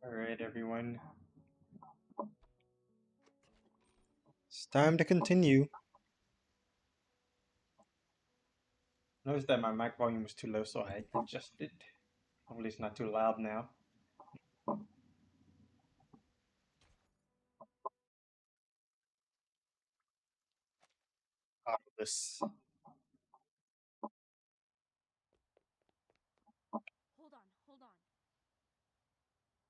Alright, everyone. It's time to continue. Noticed that my mic volume was too low, so I adjusted. Hopefully, it's not too loud now. Out of this. Hold on.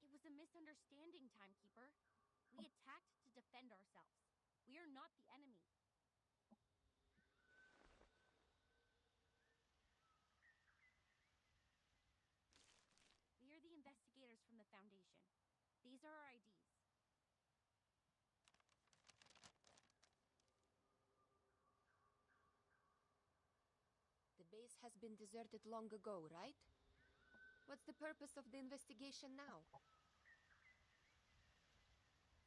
It was a misunderstanding, Timekeeper. We attacked to defend ourselves. We are not the enemy. We are the investigators from the Foundation. These are our IDs. The base has been deserted long ago, right? What's the purpose of the investigation now?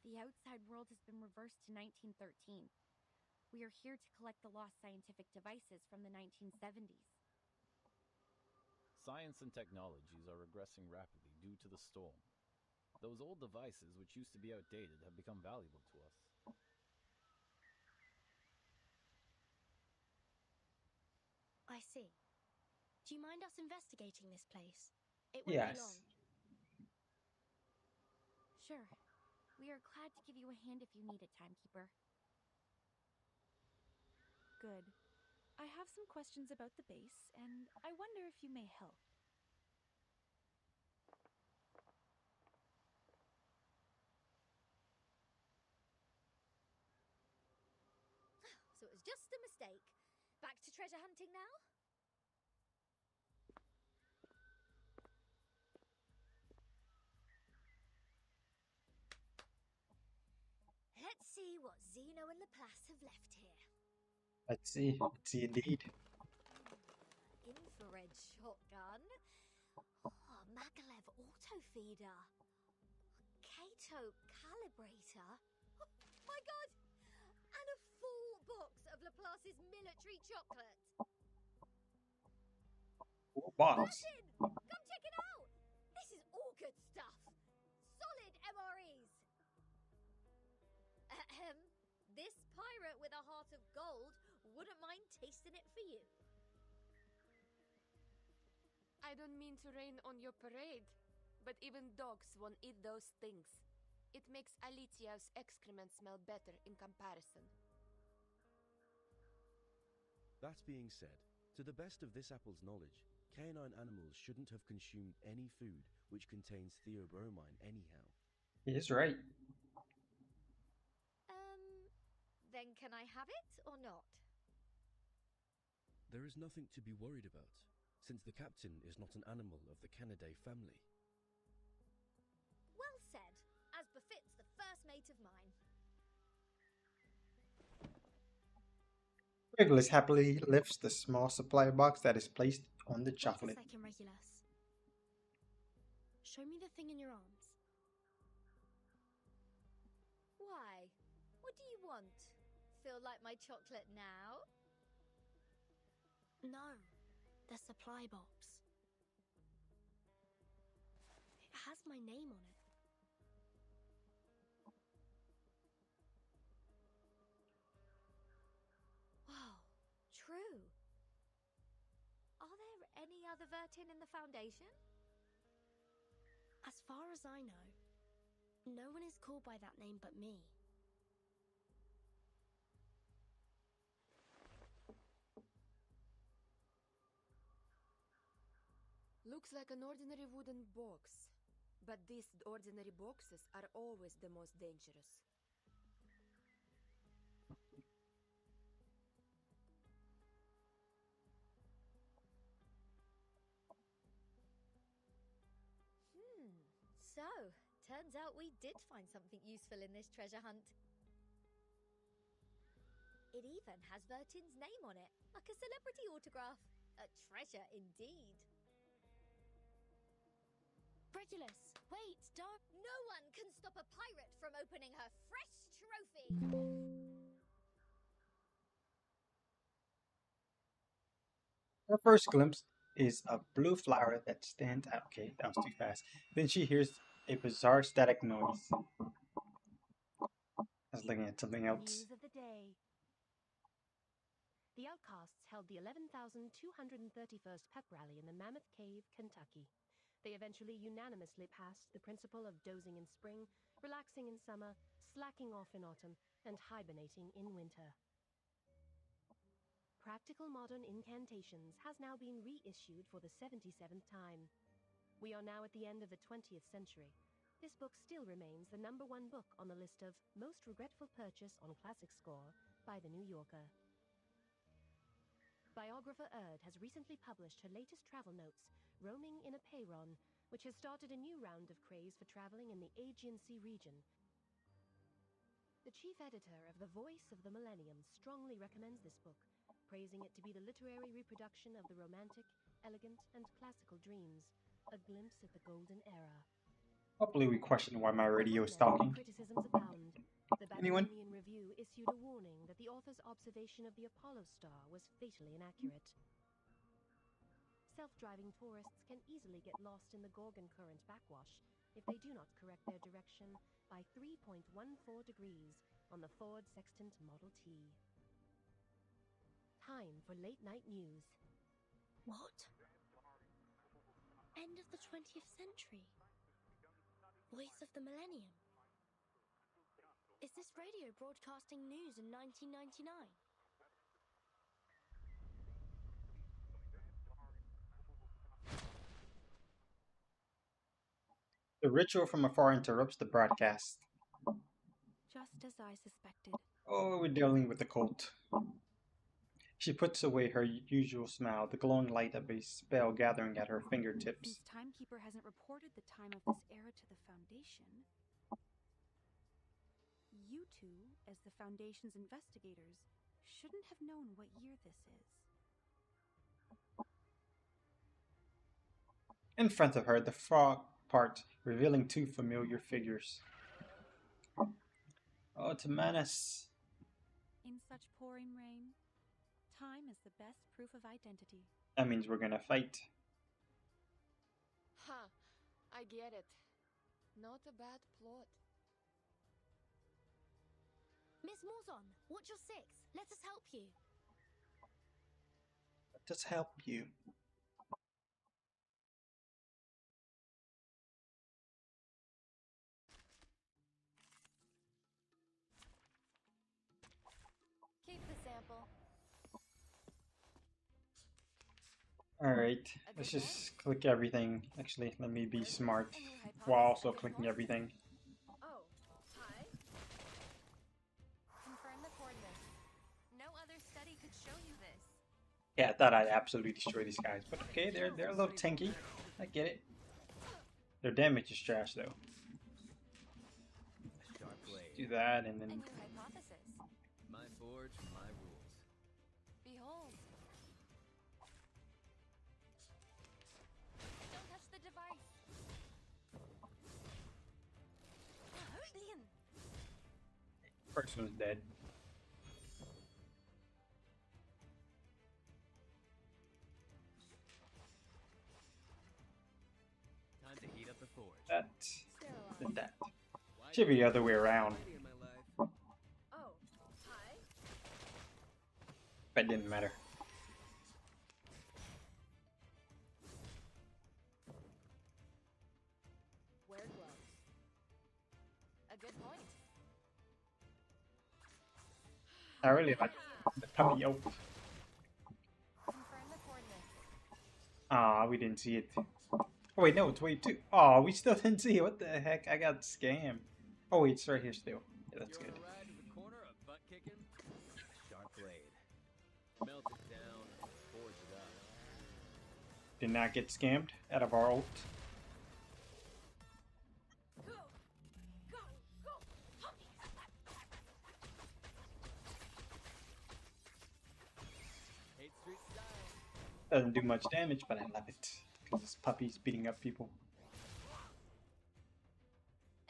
The outside world has been reversed to 1913. We are here to collect the lost scientific devices from the 1970s. Science and technologies are regressing rapidly due to the storm. Those old devices, which used to be outdated, have become valuable to us. I see. Do you mind us investigating this place? It won't be Yes. long. Sure. We are glad to give you a hand if you need it, Timekeeper. Good. I have some questions about the base, and I wonder if you may help. So it was just a mistake. Back to treasure hunting now? Let's see what Zeno and Laplace have left here. Let's see. Let's see indeed. Infrared shotgun. Oh, Maglev auto feeder. Kato calibrator. Oh my god! And a full box of Laplace's military chocolate. Box. Martin! Come check it out! This is all good stuff. Solid MREs. Ahem. This pirate with a heart of gold wouldn't mind tasting it for you. I don't mean to rain on your parade, but even dogs won't eat those things. It makes Alitia's excrement smell better in comparison. That being said, to the best of this apple's knowledge, canine animals shouldn't have consumed any food which contains theobromine anyhow. He is right. Then can I have it or not? There is nothing to be worried about, since the captain is not an animal of the Canidae family. Well said, as befits the first mate of mine. Regulus happily lifts the small supply box that is placed on the Wait chocolate. a second, Regulus. Show me the thing in your arms. Why? What do you want? Feel like my chocolate now? No, the supply box. It has my name on it. Wow, true. Are there any other Vertin in the Foundation? As far as I know, no one is called by that name but me. Looks like an ordinary wooden box. But these ordinary boxes are always the most dangerous. So, turns out we did find something useful in this treasure hunt. It even has Vertin's name on it, like a celebrity autograph. A treasure indeed. Regulus, wait, don't. No one can stop a pirate from opening her fresh trophy. Her first glimpse is a blue flower that stands out. Okay, that was too fast. Then she hears A bizarre static noise. I was looking at something else. News of the day. The Outcasts held the 11,231st pep rally in the Mammoth Cave, Kentucky. They eventually unanimously passed the principle of dozing in spring, relaxing in summer, slacking off in autumn, and hibernating in winter. Practical Modern Incantations has now been reissued for the 77th time. We are now at the end of the 20th century. This book still remains the #1 book on the list of most regretful purchase on Classic Score by The New Yorker. Biographer Erd has recently published her latest travel notes, Roaming in a Peyron, which has started a new round of craze for traveling in the Aegean Sea region. The chief editor of The Voice of the Millennium strongly recommends this book, praising it to be the literary reproduction of the romantic, elegant, and classical dreams, a glimpse at the golden era. Hopefully we question why my radio is talking. Criticisms abound. The Anyone? Babylonian Review issued a warning that the author's observation of the Apollo star was fatally inaccurate. Self-driving tourists can easily get lost in the Gorgon Current backwash if they do not correct their direction by 3.14 degrees on the Ford Sextant Model T. Time for late night news. What? End of the 20th century? Voice of the Millennium? Is this radio broadcasting news in 1999? The ritual from afar interrupts the broadcast. Just as I suspected. Oh, we're dealing with the cult. She puts away her usual smile, the glowing light of a spell gathering at her fingertips. Since Timekeeper hasn't reported the time of this era to the Foundation, you two, as the Foundation's investigators, shouldn't have known what year this is. In front of her, the frog part, revealing two familiar figures. Oh, it's Manus. In such pouring rain, time is the best proof of identity. That means we're gonna fight. Huh, I get it. Not a bad plot. Miss Morzon, watch your six. Let us help you. Let us help you. Keep the sample. Alright, let's just click everything. Actually, let me be smart while also clicking everything. Oh, hi. Confirm the coordinates. No other study could show you this. Yeah, I thought I'd absolutely destroy these guys, but okay, they're a little tanky. I get it. Their damage is trash though. Sharp blade. Do that and then And your hypothesis. My forge, my rules. Behold. Don't touch the device. Leon. first one's dead. Time to heat up the forge. That Sterilize. and that. Should be the other way around. Oh, hi. But it didn't matter. Wear gloves. A good point. I really like the puppy elf. Confirm the coordinates. Ah, we didn't see it. Oh wait, no, it's wave 2. Oh, we still didn't see it. What the heck? I got scammed. Oh wait, it's right here still. Yeah, that's You're good. on a ride to the corner of butt kicking. Sharp blade. Melt it down, forge it up. Did not get scammed out of our ult. Go! Go! Go! Hate Street style. Doesn't do much damage, but I love it. Because this puppy's beating up people.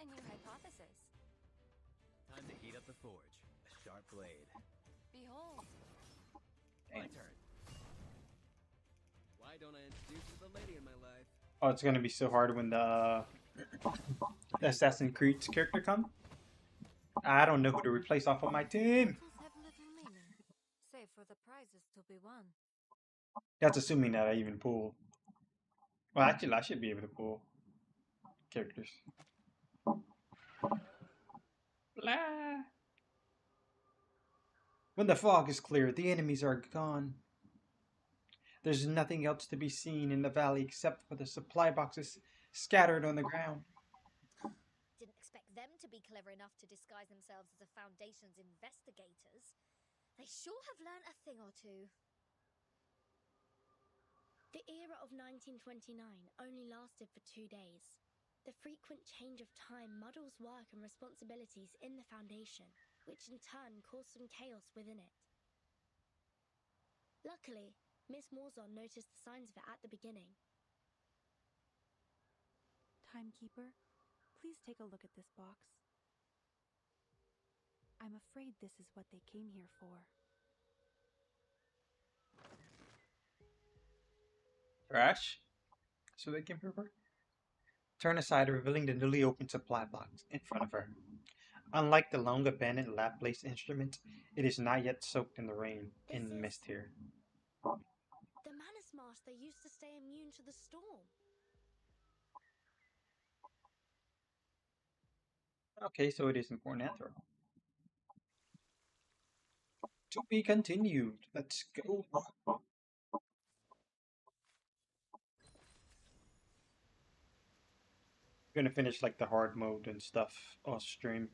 And your hypothesis. Time to heat up the forge. A sharp blade. Behold. My turn. Why don't I introduce you to the lady in my life? Oh, it's gonna be so hard when the Assassin's Creed character come? I don't know who to replace off of my team. Battles have little meaning, save for the prizes to be won. That's assuming that I even pull. Well, actually, I should be able to pull characters. Blah. When the fog is clear, the enemies are gone. There's nothing else to be seen in the valley except for the supply boxes scattered on the ground. Didn't expect them to be clever enough to disguise themselves as a Foundation's investigators. They sure have learnt a thing or two. The era of 1929 only lasted for 2 days. The frequent change of time muddles work and responsibilities in the Foundation, which in turn caused some chaos within it. Luckily, Miss Morzon noticed the signs of it at the beginning. Timekeeper, please take a look at this box. I'm afraid this is what they came here for. Trash? So they came for? Turn aside, revealing the newly opened supply box in front of her. Unlike the long abandoned Laplace instrument, it is not yet soaked in the rain and mist here. The Manus Mask they used to stay immune to the storm. Okay, so it is important after all. To be continued. Let's go. I'm gonna finish like the hard mode and stuff off stream.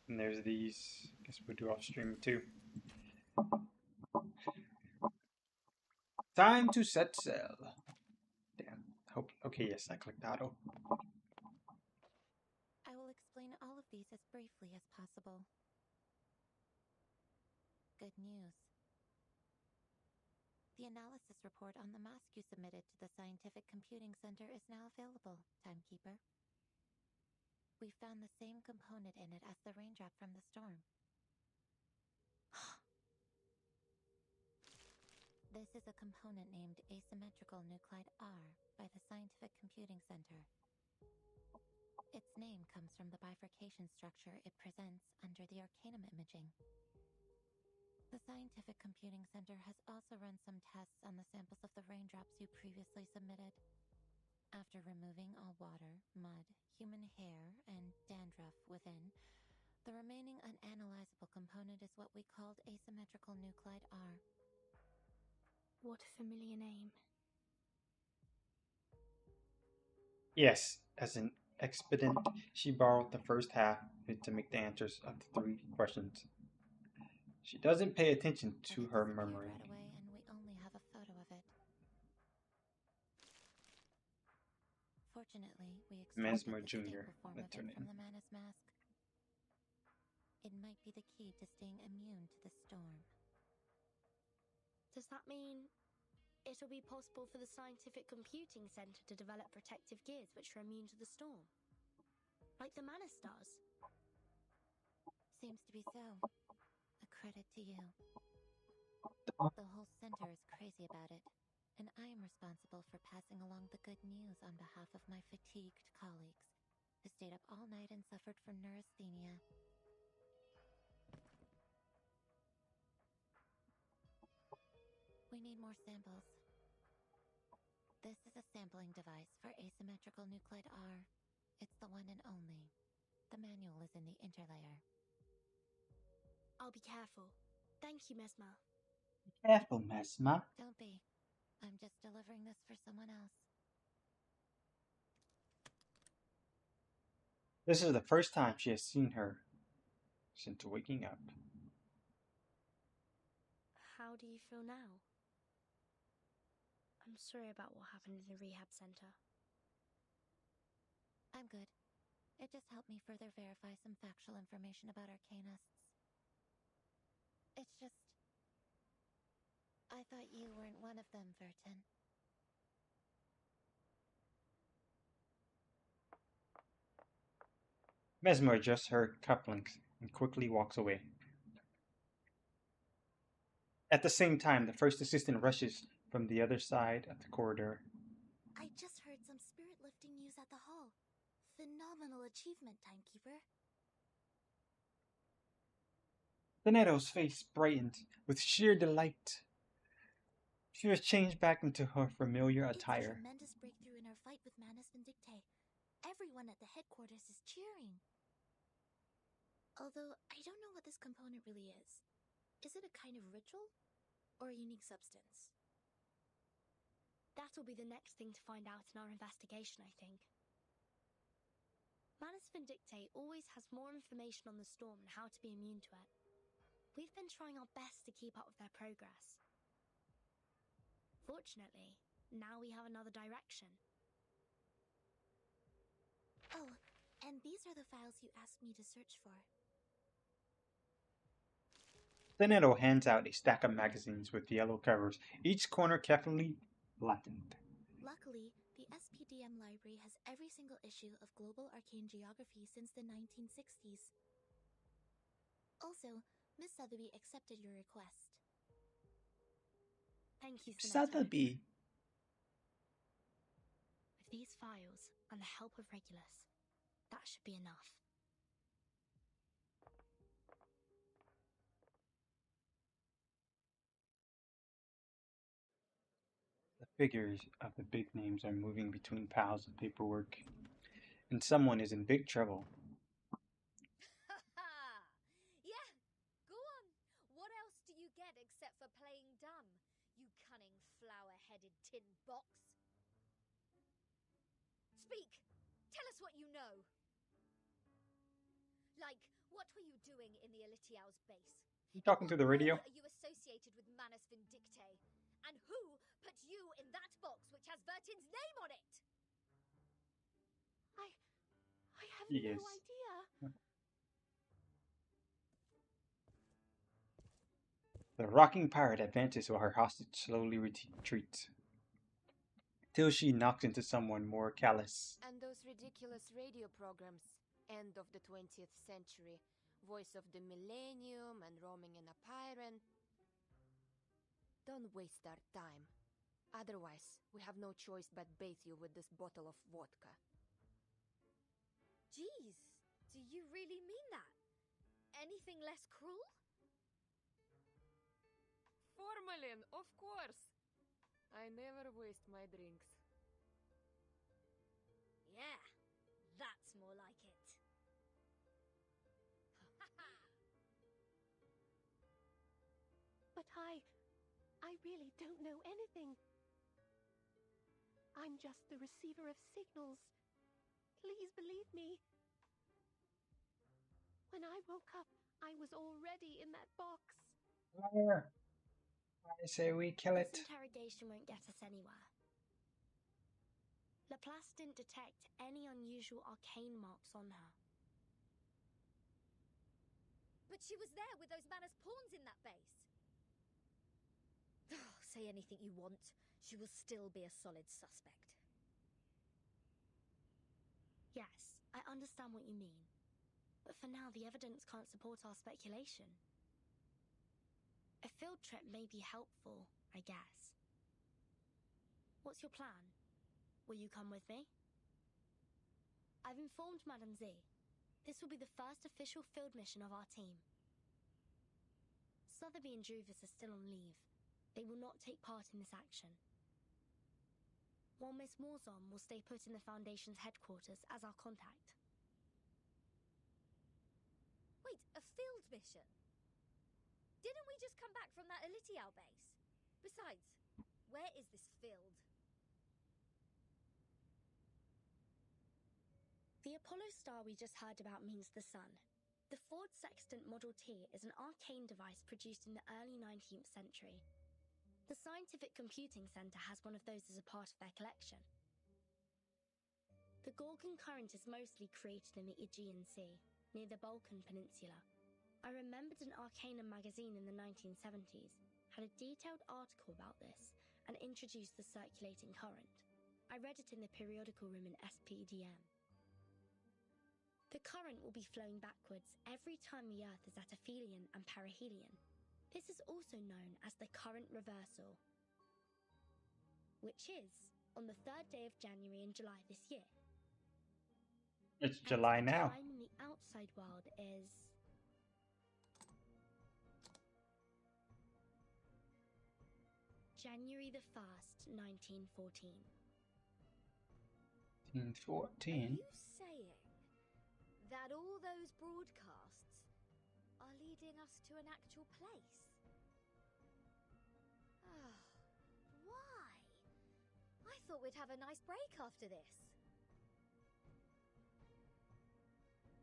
And there's these. Guess we'll do off stream too. Time to set sail. Damn. Hope. Okay, yes, I clicked auto. I will explain all of these as briefly as possible. Good news. The analysis report on the mask you submitted to the Scientific Computing Center is now available, Timekeeper. We found the same component in it as the raindrop from the storm. This is a component named asymmetrical nuclide R by the Scientific Computing Center. Its name comes from the bifurcation structure it presents under the Arcanum imaging. The Scientific Computing Center has also run some tests on the samples of the raindrops you previously submitted. After removing all water, mud, human hair, and dandruff within, the remaining unanalyzable component is what we called asymmetrical nuclide R. What a familiar name. Yes, as an expedient, she borrowed the first half of it to make the answers of the 3 questions. She doesn't pay attention to her memory. Right away, and we only have a photo of it. Fortunately, we Mesmer extracted the Jr., staple form that's of her it from name. the Manus Mask. It might be the key to staying immune to the storm. Does that mean it'll be possible for the Scientific Computing Center to develop protective gears which are immune to the storm? Like the Manus does? Seems to be so. A credit to you. The whole center is crazy about it, and I am responsible for passing along the good news on behalf of my fatigued colleagues, who stayed up all night and suffered from neurasthenia. We need more samples. This is a sampling device for asymmetrical nuclide R. It's the one and only. The manual is in the interlayer. I'll be careful. Thank you, Mesmer. Be careful, Mesmer. Don't be. I'm just delivering this for someone else. This is the first time she has seen her since waking up. How do you feel now? I'm sorry about what happened in the rehab center. I'm good. It just helped me further verify some factual information about Arcanists. It's just... I thought you weren't one of them, Vertin. Mesmer adjusts her cufflinks and quickly walks away. At the same time, the first assistant rushes from the other side of the corridor. I just heard some spirit lifting news at the hall. Phenomenal achievement, Timekeeper. Doneto's face brightened with sheer delight. She was changed back into her familiar It's a attire. tremendous breakthrough in our fight with Manus Vindictae. Everyone at the headquarters is cheering. Although, I don't know what this component really is. Is it a kind of ritual? Or a unique substance? That'll be the next thing to find out in our investigation, I think. Manus Vindictae always has more information on the storm and how to be immune to it. We've been trying our best to keep up with their progress. Fortunately, now we have another direction. Oh, and these are the files you asked me to search for. Doneto hands out a stack of magazines with yellow covers, each corner carefully blackened. Luckily, the SPDM library has every single issue of Global Arcane Geography since the 1960s. Also, Miss Sotheby accepted your request. Thank you, Senator. Sotheby. With these files and the help of Regulus, that should be enough. The figures of the big names are moving between piles of paperwork, and someone is in big trouble. Yeah, go on. What else do you get except for playing dumb, you cunning flower-headed tin box? Speak! Tell us what you know! Like, what were you doing in the Elitiao's base? You talking to the radio? Are you associated with Manus Vindictae? And who put you in that box which has Vertin's name on it? I have Yes. no idea. The rocking pirate advances while her hostage slowly retreats, till she knocks into someone more callous. And those ridiculous radio programs. End of the 20th century. Voice of the Millennium and Roaming in a Pyren. Don't waste our time. Otherwise, we have no choice but bathe you with this bottle of vodka. Jeez, do you really mean that? Anything less cruel? Formalin, of course! I never waste my drinks. Yeah, that's more like it. But I really don't know anything. I'm just the receiver of signals. Please believe me. When I woke up, I was already in that box. Liar. I say we kill it. This interrogation won't get us anywhere. Laplace didn't detect any unusual arcane marks on her. But she was there with those Manus pawns in that base. Say anything you want, she will still be a solid suspect. Yes, I understand what you mean. But for now, the evidence can't support our speculation. A field trip may be helpful, I guess. What's your plan? Will you come with me? I've informed Madame Z. This will be the first official field mission of our team. Sotheby and Druvis are still on leave. They will not take part in this action. While Miss Morzon will stay put in the Foundation's headquarters as our contact. Wait, a field mission? Didn't we just come back from that Elitiao base? Besides, where is this field? The Apollo star we just heard about means the sun. The Ford Sextant Model T is an arcane device produced in the early 19th century. The Scientific Computing Center has one of those as a part of their collection. The Gorgon current is mostly created in the Aegean Sea, near the Balkan Peninsula. I remembered an Arcanum magazine in the 1970s had a detailed article about this and introduced the circulating current. I read it in the periodical room in SPDM. The current will be flowing backwards every time the Earth is at aphelion and perihelion. This is also known as the current reversal, which is on the 3rd day of January in July this year. It's And July the now. time in the outside world is January the 1st, 1914. In Are 14. you saying that all those broadcasts are leading us to an actual place? Ah, why? I thought we'd have a nice break after this.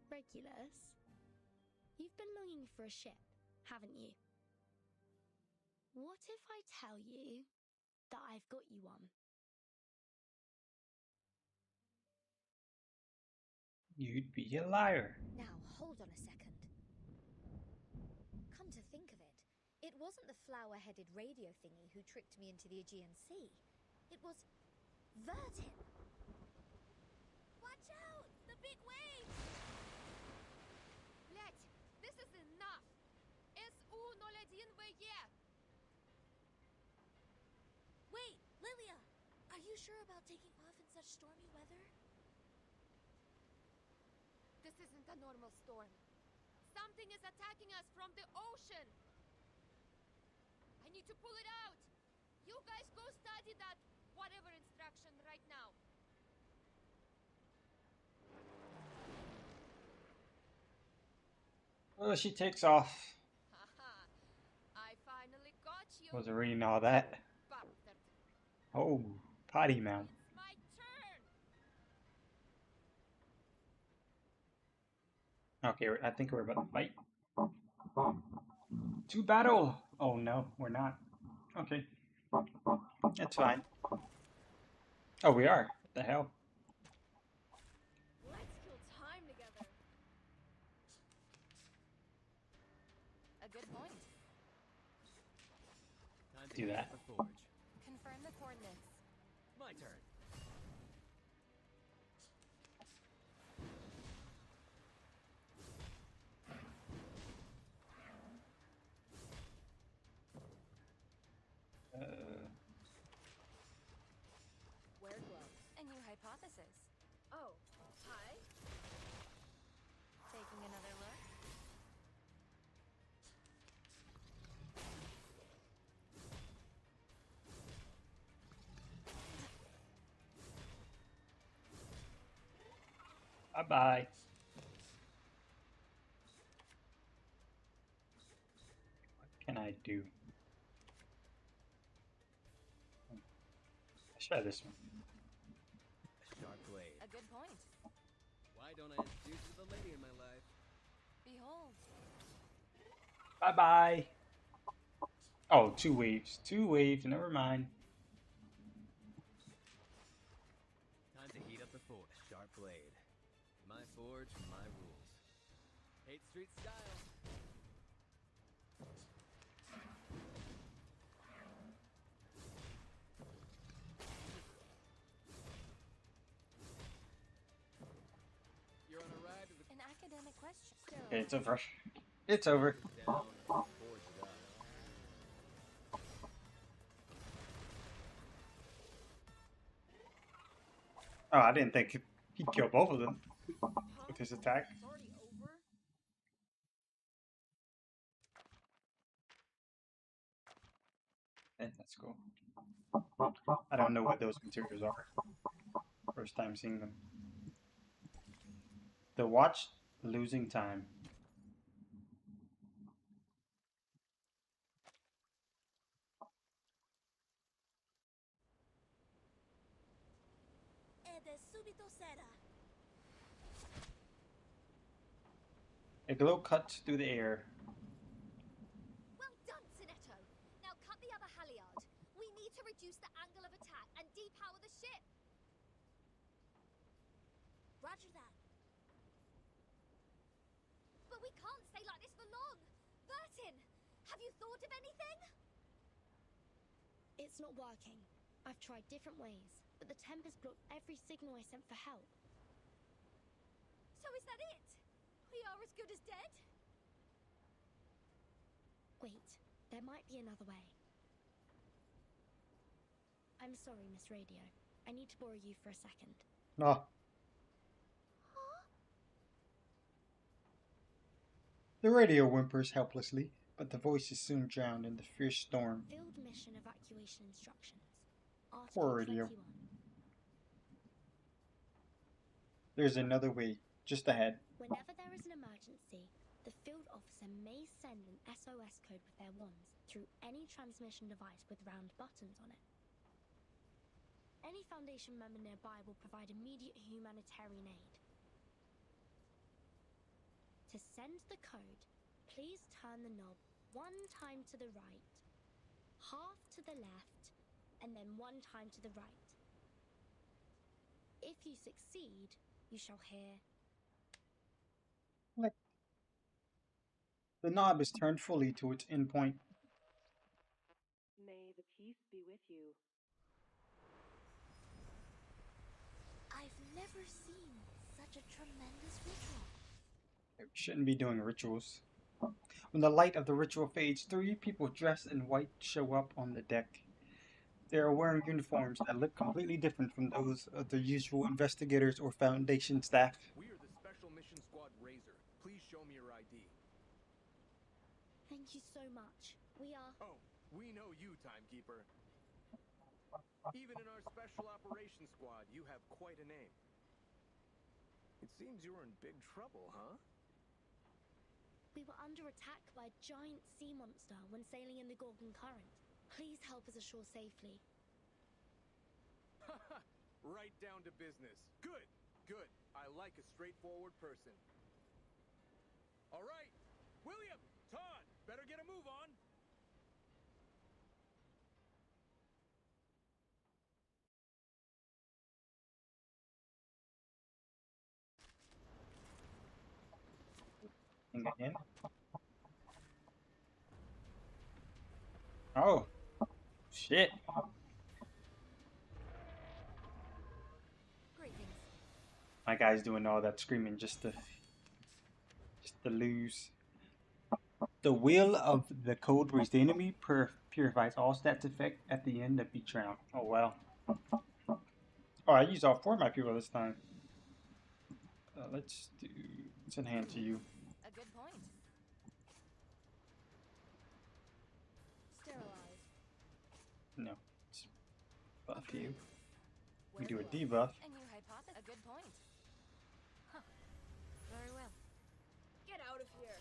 Regulus, you've been longing for a ship, haven't you? What if I tell you that I've got you one? You'd be a liar. Now, hold on a second. Come to think of it, it wasn't the flower-headed radio thingy who tricked me into the Aegean Sea. It was Vertin. Watch out! The big waves! Блять, this is enough! SU-01 Wait, Lilia! Are you sure about taking off in such stormy weather? This isn't a normal storm. Something is attacking us from the ocean! I need to pull it out! You guys go study that whatever instruction right now. Oh, she takes off. Haha, I finally got you. Wasn't reading all that. Bastard. Oh, potty mouth. It's my turn! Okay, I think we're about to fight. To battle! Oh no, we're not. Okay. That's fine. Oh, we are. What the hell? Let's kill time together. A good point. Time to Do heat that. up the forge. Confirm the coordinates. My turn. Wear gloves. A new hypothesis. Oh, hi. Taking another look. Bye-bye. What can I do? Let's try this one. A sharp blade. A good point. Why don't I introduce you to the lady in my life? Behold. Bye-bye. Oh, 2 waves. 2 waves, never mind. Time to heat up the forge. Sharp blade. My forge, my rules. 8th Street style. You're on a ride to the An academic question. Okay, it's over. It's over. down and forge it up. Oh, I didn't think he'd kill both of them with his attack. It's already over? That's cool. I don't know what those materials are. First time seeing them. The watch losing time. A glow cuts through the air. Well done, Sinetto. Now cut the other halyard. We need to reduce the angle of attack and depower the ship. Roger that. But we can't stay like this for long. Vertin, have you thought of anything? It's not working. I've tried different ways, but the Tempest blocked every signal I sent for help. So is that it? We are as good as dead? Wait, there might be another way. I'm sorry, Miss Radio. I need to borrow you for a second. No. The radio whimpers helplessly, but the voice is soon drowned in the fierce storm. Field mission evacuation instructions. Poor Article radio. 21. There's another way, just ahead. Whenever there is an emergency, the field officer may send an SOS code with their wands through any transmission device with round buttons on it. Any Foundation member nearby will provide immediate humanitarian aid. To send the code, please turn the knob 1 time to the right, half to the left, and then 1 time to the right. If you succeed, you shall hear. Click. The knob is turned fully to its endpoint. May the peace be with you. I've never seen such a tremendous ritual. We shouldn't be doing rituals. When the light of the ritual fades, 3 people dressed in white show up on the deck. They are wearing uniforms that look completely different from those of the usual investigators or Foundation staff. We are the Special Mission Squad Razor. Please show me your ID. Thank you so much. We are. Oh, we know you, Timekeeper. Even in our Special Operations Squad, you have quite a name. It seems you were in big trouble, huh? We were under attack by a giant sea monster when sailing in the Gorgon Current. Please help us ashore safely. Haha, right down to business. Good, good. I like a straightforward person. All right, William, Todd, better get a move on. Again. Oh, shit. Greetings. My guy's doing all that screaming just to lose. The wheel of the code where the enemy purifies all stats effect at the end of each round. Oh wow. Oh, I used all 4 of my people this time. Let's send hand to you. A good point. Sterilize. No, it's buff you. We Where do a was? debuff. A new hypothesis. A good point. Huh. Very well. Get out of here.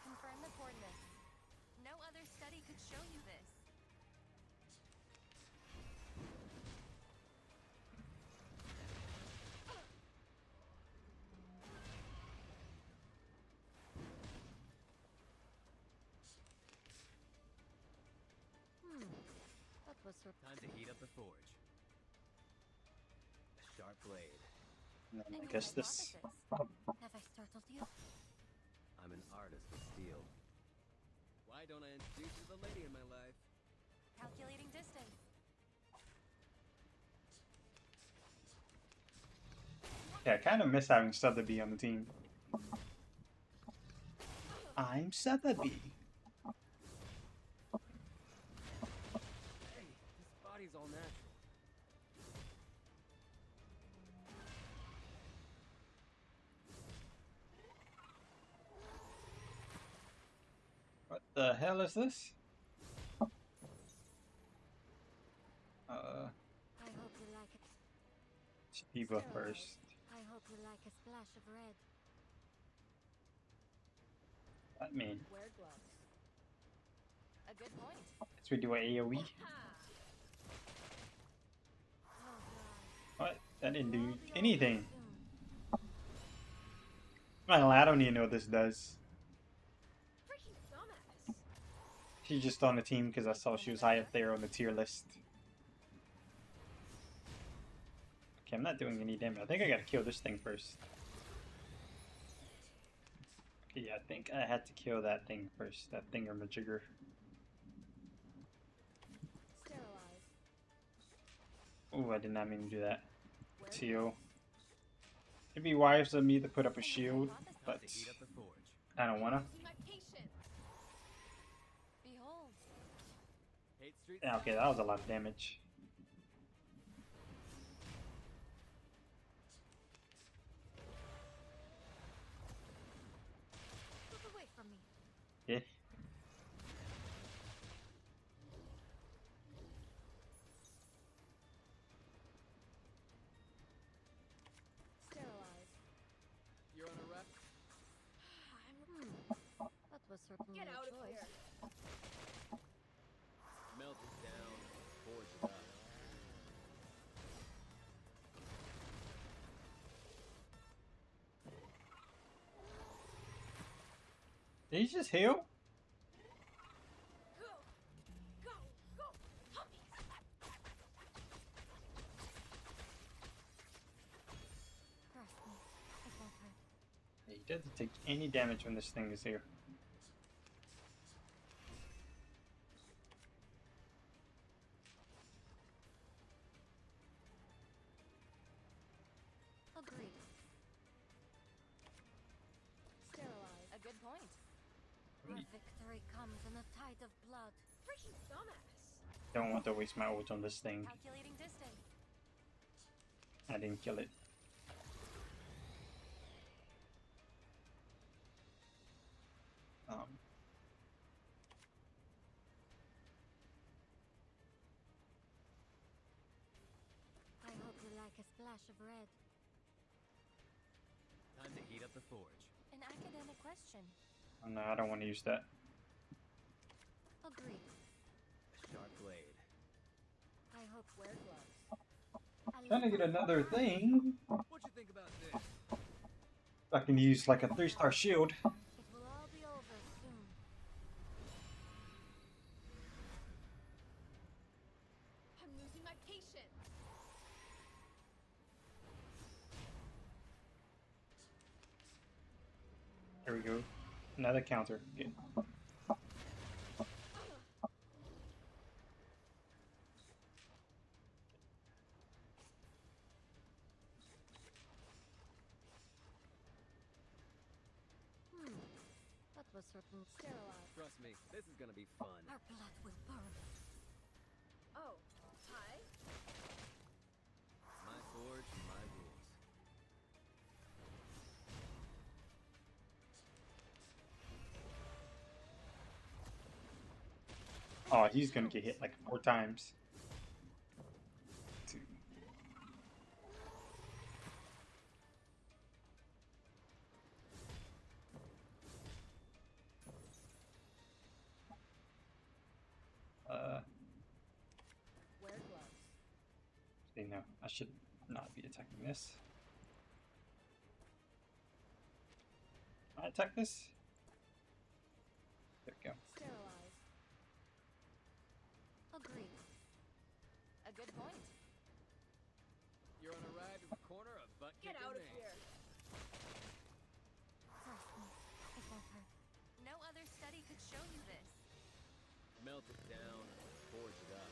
Confirm the coordinates. No other study could show you this. That was Time to heat up the forge. A sharp blade. And then a I new guess this. hypothesis. Have I startled you? I'm an artist with steel. Why don't I introduce you to the lady in my life? Calculating distance. Yeah, I kind of miss having Sotheby on the team. I'm Sotheby. Hey, this body's all natural. What the hell is this? I hope you like it. Shiva first. I hope you like a splash of red. That mean. Wear gloves. A good point. Guess we do an AoE. Oh, What? That didn't do anything. Well, I don't even know what this does. freaking dumbass. She's just on the team because I saw she was high up there on the tier list. Okay, I'm not doing any damage. I think I gotta kill this thing first. Okay, yeah, I think I had to kill that thing first. That thingamajigger. Sterilize. Oh, I did not mean to do that. Teal. It'd be wise of me to put up a shield, but To heat up the forge. I don't wanna. See my patient. Behold. Hate Street. Yeah, okay, that was a lot of damage. Did he just heal? He doesn't take any damage when this thing is here. Agreed. Sterilize. A good point. Our victory comes in a tide of blood. Freaking dumbass. Don't want to waste my ult on this thing. Calculating distance. I didn't kill it. I hope you like a splash of red. Time to heat up the forge. An academic question. Oh, no, I don't want to use that. Agreed. A sharp blade. I hope wear gloves. Trying to get another thing. What you think about this? I can use like a 3-star shield. It will all be over soon. I'm losing my patience. There we go. Another counter. Good. That was certain sterilized. Trust me, this is gonna be fun. Our blood will burn. Oh, hi. My forge, my rules. Oh, he's gonna get hit like 4 times. Wear gloves. See, no, I should not be attacking this. I attack this? There we go. Sterilize. Agreed. A good point. You're on a ride to the corner of butt Get out of here. Trust me, it won't hurt. No other study could show you this. Melt it down, forge it up.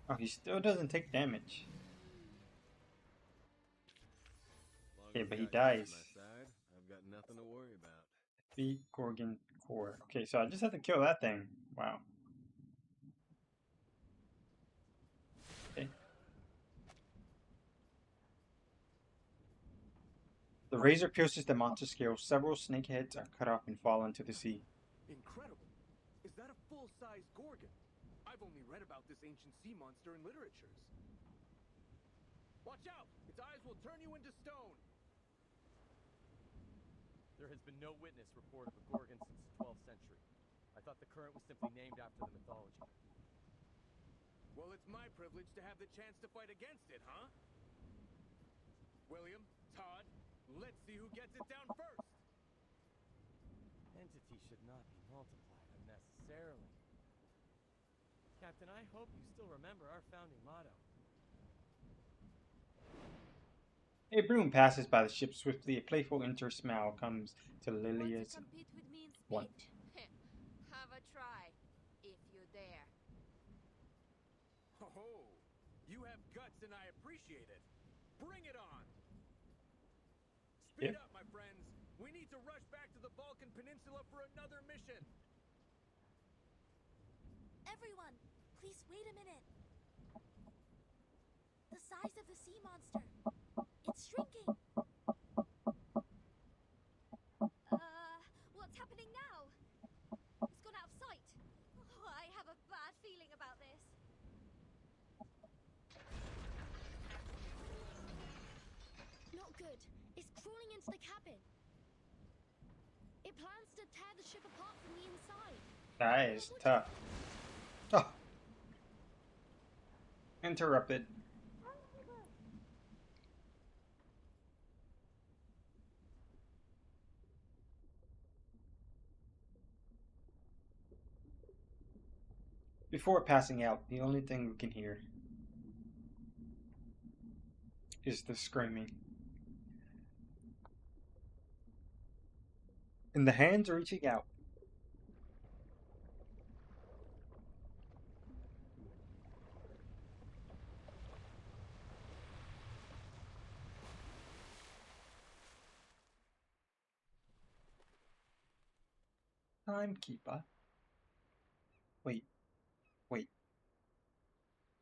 Oh, he still doesn't take damage. Long Okay, as but I he got you on dies. my side, I've got nothing to worry about. Defeat Gorgon Core. Okay, so I just have to kill that thing. Wow. Okay. The razor pierces the monster scale. Several snake heads are cut off and fall into the sea. Incredible. Is that a full-size Gorgon? I've only read about this ancient sea monster in literatures. Watch out! Its eyes will turn you into stone! There has been no witness report of a Gorgon since the 12th century. I thought the current was simply named after the mythology. Well, it's my privilege to have the chance to fight against it, huh? William, Todd, let's see who gets it down first! Entity should not be multiplied unnecessarily. Captain, I hope you still remember our founding motto. A broom passes by the ship swiftly. A playful smile comes to Want to Lilia's compete with me in speed? want. Have a try, if you dare. Oh, you have guts and I appreciate it. Bring it on! Speed Yep. up, my friends. We need to rush back to the Balkan Peninsula for another mission. Everyone, please wait a minute. The size of the sea monster. It's shrinking. What's happening now? It's gone out of sight. Oh, I have a bad feeling about this. Not good. It's crawling into the cabin. It plans to tear the ship apart from the inside. That is tough. Oh. Interrupted. Before passing out, the only thing we can hear is the screaming. And the hands reaching out. Timekeeper. Wait.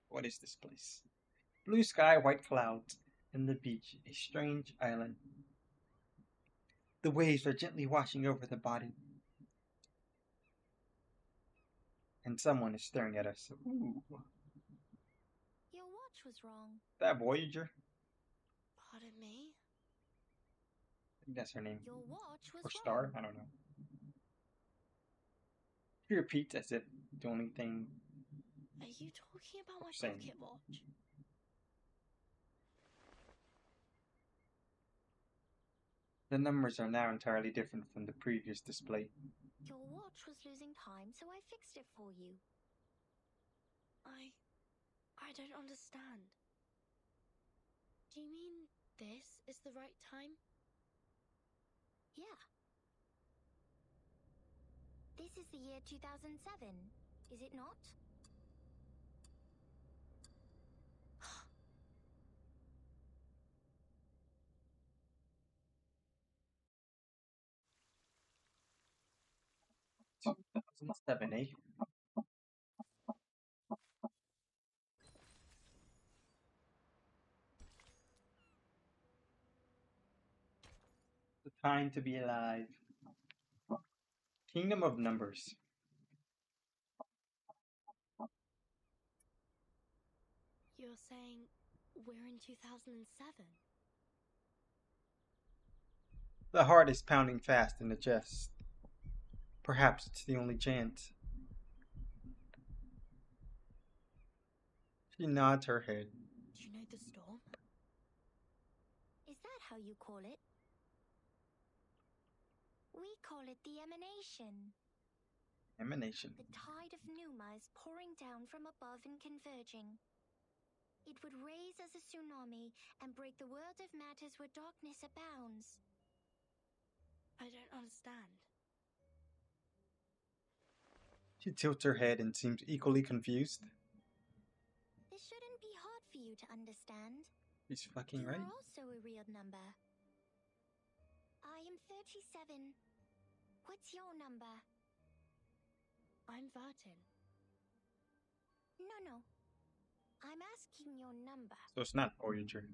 What is this place? Blue sky, white clouds, and the beach, a strange island. The waves are gently washing over the body. And someone is staring at us. Ooh. Your watch was wrong. That Voyager? Pardon me? I think that's her name. Your watch was Or Star? wrong. I don't know. She repeats as if the only thing. Are you talking about my Same. pocket watch? The numbers are now entirely different from the previous display. Your watch was losing time, so I fixed it for you. I don't understand. Do you mean this is the right time? Yeah. This is the year 2007, is it not? Seven, eh? The time to be alive. Kingdom of Numbers. You're saying we're in 2007? The heart is pounding fast in the chest. Perhaps it's the only chance. She nods her head. Do you know the storm? Is that how you call it? We call it the emanation. Emanation. The tide of Numa is pouring down from above and converging. It would raise as a tsunami and break the world of matters where darkness abounds. I don't understand. She tilts her head and seems equally confused. This shouldn't be hard for you to understand. She's fucking You right. are also a real number. I am 37. What's your number? I'm Vertin. No. I'm asking your number. So it's not Voyager.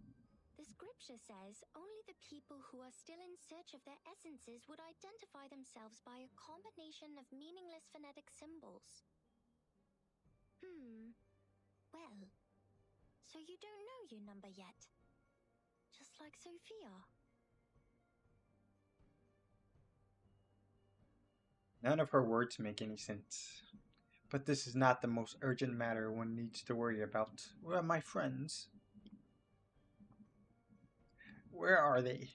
The scripture says only the people who are still in search of their essences would identify themselves by a combination of meaningless phonetic symbols. Well, so you don't know your number yet? Just like Sophia. None of her words make any sense. But this is not the most urgent matter one needs to worry about. Where are my friends? Where are they?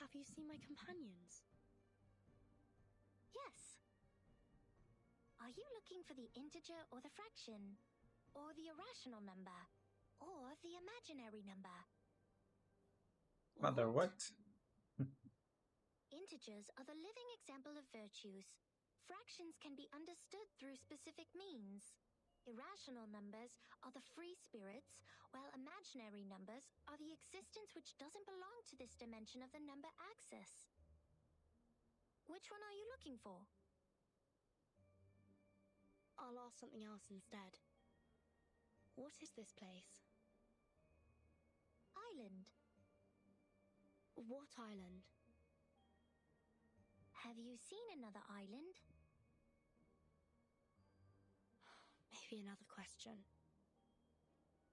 Have you seen my companions? Yes. Are you looking for the integer or the fraction? Or the irrational number? Or the imaginary number? Mother, what? Integers are the living example of virtues. Fractions can be understood through specific means. Irrational numbers are the free spirits, while imaginary numbers are the existence which doesn't belong to this dimension of the number axis. Which one are you looking for? I'll ask something else instead. What is this place? Island. What island? Have you seen another island? Maybe another question.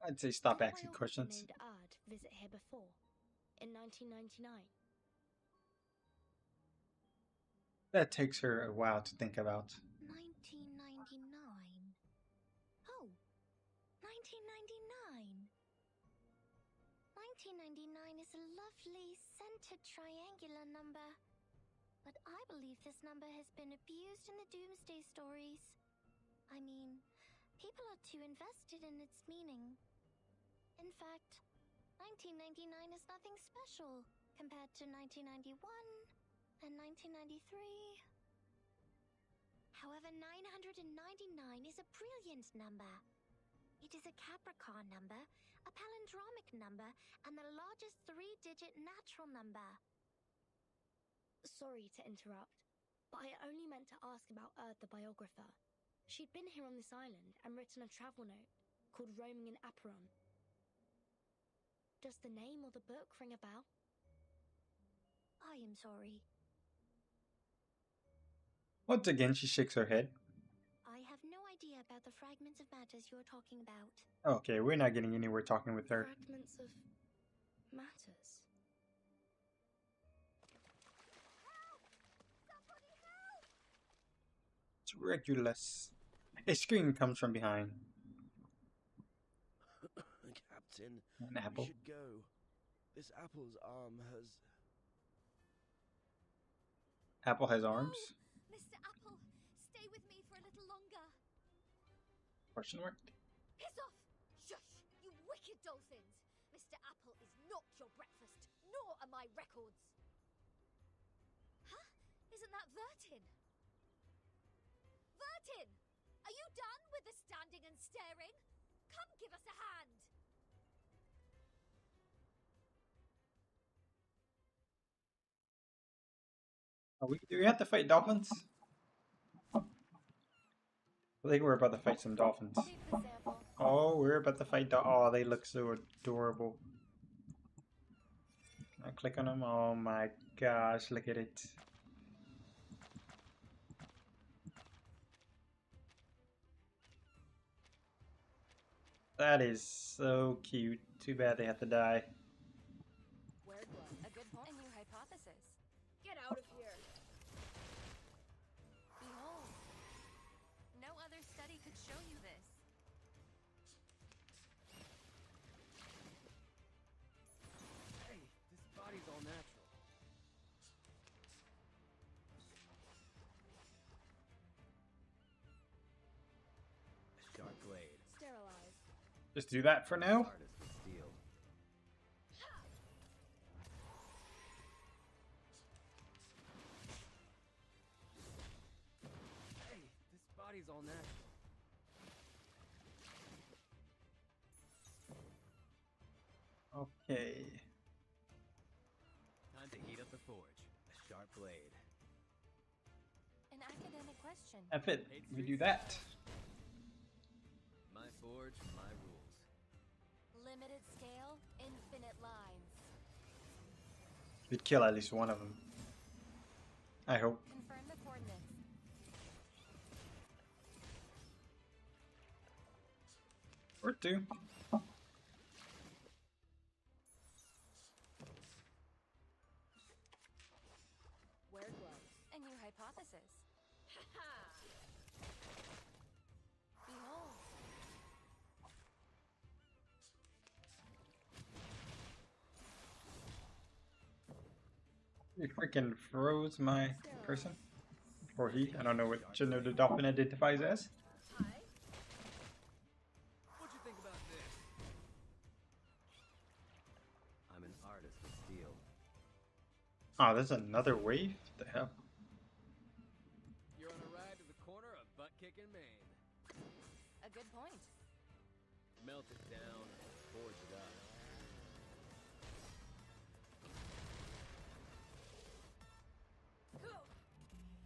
I'd say stop Did a asking biographer questions. named Ard visit here before? In 1999? That takes her a while to think about. 1999? Oh, 1999. 1999 is a lovely centered triangular number. But I believe this number has been abused in the Doomsday stories. I mean, People are too invested in its meaning. In fact, 1999 is nothing special compared to 1991 and 1993. However, 999 is a brilliant number. It is a Capricorn number, a palindromic number, and the largest three-digit natural number. Sorry to interrupt, but I only meant to ask about Erd the biographer. She'd been here on this island and written a travel note called Roaming in Aperon. Does the name or the book ring a bell? I am sorry. Once again, she shakes her head. I have no idea about the fragments of matters you're talking about. Okay, we're not getting anywhere talking with her. Fragments of matters? It's Regulus. A scream comes from behind. Captain, An apple. we should go. This apple's arm has... Apple has arms? Mr. Apple, stay with me for a little longer. Question mark? Piss off! Shush! You wicked dolphins! Mr. Apple is not your breakfast, nor are my records. Huh? Isn't that Vertin? Vertin! Are you done with the standing and staring? Come give us a hand! Do we have to fight dolphins? I think we're about to fight some dolphins. Oh, we're about to fight oh, they look so adorable. Can I click on them? Oh my gosh, look at it. That is so cute. Too bad they have to die. Word was a good point. A new hypothesis. Get out of here! Behold. No other study could show you this. Hey, this body's all natural. Sharp blade. Sterilized. Just do that for now. Artist with steel. Hey, this body's all natural. Okay. Time to heat up the forge. A sharp blade. An academic question. That's it. We do that. My forge, my rules. Limited scale, infinite lines. We'd kill at least one of them. I hope. Confirm the coordinates. Or two. Where glows. A new hypothesis. Behold. He freaking froze my person. Or he. I don't know what gender the dolphin identifies as. What'd you think about this? I'm an artist with steel. Oh, there's another wave? What the hell? You're on a ride to the corner of butt kicking Maine. A good point. Melt it down, forge it up. Go!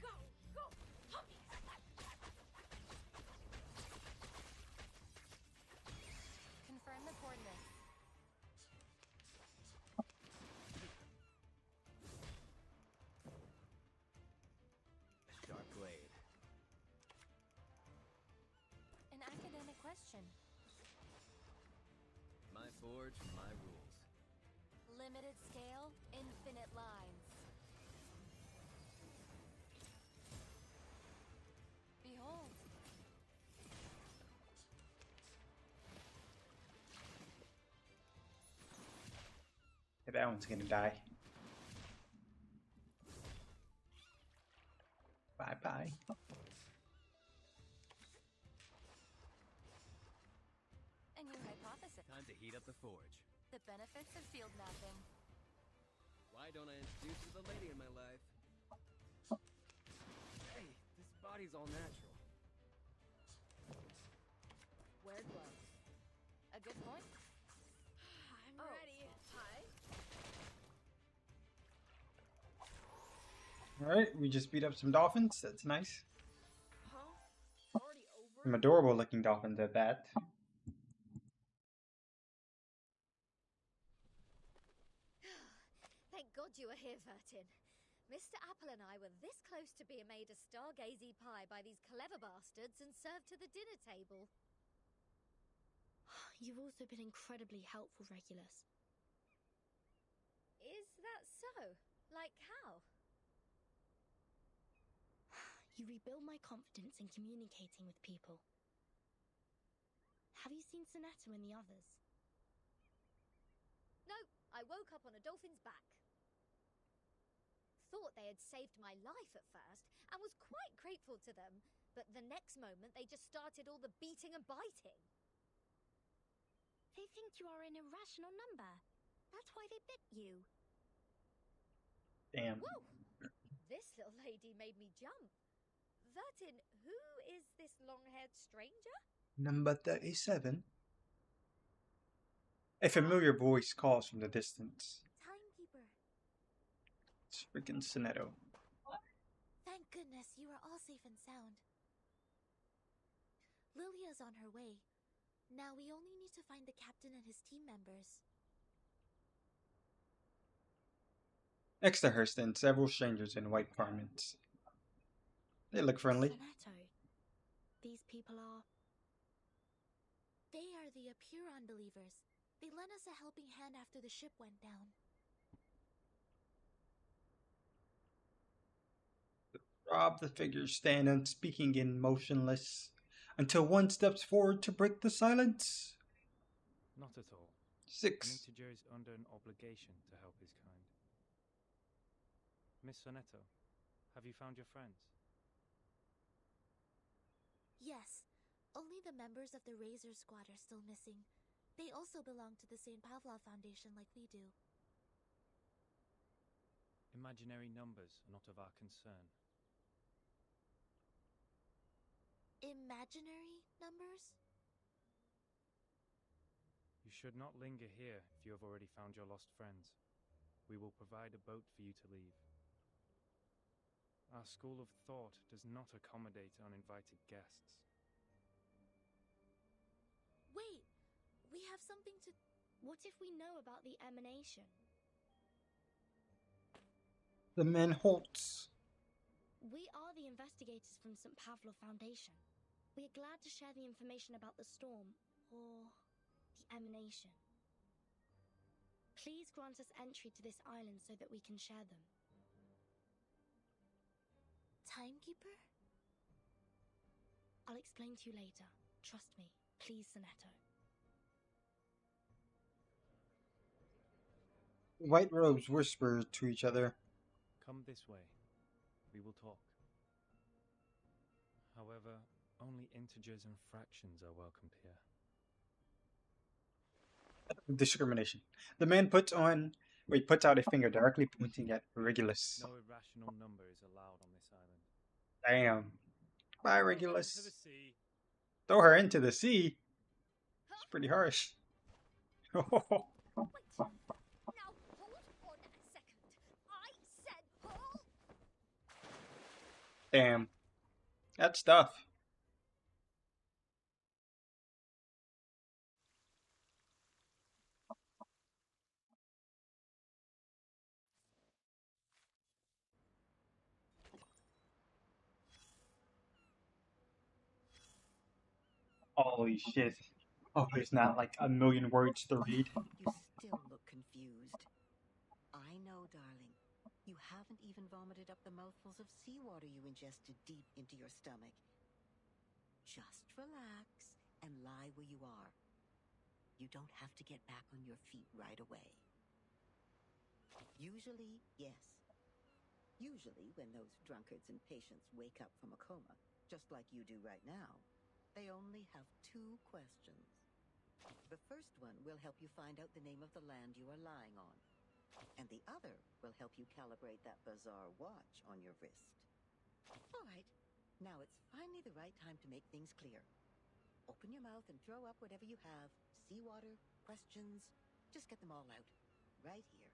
Go! Go! Hop! Confirm the coordinates. A sharp blade. An academic question. My forge, my rules. Limited scale, infinite lines. Behold. Yeah, that one's gonna die. Bye bye. Time to heat up the forge. The benefits of field napping. Why don't I introduce you to the lady in my life? Hey, this body's all natural. Wear gloves. A good point? I'm ready. Hi. Alright, we just beat up some dolphins. That's nice. Huh? Already over? Some adorable looking dolphins at that. Thank God you were here, Vertin. Mr. Apple and I were this close to being made a stargazy pie by these clever bastards and served to the dinner table. You've also been incredibly helpful, Regulus. Is that so? Like how? You rebuild my confidence in communicating with people. Have you seen Sonetto and the others? No, I woke up on a dolphin's back. Thought they had saved my life at first and was quite grateful to them, but the next moment they just started all the beating and biting. They think you are an irrational number. That's why they bit you. Damn. Whoa! This little lady made me jump. Vertin, who is this long-haired stranger? Number 37. A familiar voice calls from the distance. Timekeeper. It's freaking Sonetto. Thank goodness you are all safe and sound. Lilia's on her way. Now we only need to find the captain and his team members. Next to her stand several strangers in white garments. They look friendly. Sonetto. These people are... They are the Apuron believers. They lent us a helping hand after the ship went down. Rob the figures stand unspeaking and motionless until one steps forward to break the silence. Not at all. 6. An integer is under an obligation to help his kind. Miss Sonetto, have you found your friends? Yes, only the members of the Razor Squad are still missing. They also belong to the St. Pavlov Foundation like we do. Imaginary numbers are not of our concern. Imaginary numbers? You should not linger here if you have already found your lost friends. We will provide a boat for you to leave. Our school of thought does not accommodate uninvited guests. Wait! We have something to... What if we know about the emanation? The man halts. We are the investigators from St. Pavlov Foundation. We are glad to share the information about the storm, or the emanation. Please grant us entry to this island so that we can share them. Timekeeper? I'll explain to you later. Trust me. Please, Sonetto. White robes whisper to each other. Come this way. We will talk. However, only integers and fractions are welcomed here. Discrimination. The man puts out a finger directly pointing at Regulus. No irrational number is allowed on this island. Damn. Bye, Regulus. To the sea. Throw her into the sea. It's pretty harsh. Wait. Now, hold on a second. I said hold. Damn. That's tough. Holy shit. Oh, there's not like a million words to read. You still look confused. I know, darling. You haven't even vomited up the mouthfuls of seawater you ingested deep into your stomach. Just relax and lie where you are. You don't have to get back on your feet right away. Usually, yes. Usually, when those drunkards and patients wake up from a coma, just like you do right now, they only have 2 questions. The first one will help you find out the name of the land you are lying on, and the other will help you calibrate that bizarre watch on your wrist. All right, now it's finally the right time to make things clear. Open your mouth and throw up whatever you have. Seawater, questions, just get them all out. Right here.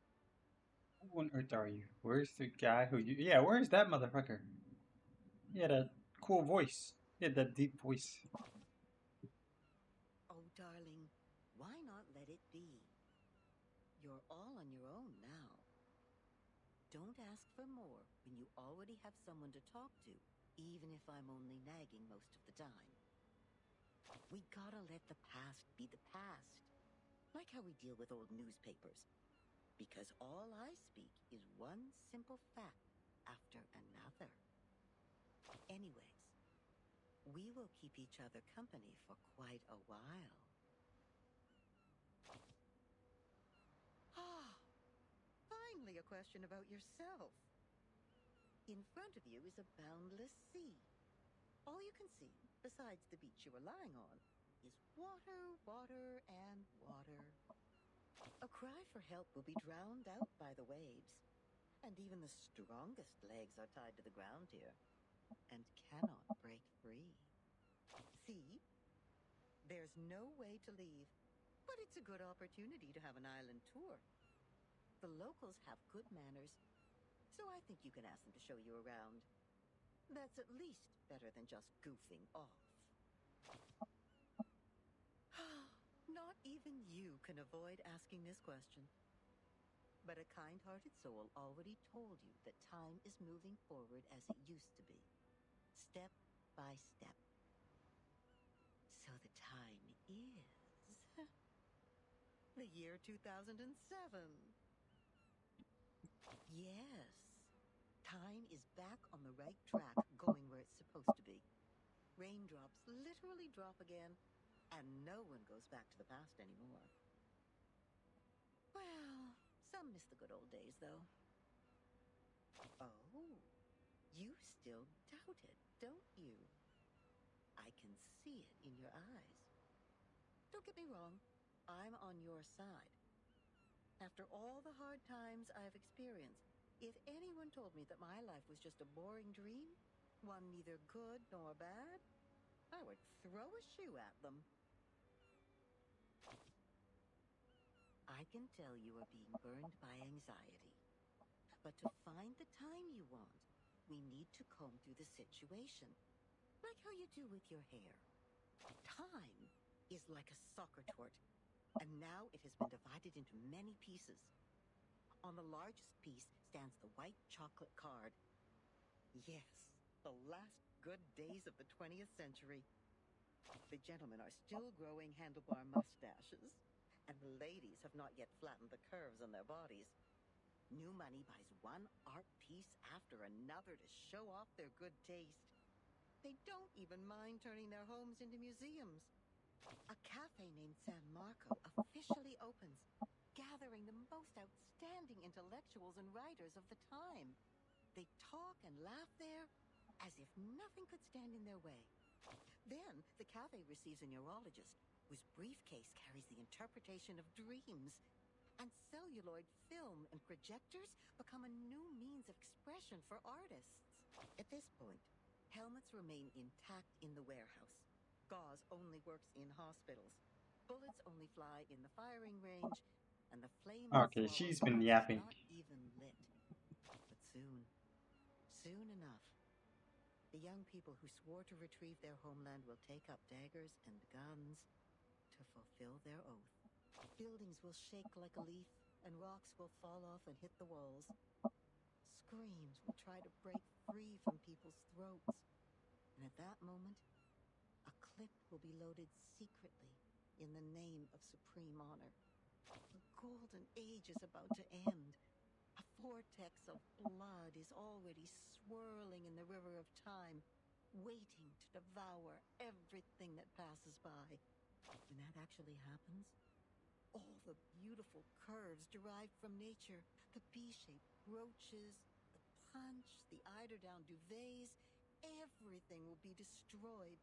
Who on earth are you? Where's the guy who you... Yeah, where's that motherfucker? He had a cool voice. He had that deep voice. Oh, darling, why not let it be? You're all on your own now. Don't ask for more when you already have someone to talk to, even if I'm only nagging most of the time. We gotta let the past be the past. Like how we deal with old newspapers. Because all I speak is one simple fact after another. Anyways, we will keep each other company for quite a while. Ah, finally a question about yourself. In front of you is a boundless sea. All you can see, besides the beach you were lying on, is water, water, and water. A cry for help will be drowned out by the waves, and even the strongest legs are tied to the ground here, and cannot break free. See? There's no way to leave, but it's a good opportunity to have an island tour. The locals have good manners, so I think you can ask them to show you around. That's at least better than just goofing off. Not even you can avoid asking this question. But a kind-hearted soul already told you that time is moving forward as it used to be. Step by step. So the time is... the year 2007. Yes. Time is back on the right track, going where it's supposed to be. Raindrops literally drop again, and no one goes back to the past anymore. Well, some miss the good old days, though. Oh, you still doubt it, don't you? I can see it in your eyes. Don't get me wrong, I'm on your side. After all the hard times I've experienced, if anyone told me that my life was just a boring dream, one neither good nor bad, I would throw a shoe at them. I can tell you are being burned by anxiety. But to find the time you want, we need to comb through the situation. Like how you do with your hair. Time is like a soccer court, and now it has been divided into many pieces. On the largest piece stands the white chocolate card. Yes, the last good days of the 20th century. The gentlemen are still growing handlebar mustaches, and the ladies have not yet flattened the curves on their bodies. New money buys one art piece after another to show off their good taste. They don't even mind turning their homes into museums. A cafe named San Marco officially opens, gathering the most outstanding intellectuals and writers of the time. They talk and laugh there as if nothing could stand in their way. Then the cafe receives a neurologist whose briefcase carries the interpretation of dreams. And celluloid film and projectors become a new means of expression for artists. At this point, helmets remain intact in the warehouse. Gauze only works in hospitals. Bullets only fly in the firing range, and the flame Okay, she's been yapping. not even lit. But soon enough, the young people who swore to retrieve their homeland will take up daggers and guns to fulfill their oath. Buildings will shake like a leaf, and rocks will fall off and hit the walls. Screams will try to break free from people's throats. And at that moment, a clip will be loaded secretly in the name of supreme honor. The golden age is about to end. A vortex of blood is already swirling in the river of time, waiting to devour everything that passes by. When that actually happens, all the beautiful curves derived from nature, the bee-shaped brooches, the punch, the eiderdown duvets, everything will be destroyed,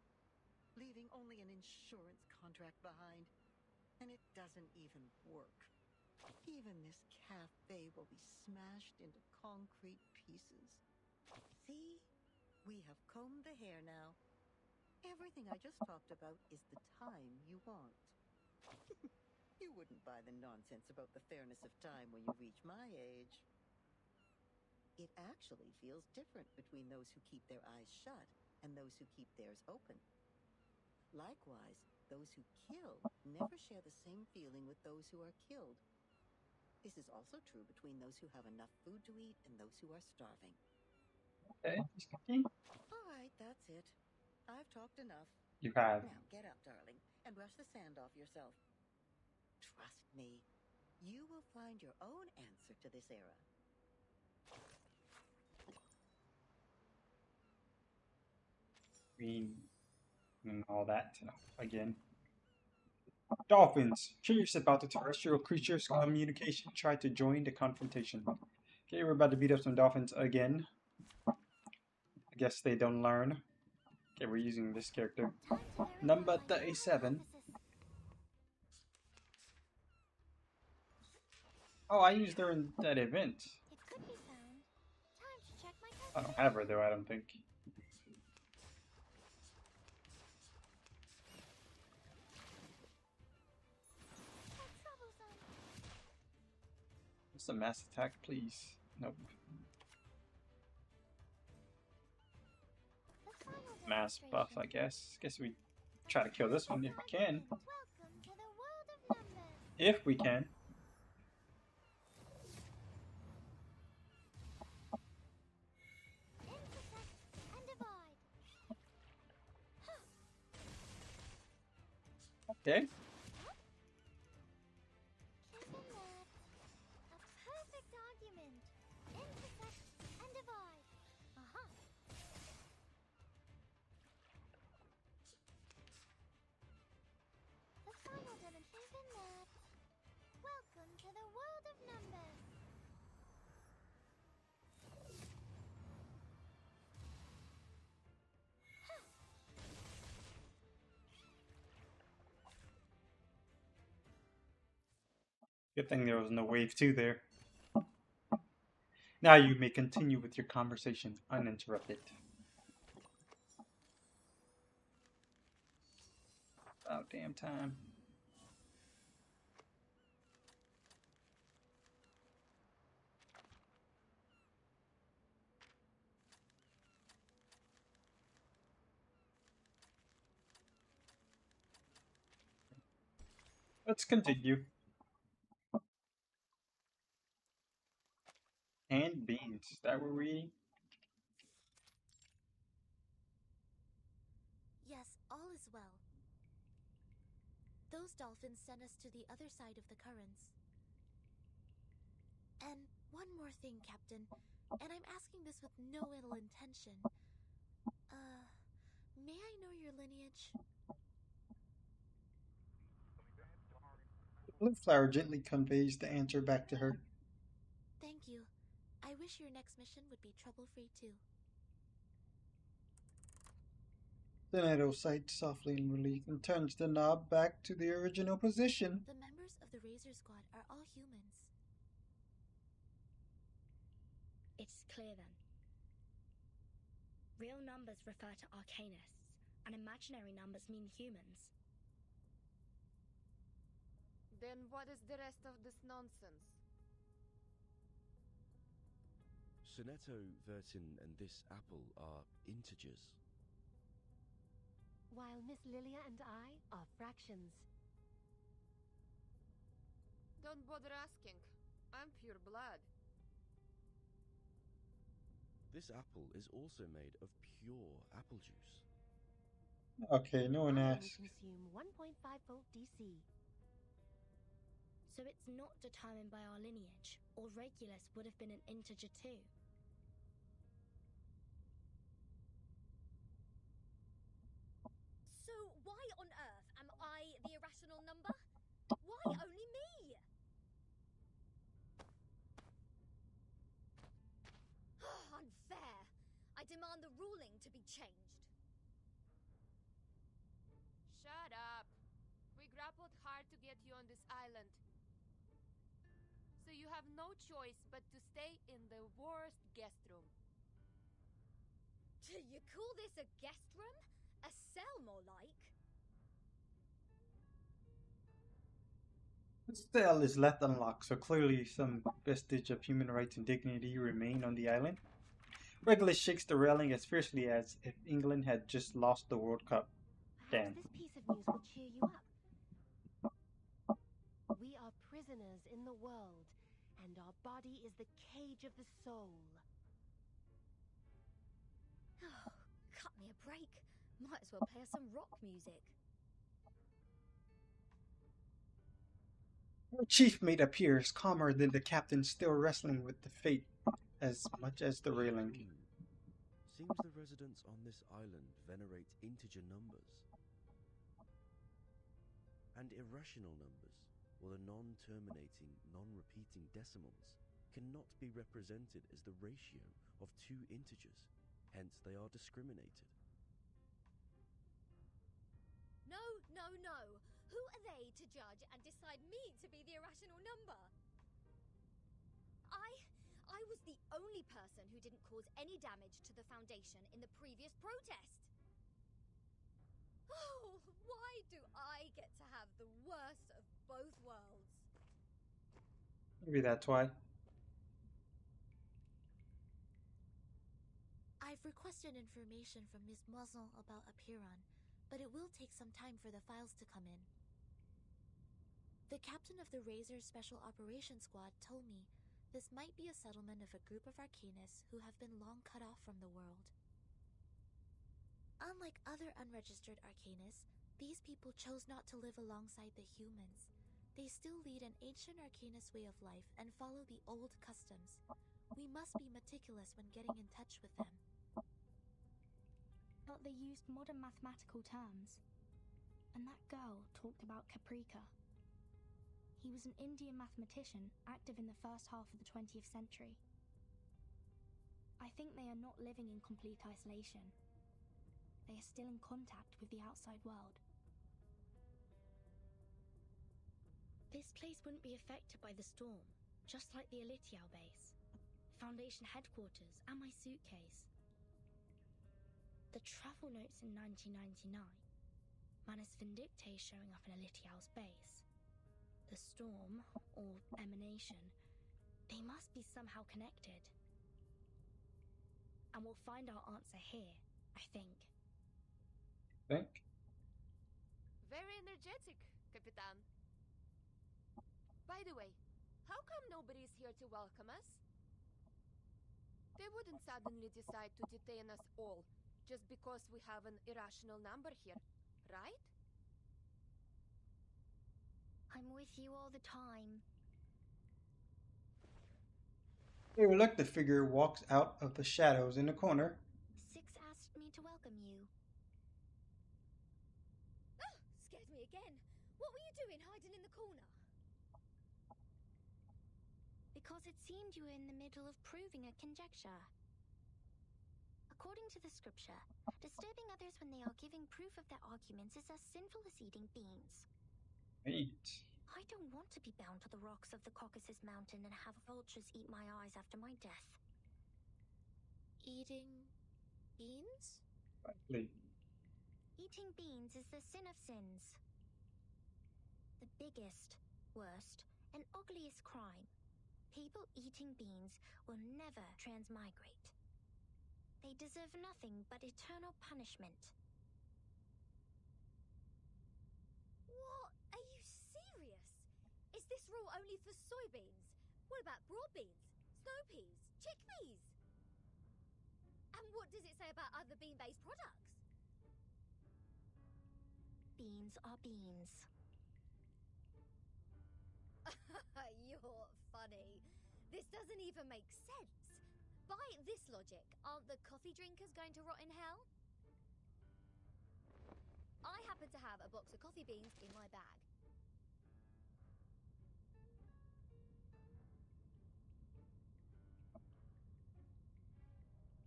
leaving only an insurance contract behind. and it doesn't even work. Even this cafe will be smashed into concrete pieces. See? We have combed the hair now. Everything I just talked about is the time you want. You wouldn't buy the nonsense about the fairness of time when you reach my age. It actually feels different between those who keep their eyes shut and those who keep theirs open. Likewise, those who kill never share the same feeling with those who are killed. This is also true between those who have enough food to eat and those who are starving. Okay, just continue. All right, that's it. I've talked enough. You have. Now get up, darling, and brush the sand off yourself. Trust me, you will find your own answer to this era. Green and all that again. Dolphins, curious about the terrestrial creatures' communication, try to join the confrontation. Okay, we're about to beat up some dolphins again. I guess they don't learn. Okay, we're using this character. Number 37. Oh, I used her in that event. It could be found. Time to check my I don't have her though, I don't think. What's a mass attack, please? Nope. Mass buff, I guess. Guess we try to kill this one if we can. If we can. Okay. perfect argument. Intersect and divide. Aha. The final demonstration that. Welcome to the world of numbers. Good thing there was no wave 2 there. Now you may continue with your conversation uninterrupted. About damn time. Let's continue. And beans. Is that what we're eating? Yes, all is well. Those dolphins sent us to the other side of the currents. And one more thing, Captain, and I'm asking this with no ill intention. May I know your lineage? The blue flower gently conveys the answer back to her. Thank you. I wish your next mission would be trouble-free too. The Neto sighs softly in relief and turns the knob back to the original position. The members of the Razor Squad are all humans. It's clear then. Real numbers refer to arcanists, and imaginary numbers mean humans. Then what is the rest of this nonsense? Sonetto, Vertin, and this apple are integers. While Miss Lilia and I are fractions. Don't bother asking. I'm pure blood. This apple is also made of pure apple juice. Okay, no one I asked. consume 1.5 volt DC. So it's not determined by our lineage, or Regulus would have been an integer too. So why on earth am I the irrational number? Why only me? Unfair. I demand the ruling to be changed. Shut up. We grappled hard to get you on this island. So you have no choice but to stay in the worst guest room. You call this a guest room? A cell, more like? The cell is left unlocked, so clearly some vestige of human rights and dignity remain on the island. Regulus shakes the railing as fiercely as if England had just lost the World Cup. Damn. Perhaps this piece of news will cheer you up. We are prisoners in the world, and our body is the cage of the soul. Oh, cut me a break. Might as well play us some rock music. Our chief mate appears calmer than the captain, still wrestling with the fate as much as the railing. Seems the residents on this island venerate integer numbers. And irrational numbers, or the non-terminating, non-repeating decimals, cannot be represented as the ratio of two integers, hence they are discriminated. No, no, no! Who are they to judge and decide me to be the irrational number? I was the only person who didn't cause any damage to the Foundation in the previous protest! Oh, why do I get to have the worst of both worlds? Maybe that's why. I've requested information from Miss Moisson about Apiron, but it will take some time for the files to come in. The captain of the Razor Special Operations Squad told me this might be a settlement of a group of Arcanists who have been long cut off from the world. Unlike other unregistered Arcanists, these people chose not to live alongside the humans. They still lead an ancient Arcanist way of life and follow the old customs. We must be meticulous when getting in touch with them. But they used modern mathematical terms. And that girl talked about Caprica. He was an Indian mathematician active in the first half of the 20th century. I think they are not living in complete isolation. They are still in contact with the outside world. This place wouldn't be affected by the storm, just like the Elitiao base, Foundation headquarters, and my suitcase. The travel notes in 1999, Manus Vindictae showing up in Elitiao's base. The storm, or emanation, they must be somehow connected. And we'll find our answer here, I think. Think? Very energetic, Capitan. By the way, how come nobody's here to welcome us? They wouldn't suddenly decide to detain us all just because we have an irrational number here, right? I'm with you all the time. A reluctant figure walks out of the shadows in the corner. Six asked me to welcome you. Oh, scared me again. What were you doing hiding in the corner? Because it seemed you were in the middle of proving a conjecture. According to the scripture, disturbing others when they are giving proof of their arguments is as sinful as eating beans. Eat. I don't want to be bound to the rocks of the Caucasus Mountain and have vultures eat my eyes after my death. Eating beans? Likely. Eating beans is the sin of sins. The biggest, worst, and ugliest crime. People eating beans will never transmigrate. They deserve nothing but eternal punishment. What? Are you serious? Is this rule only for soybeans? What about broad beans, snow peas, chickpeas? And what does it say about other bean-based products? Beans are beans. You're funny. This doesn't even make sense. By this logic, aren't the coffee drinkers going to rot in hell? I happen to have a box of coffee beans in my bag.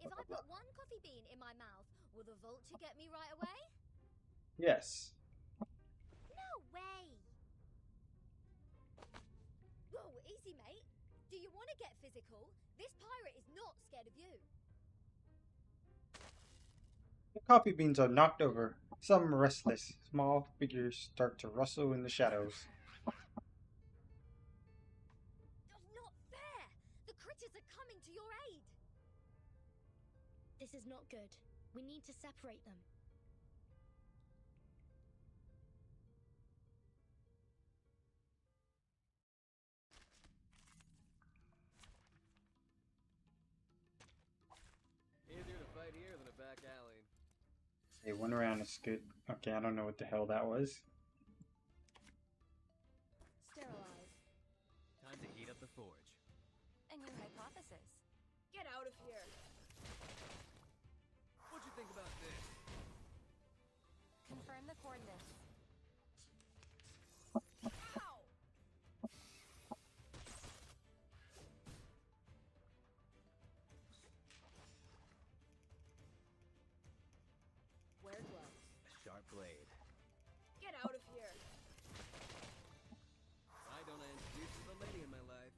If I put one coffee bean in my mouth, will the vulture get me right away? Yes. No way! physical. This pirate is not scared of you. The coffee beans are knocked over. Some restless, small figures start to rustle in the shadows. Not fair! The critters are coming to your aid! This is not good. We need to separate them. Easier to fight here than a back alley. Hey, one round is good. Okay, I don't know what the hell that was. Sterilize. Time to heat up the forge. A new hypothesis. Get out of here! What'd you think about this? Confirm the coordinates. Wear gloves. A sharp blade. Get out of here! Why don't I introduce you to the lady in my life?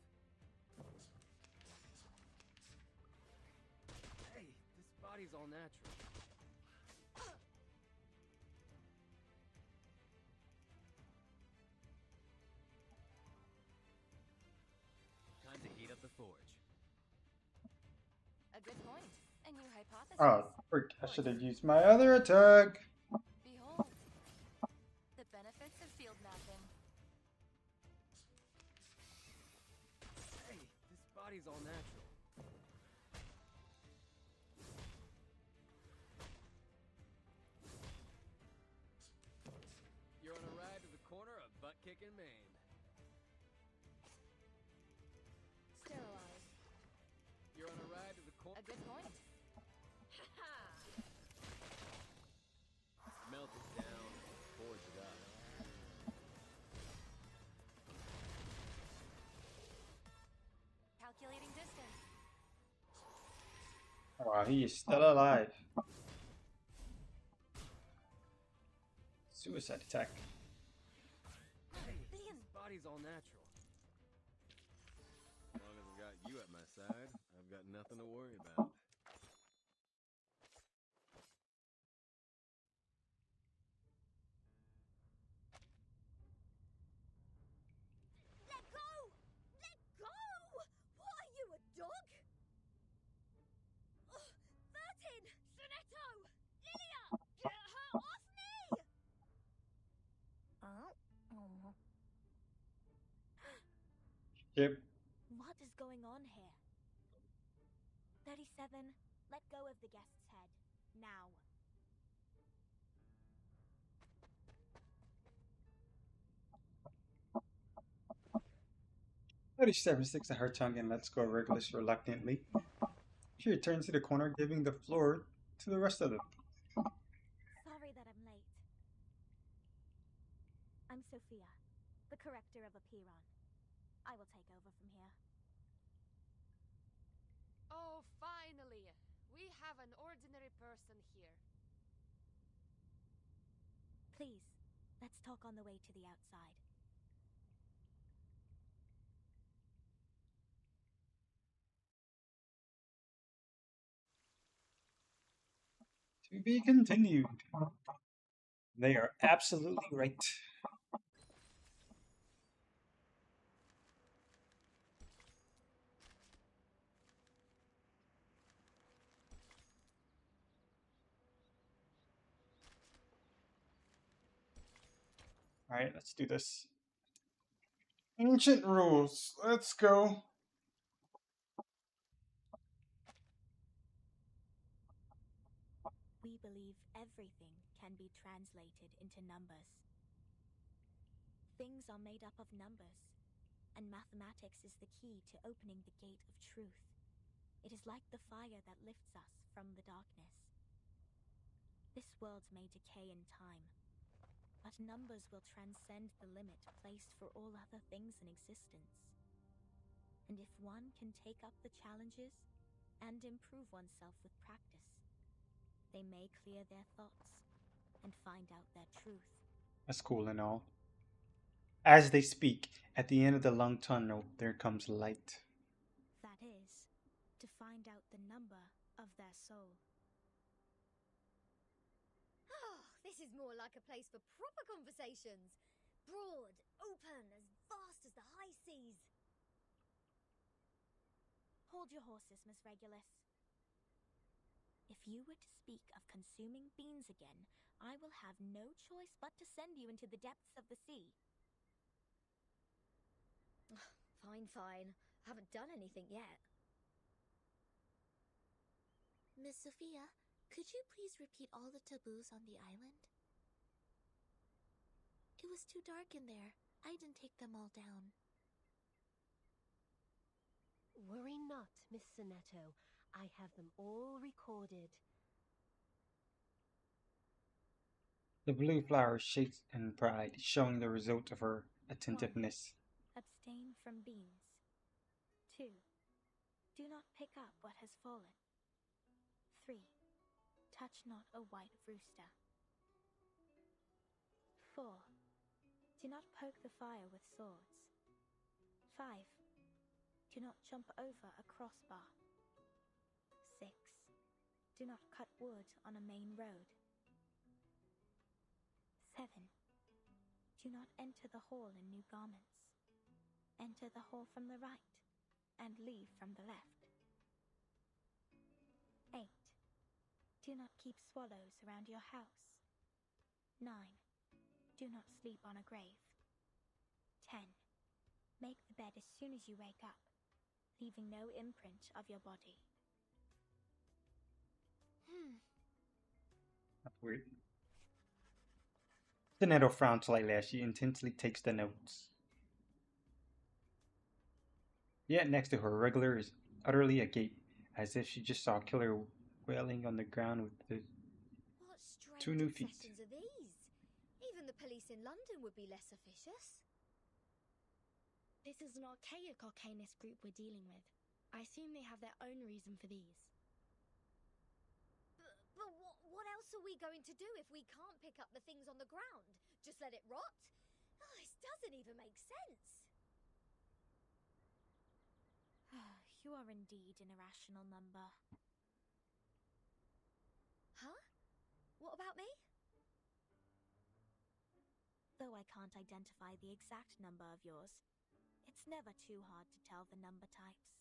Hey, this body's all natural. Time to heat up the forge. A good point. A new hypothesis. Oh, frick, I should have used my other attack. Behold. The benefits of field mapping. Hey, this body's all natural. You're on a ride to the corner of butt-kicking Maine. Sterilize. You're on a ride to the corner. A good point. Melt it down, forge it up. Calculating distance. Wow, he is still alive. Suicide attack. Hey, this body's all natural. As long as I've got you at my side, I've got nothing to worry about. Let go! Let go! What are you, a dog? Oh, Vertin! Sonetto! Lilia! Get her off me! Yep. What is going on here? 37, let go of the guest's head. Now. 37 sticks at her tongue and lets go of Regulus reluctantly. She returns to the corner, giving the floor to the rest of them. Sorry that I'm late. I'm Sophia, the corrector of Apiron. I will take over from here. Oh, finally! We have an ordinary person here. Please, let's talk on the way to the outside. To be continued. They are absolutely right. Alright, let's do this. Ancient rules. Let's go. We believe everything can be translated into numbers. Things are made up of numbers, and mathematics is the key to opening the gate of truth. It is like the fire that lifts us from the darkness. This world may decay in time, but numbers will transcend the limit placed for all other things in existence. And if one can take up the challenges and improve oneself with practice, they may clear their thoughts and find out their truth. That's cool and all. As they speak, at the end of the long tunnel, there comes light. That find out the number of their soul. Oh, this is more like a place for proper conversations. Broad, open, as vast as the high seas. Hold your horses, Miss Regulus. If you were to speak of consuming beans again, I will have no choice but to send you into the depths of the sea. Fine, fine. Haven't done anything yet. Miss Sophia, could you please repeat all the taboos on the island? It was too dark in there. I didn't take them all down. Worry not, Miss Sonetto. I have them all recorded. The blue flower shakes in pride, showing the result of her attentiveness. 1. Abstain from beans. 2. Do not pick up what has fallen. 3. Touch not a white rooster. 4. Do not poke the fire with swords. 5. Do not jump over a crossbar. 6. Do not cut wood on a main road. 7. Do not enter the hall in new garments. Enter the hall from the right, and leave from the left. 8. Do not keep swallows around your house. 9. Do not sleep on a grave. 10. Make the bed as soon as you wake up, leaving no imprint of your body. That's weird. Sonetto frowns slightly as she intensely takes the notes. Yet next to her, Regular is utterly agape, as if she just saw a killer wailing on the ground with the What strange 2 new feet. obsessions are these? Even the police in London would be less officious. This is an archaic Arcanist group we're dealing with. I assume they have their own reason for these. But what else are we going to do if we can't pick up the things on the ground? Just let it rot? Oh, this doesn't even make sense. You are indeed an irrational number. Huh? What about me? Though I can't identify the exact number of yours, it's never too hard to tell the number types.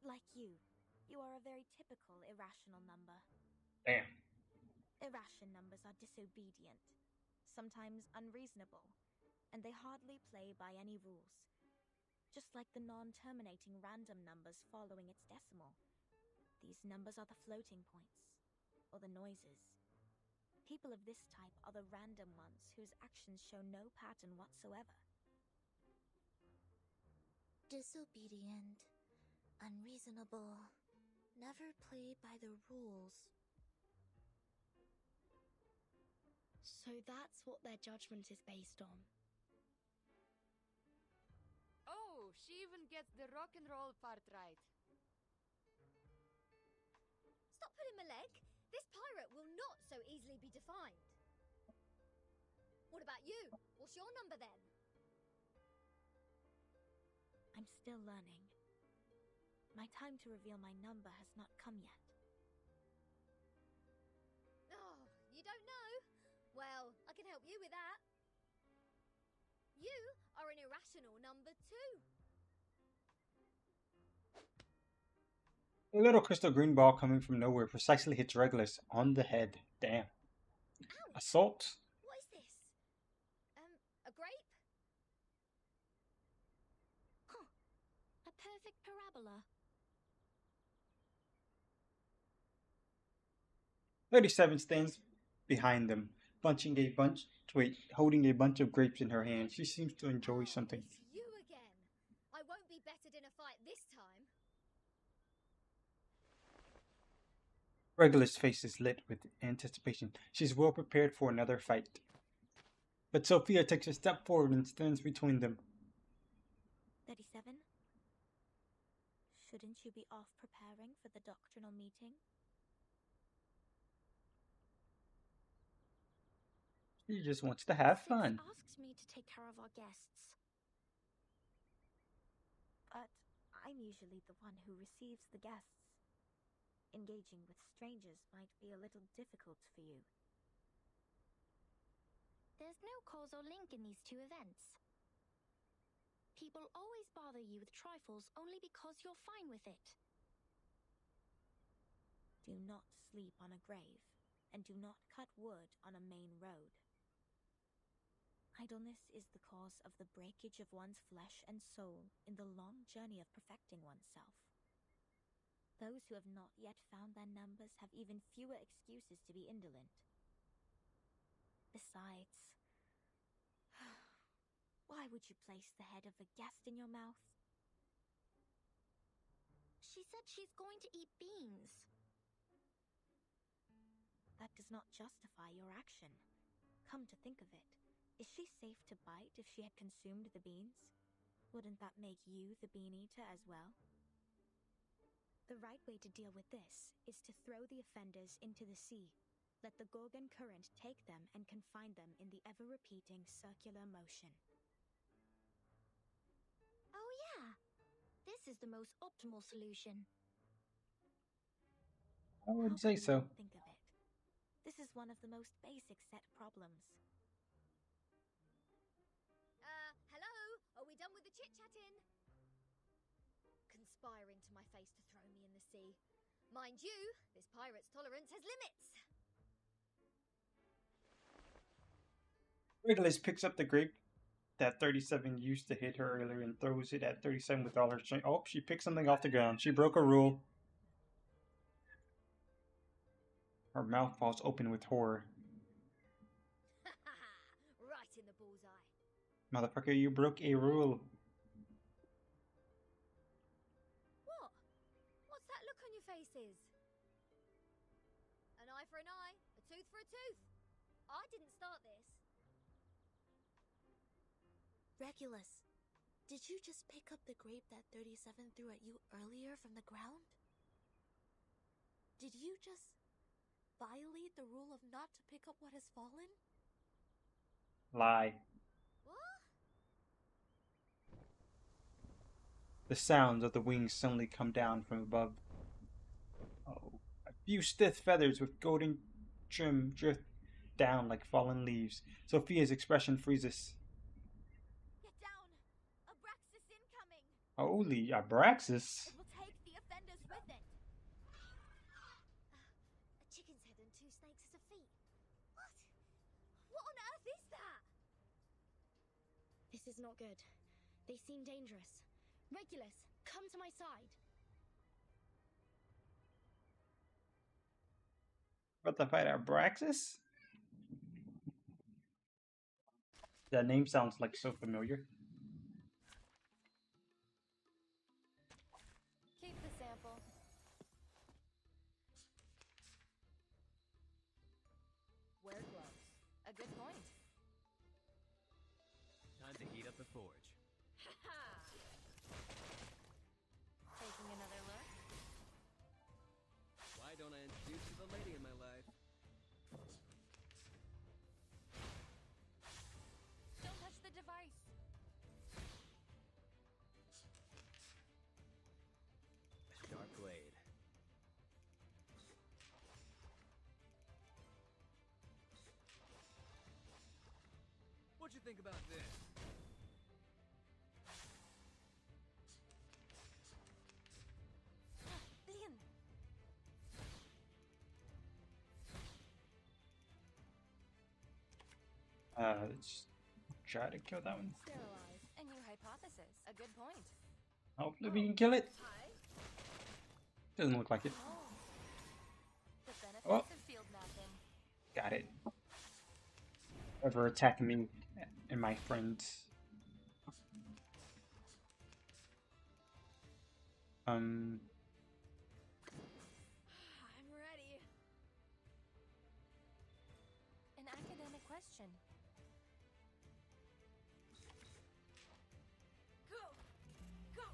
Like you are a very typical irrational number. Damn. Irrational numbers are disobedient, sometimes unreasonable, and they hardly play by any rules. Just like the non-terminating random numbers following its decimal. These numbers are the floating points, or the noises. People of this type are the random ones whose actions show no pattern whatsoever. Disobedient, unreasonable, never play by the rules. So that's what their judgment is based on. Oh, she even gets the rock and roll part right. Stop pulling my leg. This pirate will not so easily be defined. What about you? What's your number then? I'm still learning. My time to reveal my number has not come yet. Oh, you don't know? Well, I can help you with that. You are an irrational number 2. A little crystal green ball coming from nowhere precisely hits Regulus on the head. Damn. Ouch. Assault? What is this? A grape? Huh. A perfect parabola. 37 stands behind them, holding a bunch of grapes in her hand. She seems to enjoy something. It's you again. I won't be bettered in a fight this time. Regulus' face is lit with anticipation. She's well prepared for another fight. But Sophia takes a step forward and stands between them. 37? Shouldn't you be off preparing for the doctrinal meeting? She just wants to have fun. Asked me to take care of our guests. But I I'm usually the one who receives the guests. Engaging with strangers might be a little difficult for you. There's no causal link in these two events. People always bother you with trifles only because you're fine with it. Do not sleep on a grave, and do not cut wood on a main road. Idleness is the cause of the breakage of one's flesh and soul in the long journey of perfecting oneself. Those who have not yet found their numbers have even fewer excuses to be indolent. Besides, why would you place the head of a guest in your mouth? She said she's going to eat beans. That does not justify your action. Come to think of it, is she safe to bite if she had consumed the beans? Wouldn't that make you the bean eater as well? The right way to deal with this is to throw the offenders into the sea. Let the Gorgon current take them and confine them in the ever-repeating circular motion. Oh yeah, this is the most optimal solution. I would say so. Think of it. This is one of the most basic set problems. Hello? Are we done with the chit-chatting? Conspiring to my face to throw me in the sea. Mind you, this pirate's tolerance has limits. Regulus picks up the grape that 37 used to hit her earlier and throws it at 37 with all her strength. Oh, she picked something off the ground. She broke a rule. Her mouth falls open with horror. Right in the bullseye. Motherfucker, you broke a rule. What? What's that look on your faces? An eye for an eye, a tooth for a tooth. I didn't start this. Regulus, did you just pick up the grape that 37 threw at you earlier from the ground? Did you just violate the rule of not to pick up what has fallen? Lie. What? The sounds of the wings suddenly come down from above. Oh, a few stiff feathers with golden trim drift down like fallen leaves. Sophia's expression freezes. Get down! Abraxas incoming! Holy Abraxas! It will take the offenders with it. A chicken's head and 2 snakes as a feet. What? What on earth is that? This is not good. They seem dangerous. Regulus, come to my side. About to fight Abraxas? That name sounds like so familiar. Keep the sample. Wear gloves. A good point. Time to heat up the forge. Taking another look. Why don't I introduce you to the lady in my life? Don't touch the device. A sharp blade. What'd you think about this? Liam! Let's try to kill that one. Sterilize. A new hypothesis. A good point. Hopefully we can kill it. Doesn't look like it. The benefits Oh. of field mapping. Got it. Ever attacking me and my friends. I'm ready. An academic question.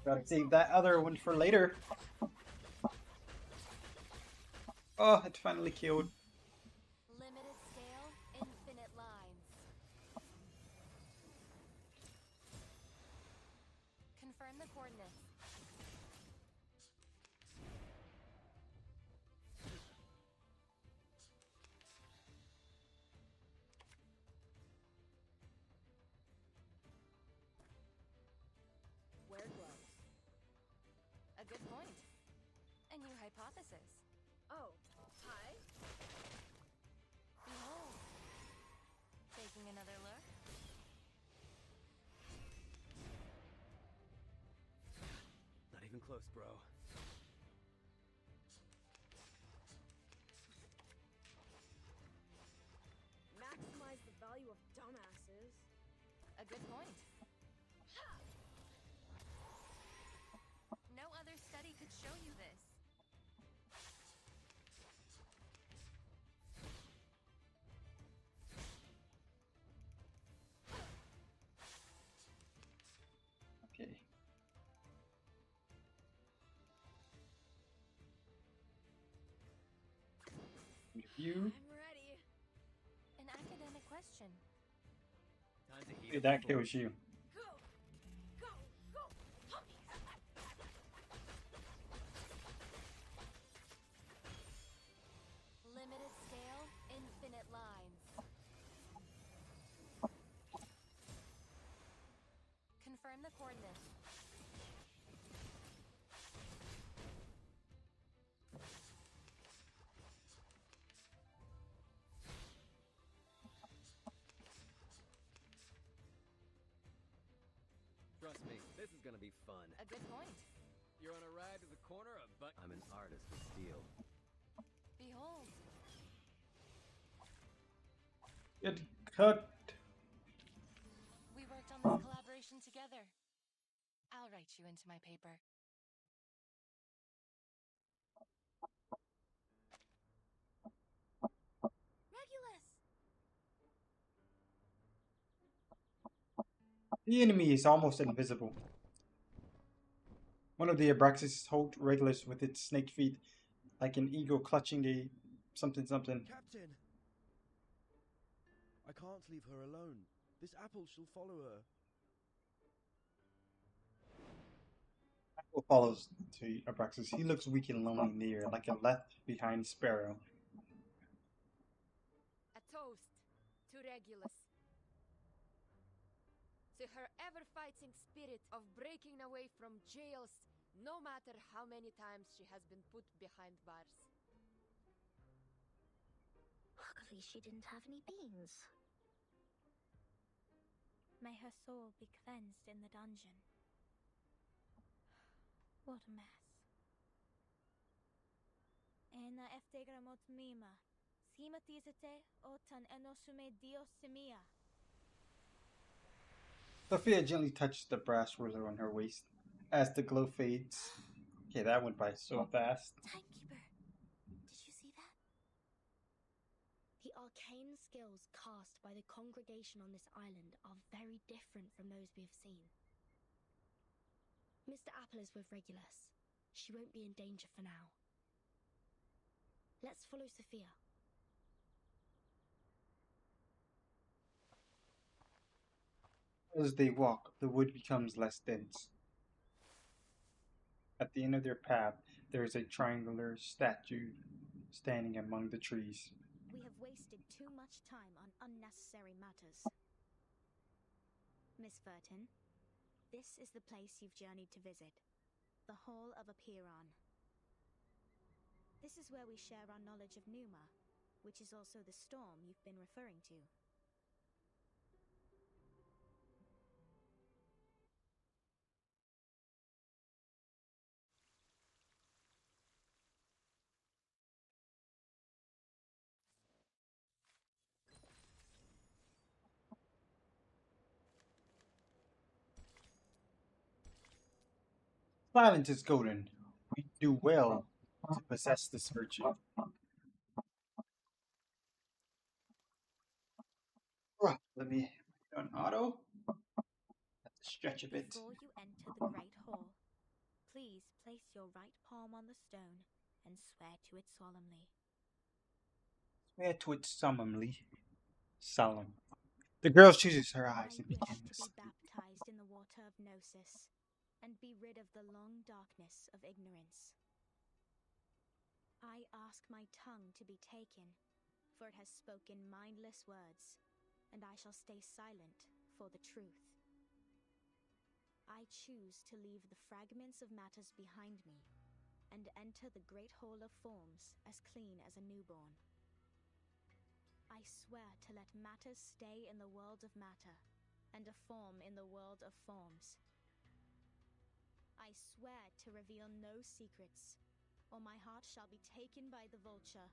Gotta save that other one for later. Oh, it finally killed. Limited scale, infinite lines. Confirm the coordinates. hypothesis. Oh, hi. Behold. Taking another look? Not even close, bro. Maximize the value of dumbasses. A good point. No other study could show you this. Okay. Review. I'm ready. An academic question. Time to heat Hey, up that the kills forge. you. Go! Go! Go! Puppies! Limited scale, infinite lines. Confirm the coordinates. Trust me, this is gonna be fun. A good point. You're on a ride to the corner of I'm an artist with steel. Behold. Get cut. We worked on this collaboration together. I'll write you into my paper. Regulus! The enemy is almost invisible. One of the Abraxas hold Regulus with its snake feet, like an eagle clutching a something. Captain! I can't leave her alone. This apple shall follow her. Apple follows to Abraxas. He looks weak and lonely near, like a left behind sparrow. A toast to Regulus. To her ever-fighting spirit of breaking away from jails, no matter how many times she has been put behind bars. Luckily, she didn't have any beans. May her soul be cleansed in the dungeon. What a mess. Ena eftegramot mima. Simatizete otan enosume dios semia. Sophia gently touches the brass ruler on her waist as the glow fades. Okay, that went by so fast. Timekeeper, did you see that? The arcane skills cast by the congregation on this island are very different from those we have seen. Mr. Apple is with Regulus. She won't be in danger for now. Let's follow Sophia. As they walk, the wood becomes less dense. At the end of their path, there is a triangular statue standing among the trees. We have wasted too much time on unnecessary matters. Miss Furton, this is the place you've journeyed to visit. The Hall of Apiron. This is where we share our knowledge of Numa, which is also the storm you've been referring to. Silence is golden. We do well to possess this virtue. Let me put on auto. Have to stretch a bit. Before you enter the Great Hall, please place your right palm on the stone and swear to it solemnly. Swear to it solemnly. Solemn. The girl chooses her eyes and I wish begins. to be baptized in the water of Gnosis and be rid of the long darkness of ignorance. I ask my tongue to be taken, for it has spoken mindless words, and I shall stay silent for the truth. I choose to leave the fragments of matters behind me and enter the Great Hall of Forms as clean as a newborn. I swear to let matter stay in the world of matter, and a form in the world of forms. I swear to reveal no secrets, or my heart shall be taken by the vulture,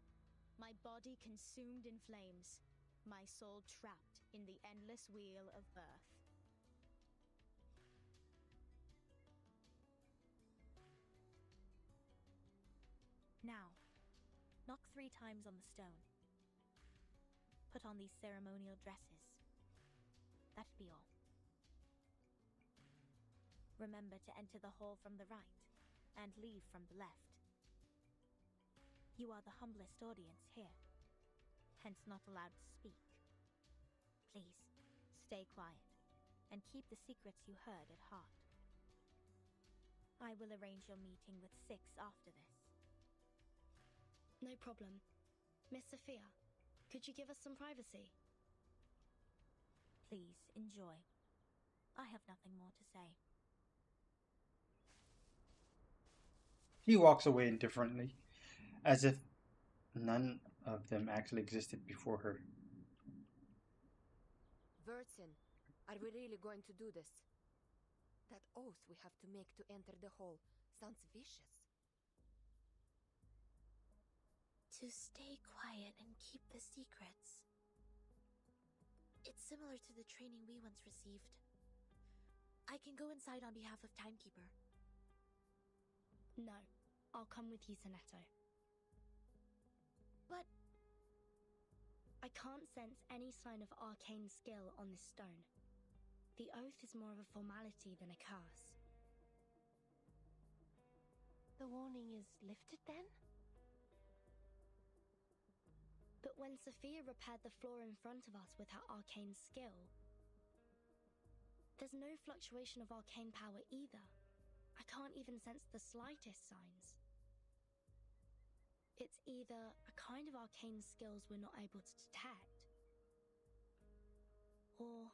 my body consumed in flames, my soul trapped in the endless wheel of birth. Now, knock 3 times on the stone. Put on these ceremonial dresses. That'd be all. Remember to enter the hall from the right, and leave from the left. You are the humblest audience here, hence not allowed to speak. Please, stay quiet, and keep the secrets you heard at heart. I will arrange your meeting with 6 after this. No problem. Miss Sophia, could you give us some privacy? Please, enjoy. I have nothing more to say. He walks away indifferently, as if none of them actually existed before her. Vertsin, are we really going to do this? That oath we have to make to enter the hall sounds vicious. To stay quiet and keep the secrets. It's similar to the training we once received. I can go inside on behalf of Timekeeper. No, I'll come with you, Sonetto. But I can't sense any sign of arcane skill on this stone. The oath is more of a formality than a curse. The warning is lifted then? But when Sophia repaired the floor in front of us with her arcane skill, there's no fluctuation of arcane power either. I can't even sense the slightest signs. It's either a kind of arcane skills we're not able to detect, or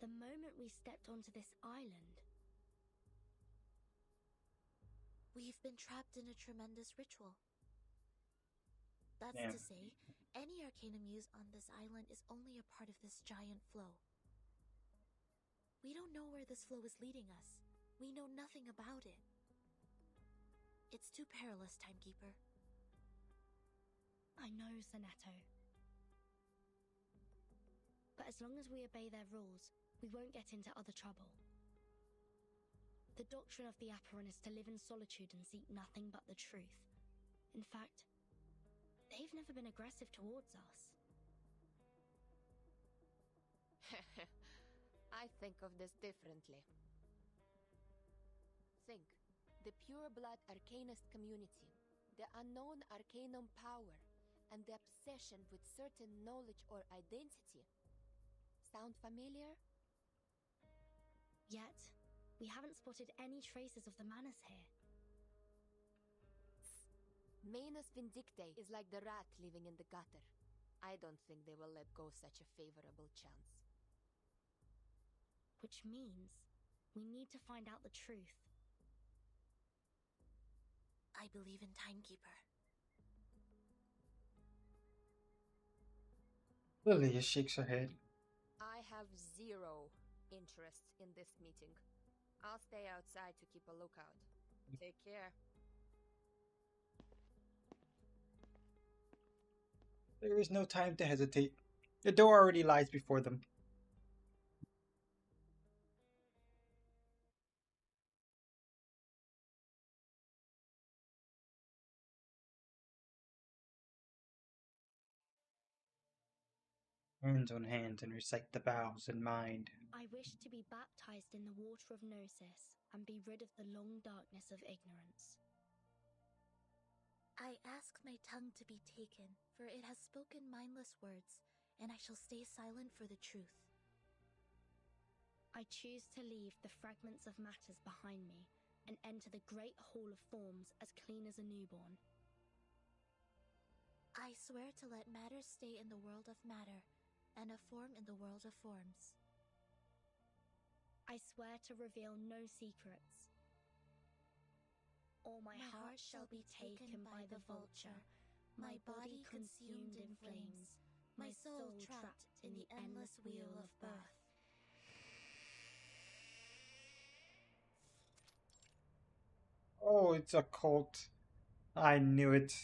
the moment we stepped onto this island. we've been trapped in a tremendous ritual. That's Yeah. to say, any arcanum used on this island is only a part of this giant flow. We don't know where this flow is leading us. We know nothing about it. It's too perilous, Timekeeper. I know, Sonetto. But as long as we obey their rules, we won't get into other trouble. The doctrine of the Acheron is to live in solitude and seek nothing but the truth. In fact, they've never been aggressive towards us. I think of this differently. Think, the pure blood arcanist community, the unknown arcanum power, and the obsession with certain knowledge or identity. Sound familiar? Yet, we haven't spotted any traces of the Manus here. Manus Vindictae is like the rat living in the gutter. I don't think they will let go such a favorable chance. Which means we need to find out the truth. I believe in Timekeeper. Lilia shakes her head. I have zero interest in this meeting. I'll stay outside to keep a lookout. Take care. There is no time to hesitate. The door already lies before them. Hands on hands and recite the vows in mind. I wish to be baptized in the water of Gnosis and be rid of the long darkness of ignorance. I ask my tongue to be taken, for it has spoken mindless words, and I shall stay silent for the truth. I choose to leave the fragments of matters behind me and enter the great hall of forms as clean as a newborn. I swear to let matter stay in the world of matter, and a form in the world of forms. I swear to reveal no secrets, or my heart shall be taken by the vulture, my body consumed in flames, my soul trapped in the endless wheel of birth. Oh, it's a cult. I knew it.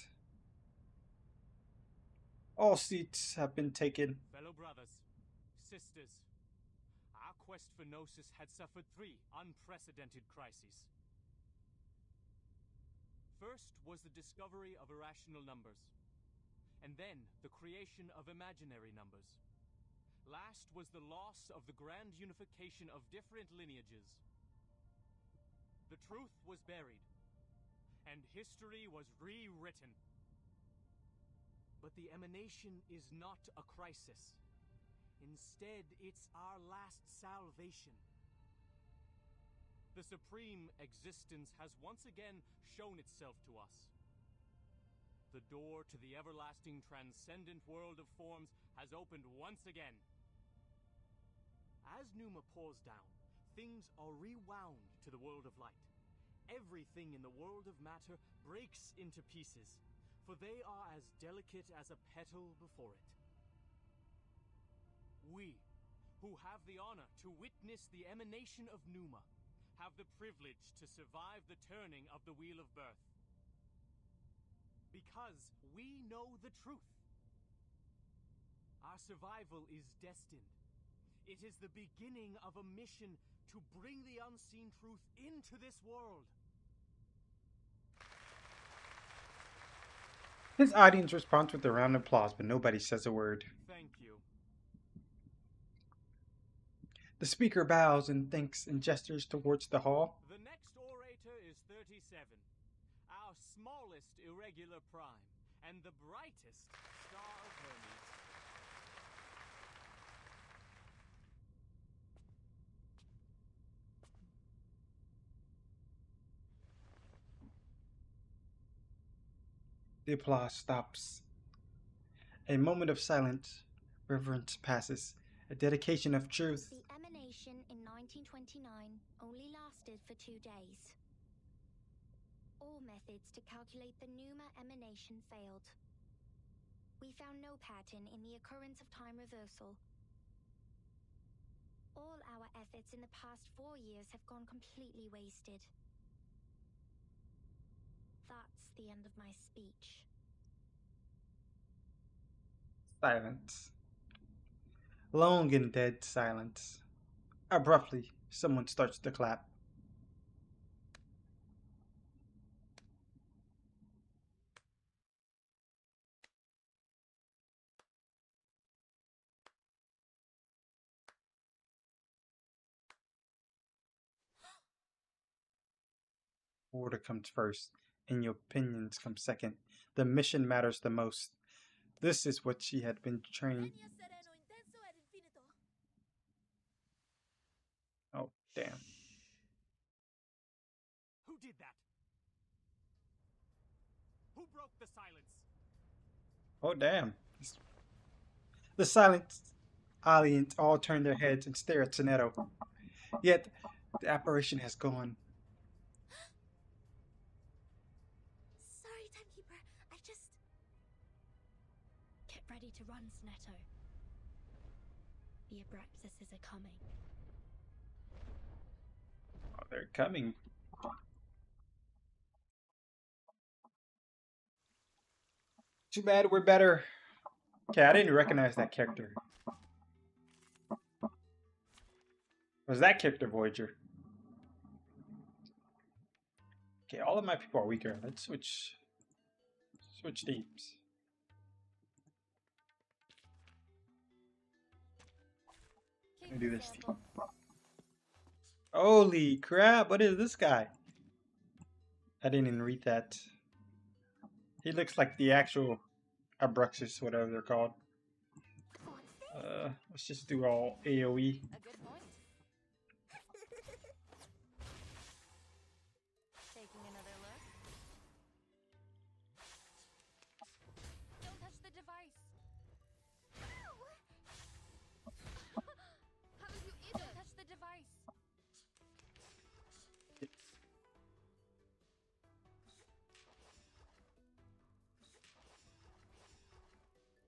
All seats have been taken. Fellow brothers, sisters, our quest for Gnosis had suffered 3 unprecedented crises. First was the discovery of irrational numbers, and then the creation of imaginary numbers. Last was the loss of the grand unification of different lineages. The truth was buried, and history was rewritten. But the emanation is not a crisis. Instead, it's our last salvation. The supreme existence has once again shown itself to us. The door to the everlasting transcendent world of forms has opened once again. As Numa pours down, things are rewound to the world of light. Everything in the world of matter breaks into pieces, for they are as delicate as a petal before it. We, who have the honor to witness the emanation of Numa, have the privilege to survive the turning of the Wheel of Birth. Because we know the truth. Our survival is destined. It is the beginning of a mission to bring the unseen truth into this world. His audience responds with a round of applause, but nobody says a word. Thank you. The speaker bows and thanks and gestures towards the hall. The next orator is 37, our smallest irregular prime, and the brightest star of Hermes. The applause stops. A moment of silence, reverence passes. A dedication of truth. The emanation in 1929 only lasted for 2 days. All methods to calculate the Numa emanation failed. We found no pattern in the occurrence of time reversal. All our efforts in the past 4 years have gone completely wasted. That's the end of my speech. Silence. Long and dead silence. Abruptly, someone starts to clap. Order comes first, and your opinions come second. The mission matters the most. This is what she had been trained. Oh, damn. Who did that? Who broke the silence? Oh, damn. The silent audience all turn their heads and stare at Tsunetto. Yet, the apparition has gone. Sorry, Timekeeper. I just... Get ready to run, Tsunetto. The Abraxases are coming. Oh, they're coming. Too bad we're better. Okay, I didn't recognize that character. Was that character Voyager? Okay, all of my people are weaker. Let's switch teams. Let me do this team. Holy crap, what is this guy? I didn't even read that. He looks like the actual Abraxas, whatever they're called. Let's just do all AoE. Taking another look. Don't touch the device. How did you eat Don't touch the device.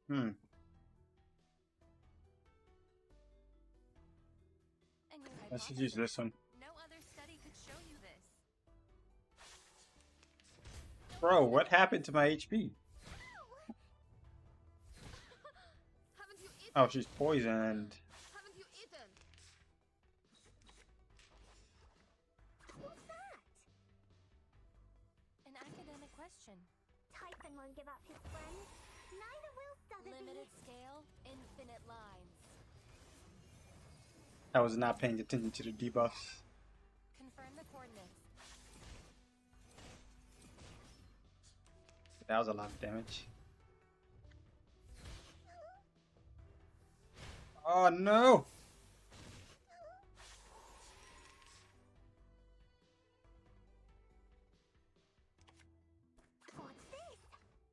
Hmm. And your I should use this one. No other study could show you this. Bro, what happened to my HP? Haven't you eaten? Oh, she's poisoned. Haven't you eaten? What's that? An academic question. Typhon won't give up his friends. Neither will Sotheby. Limited scale, infinite lines. I was not paying attention to the debuffs. Confirm the coordinates. That was a lot of damage. Oh no! What's this?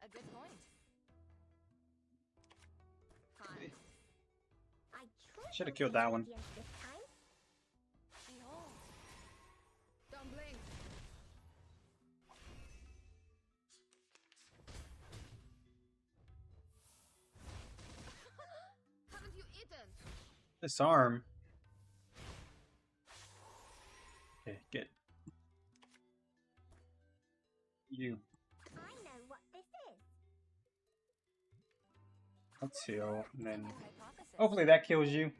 A good point. I Should have killed that one. this time. Behold. Don't blink. Haven't you eaten? Disarm. Okay, good. You. I know what this is. Let's heal, and then hopefully that kills you.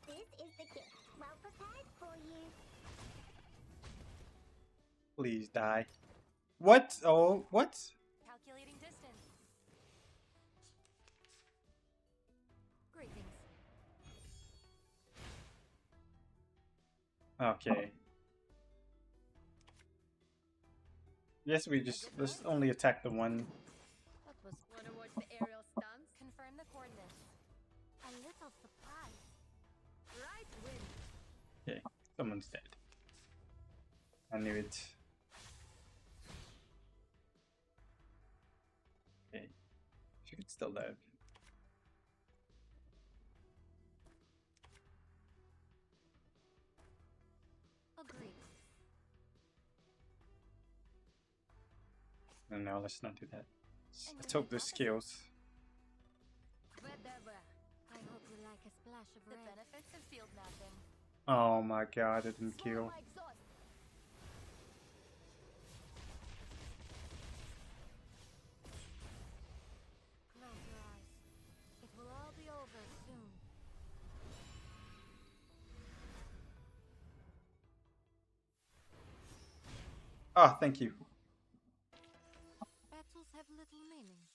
This is the gift. Well prepared for you. Please die. What? Oh, what? Calculating distance. Greetings. Okay. Yes, let's only attack the one. That was. Wanna watch the aerial stunts? Confirm the coordinates. A little surprise. Right win. Okay, someone's dead. I knew it. Okay, she could still live. Agreed. No, let's not do that. Let's hope this skills. Whatever. I hope you like a splash of The red. benefits of field mapping. Oh my god, it didn't kill. My exhaust. Close your eyes. It will all be over soon. Ah, thank you. Battles have little meaning,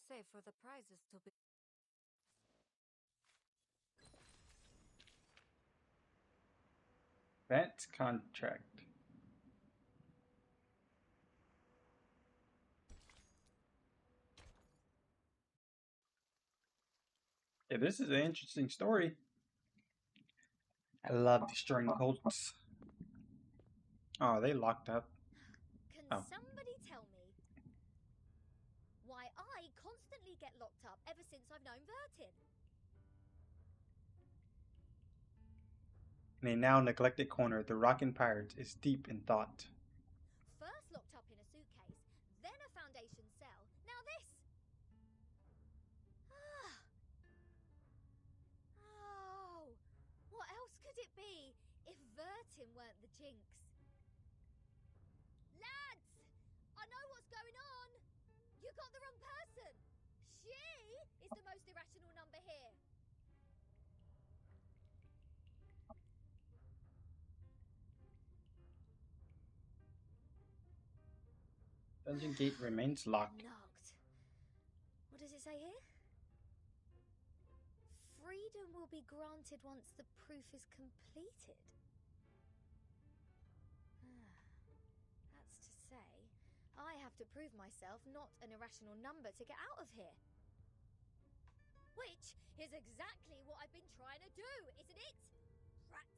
save for the prizes to be. Vet contract. Yeah, this is an interesting story. I love destroying cults. Oh, they locked up. Can Oh. somebody tell me why I constantly get locked up ever since I've known Vertin? In a now neglected corner, the Rockin' Pirate is deep in thought. First locked up in a suitcase, then a Foundation cell, now this! Oh, what else could it be if Vertin weren't the jinx? Lads! I know what's going on! You got the wrong person! She is the most irrational number here! Dungeon gate remains locked. Locked. What does it say here? Freedom will be granted once the proof is completed. That's to say, I have to prove myself not an irrational number to get out of here. Which is exactly what I've been trying to do, isn't it? Rat.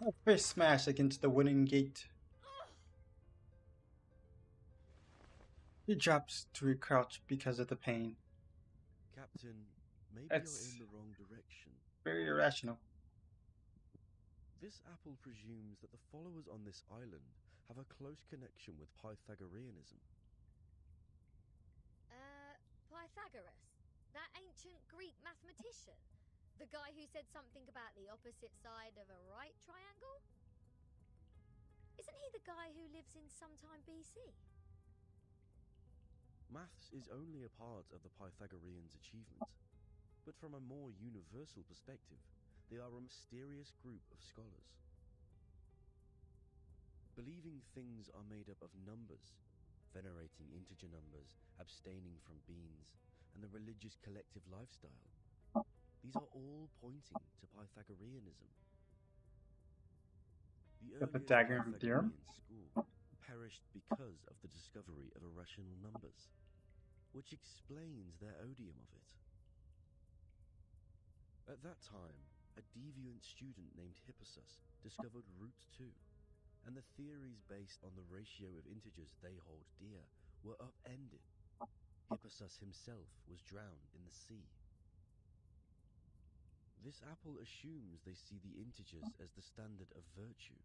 A fist smash against the wooden gate. He drops to crouch because of the pain. Captain, maybe That's you're in the wrong direction. very irrational. This apple presumes that the followers on this island have a close connection with Pythagoreanism. Pythagoras, that ancient Greek mathematician? The guy who said something about the opposite side of a right triangle? Isn't he the guy who lives in sometime BC? Maths is only a part of the Pythagoreans' achievement, but from a more universal perspective, they are a mysterious group of scholars. Believing things are made up of numbers, venerating integer numbers, abstaining from beans, and the religious collective lifestyle. These are all pointing to Pythagoreanism. The The earliest Pythagorean theorem? Pythagorean school perished because of the discovery of irrational numbers, which explains their odium of it. At that time, a deviant student named Hippasus discovered root 2, and the theories based on the ratio of integers they hold dear were upended. Hippasus himself was drowned in the sea. This apple assumes they see the integers as the standard of virtue,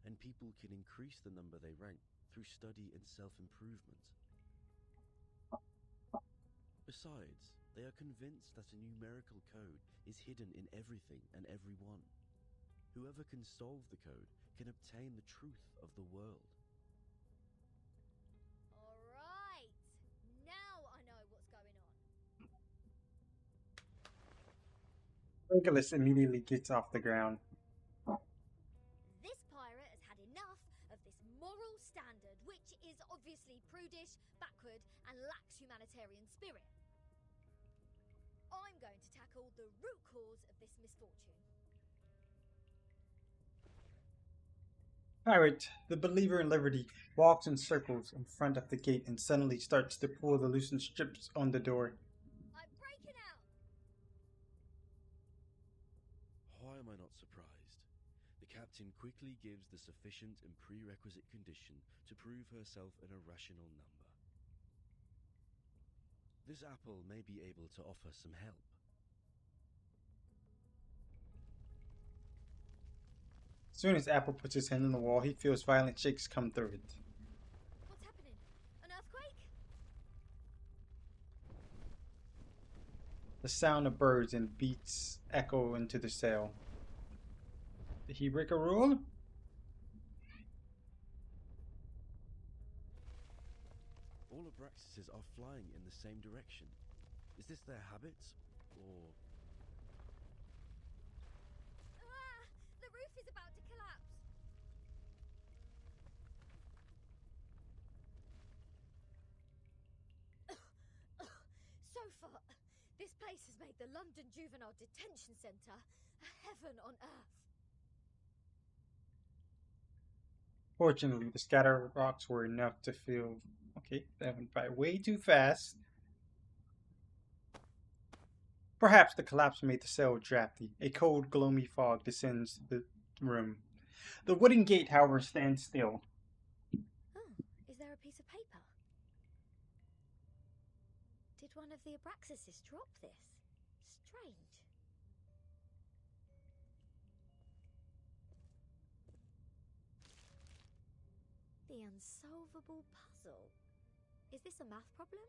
and people can increase the number they rank through study and self-improvement. Besides, they are convinced that a numerical code is hidden in everything and everyone. Whoever can solve the code can obtain the truth of the world. Alright, now I know what's going on. Regulus immediately gets off the ground. This pirate has had enough of this moral standard, which is obviously prudish, backward, and lacks humanitarian spirit. I'm going to tackle the root cause of this misfortune. Pirate, the believer in liberty, walks in circles in front of the gate and suddenly starts to pull the loosened strips on the door. I'm breaking out! Why am I not surprised? The captain quickly gives the sufficient and prerequisite condition to prove herself an irrational number. This apple may be able to offer some help. As soon as Apple puts his hand on the wall, he feels violent shakes come through it. What's happening? An earthquake? The sound of birds and beats echo into the cell. Did he break a rule? All Abraxases are flying in the same direction. Is this their habit, or... Ah! The roof is about to collapse! So far, this place has made the London Juvenile Detention Centre a heaven on earth. Fortunately, the scattered rocks were enough to feel... Okay, that went by way too fast. Perhaps the collapse made the cell drafty. A cold, gloomy fog descends the room. The wooden gate, however, stands still. Oh, is there a piece of paper? Did one of the Abraxases drop this? Strange. The unsolvable puzzle. Is this a math problem?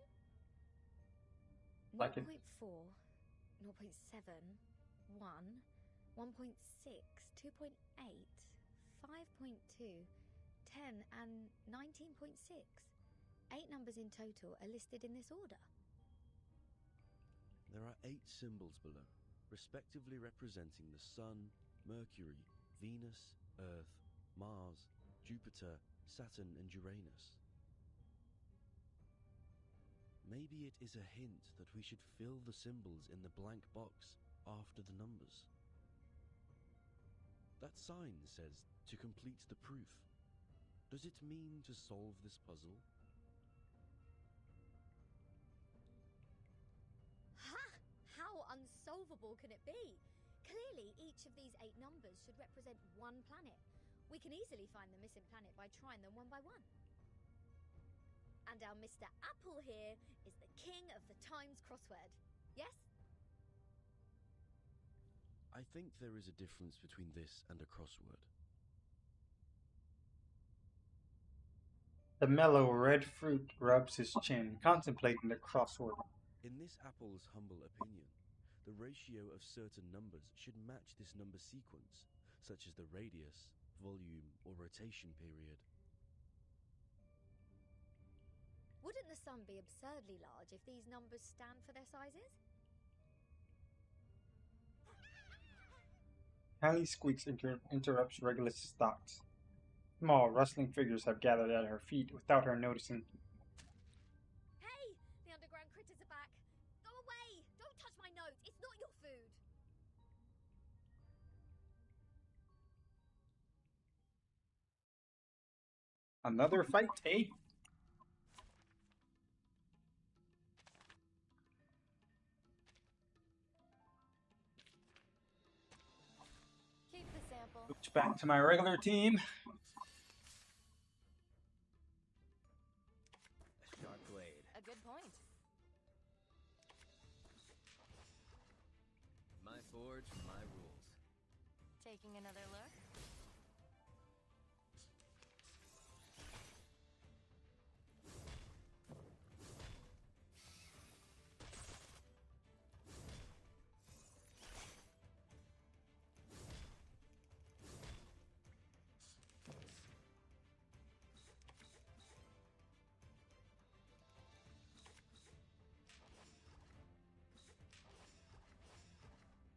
Like it. 0.4, 0.7, 1, 1.6, 2.8, 5.2, 10, and 19.6. 8 numbers in total are listed in this order. There are 8 symbols below, respectively representing the Sun, Mercury, Venus, Earth, Mars, Jupiter, Saturn, and Uranus. Maybe it is a hint that we should fill the symbols in the blank box after the numbers. That sign says to complete the proof. Does it mean to solve this puzzle? Ha! How unsolvable can it be? Clearly, each of these 8 numbers should represent one planet. We can easily find the missing planet by trying them one by one. And our Mr. Apple here is the king of the Times crossword. Yes? I think there is a difference between this and a crossword. The mellow red fruit rubs his chin, contemplating the crossword. In this apple's humble opinion, the ratio of certain numbers should match this number sequence, such as the radius, volume, or rotation period. Wouldn't the sun be absurdly large if these numbers stand for their sizes? Hallie squeaks interrupts Regulus's thoughts. Small, rustling figures have gathered at her feet without her noticing. Hey! The underground critters are back! Go away! Don't touch my note! It's not your food! Another fight, eh? Keep the sample. Switch back to my regular team. A sharp blade. A good point. My forge, my rules. Taking another look.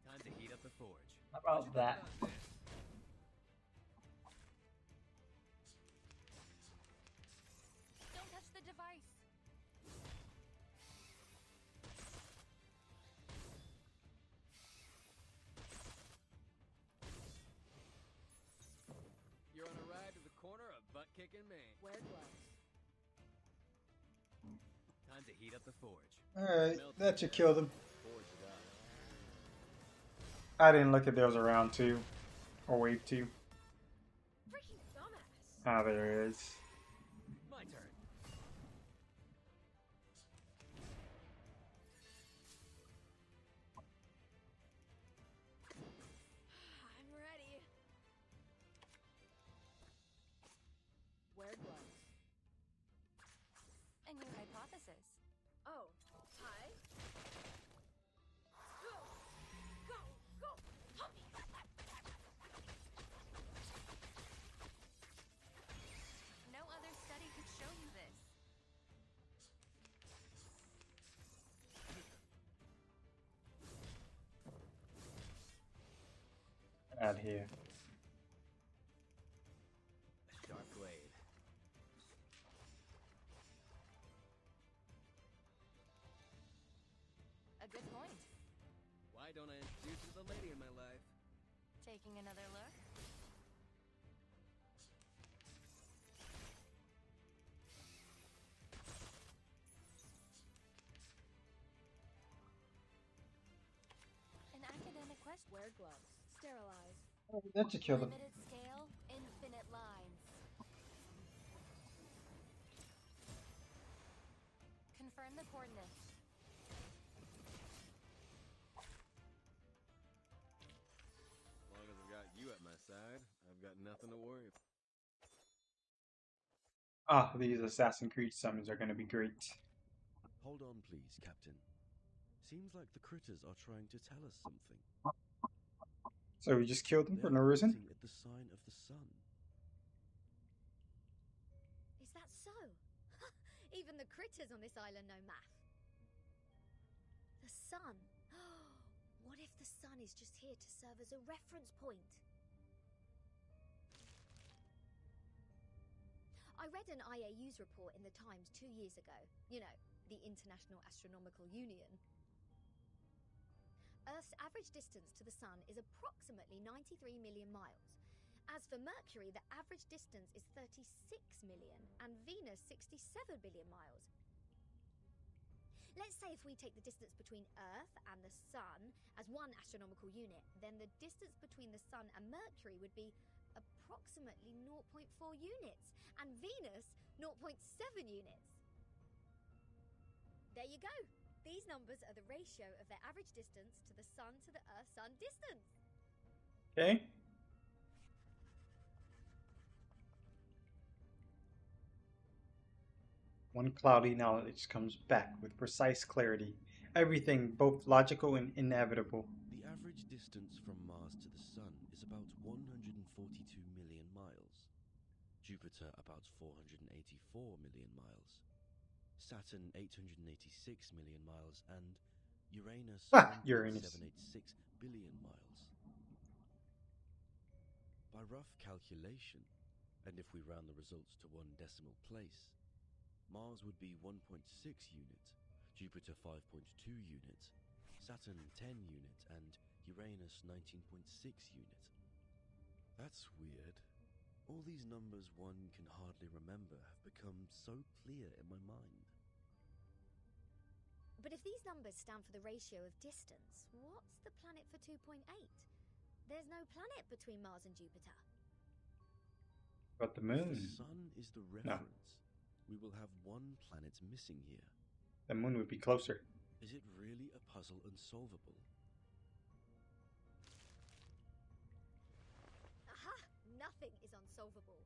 Time to heat up the forge. How about that? Don't touch the device. You're on a ride to the corner of butt-kicking Maine. Wear gloves. Time to heat up the forge. Alright, Melt that it should down. kill them. Forge it up. I didn't look at those around 2. Or wave 2. Freaking dumbass! Ah, there it is. My turn. I'm ready. Wear gloves. A new hypothesis. Oh, hi. Go! Go! Go! Hurry! No other study could show you this. Out here. A sharp blade. A good point. Why don't I introduce you to the lady in my life? Taking another look. An academic quest. Wear gloves. Sterilize. That should kill them. Limited scale, infinite lines. Confirm the coordinates. As long as I've got you at my side, I've got nothing to worry about. Ah, these Assassin's Creed summons are gonna be great. Hold on, please, Captain. Seems like the critters are trying to tell us something. So we just killed them for They're no reason? pointing at the sign of the sun. Is that so? Even the critters on this island know math. The sun. What if the sun is just here to serve as a reference point? I read an IAU's report in the Times 2 years ago. You know, the International Astronomical Union. Earth's average distance to the sun is approximately 93 million miles. As for Mercury, the average distance is 36 million, and Venus 67 billion miles. Let's say if we take the distance between Earth and the Sun as one astronomical unit, then the distance between the Sun and Mercury would be approximately 0.4 units, and Venus 0.7 units. There you go. These numbers are the ratio of their average distance to the Sun to the Earth-Sun distance. Okay. One cloudy knowledge comes back with precise clarity Everything, both logical and inevitable. The average distance from Mars to the Sun is about 142 million miles. Jupiter about 484 million miles. Saturn 886 million miles, and Uranus 1.786 billion miles. By rough calculation, and if we round the results to one decimal place, Mars would be 1.6 unit, Jupiter 5.2 unit, Saturn 10 unit, and Uranus 19.6 unit. That's weird. All these numbers one can hardly remember have become so clear in my mind. But if these numbers stand for the ratio of distance, what's the planet for 2.8? There's no planet between Mars and Jupiter. But the moon. If the Sun is the reference, we will have one planet missing here. The moon would be closer. Is it really a puzzle unsolvable? Aha! Nothing is unsolvable.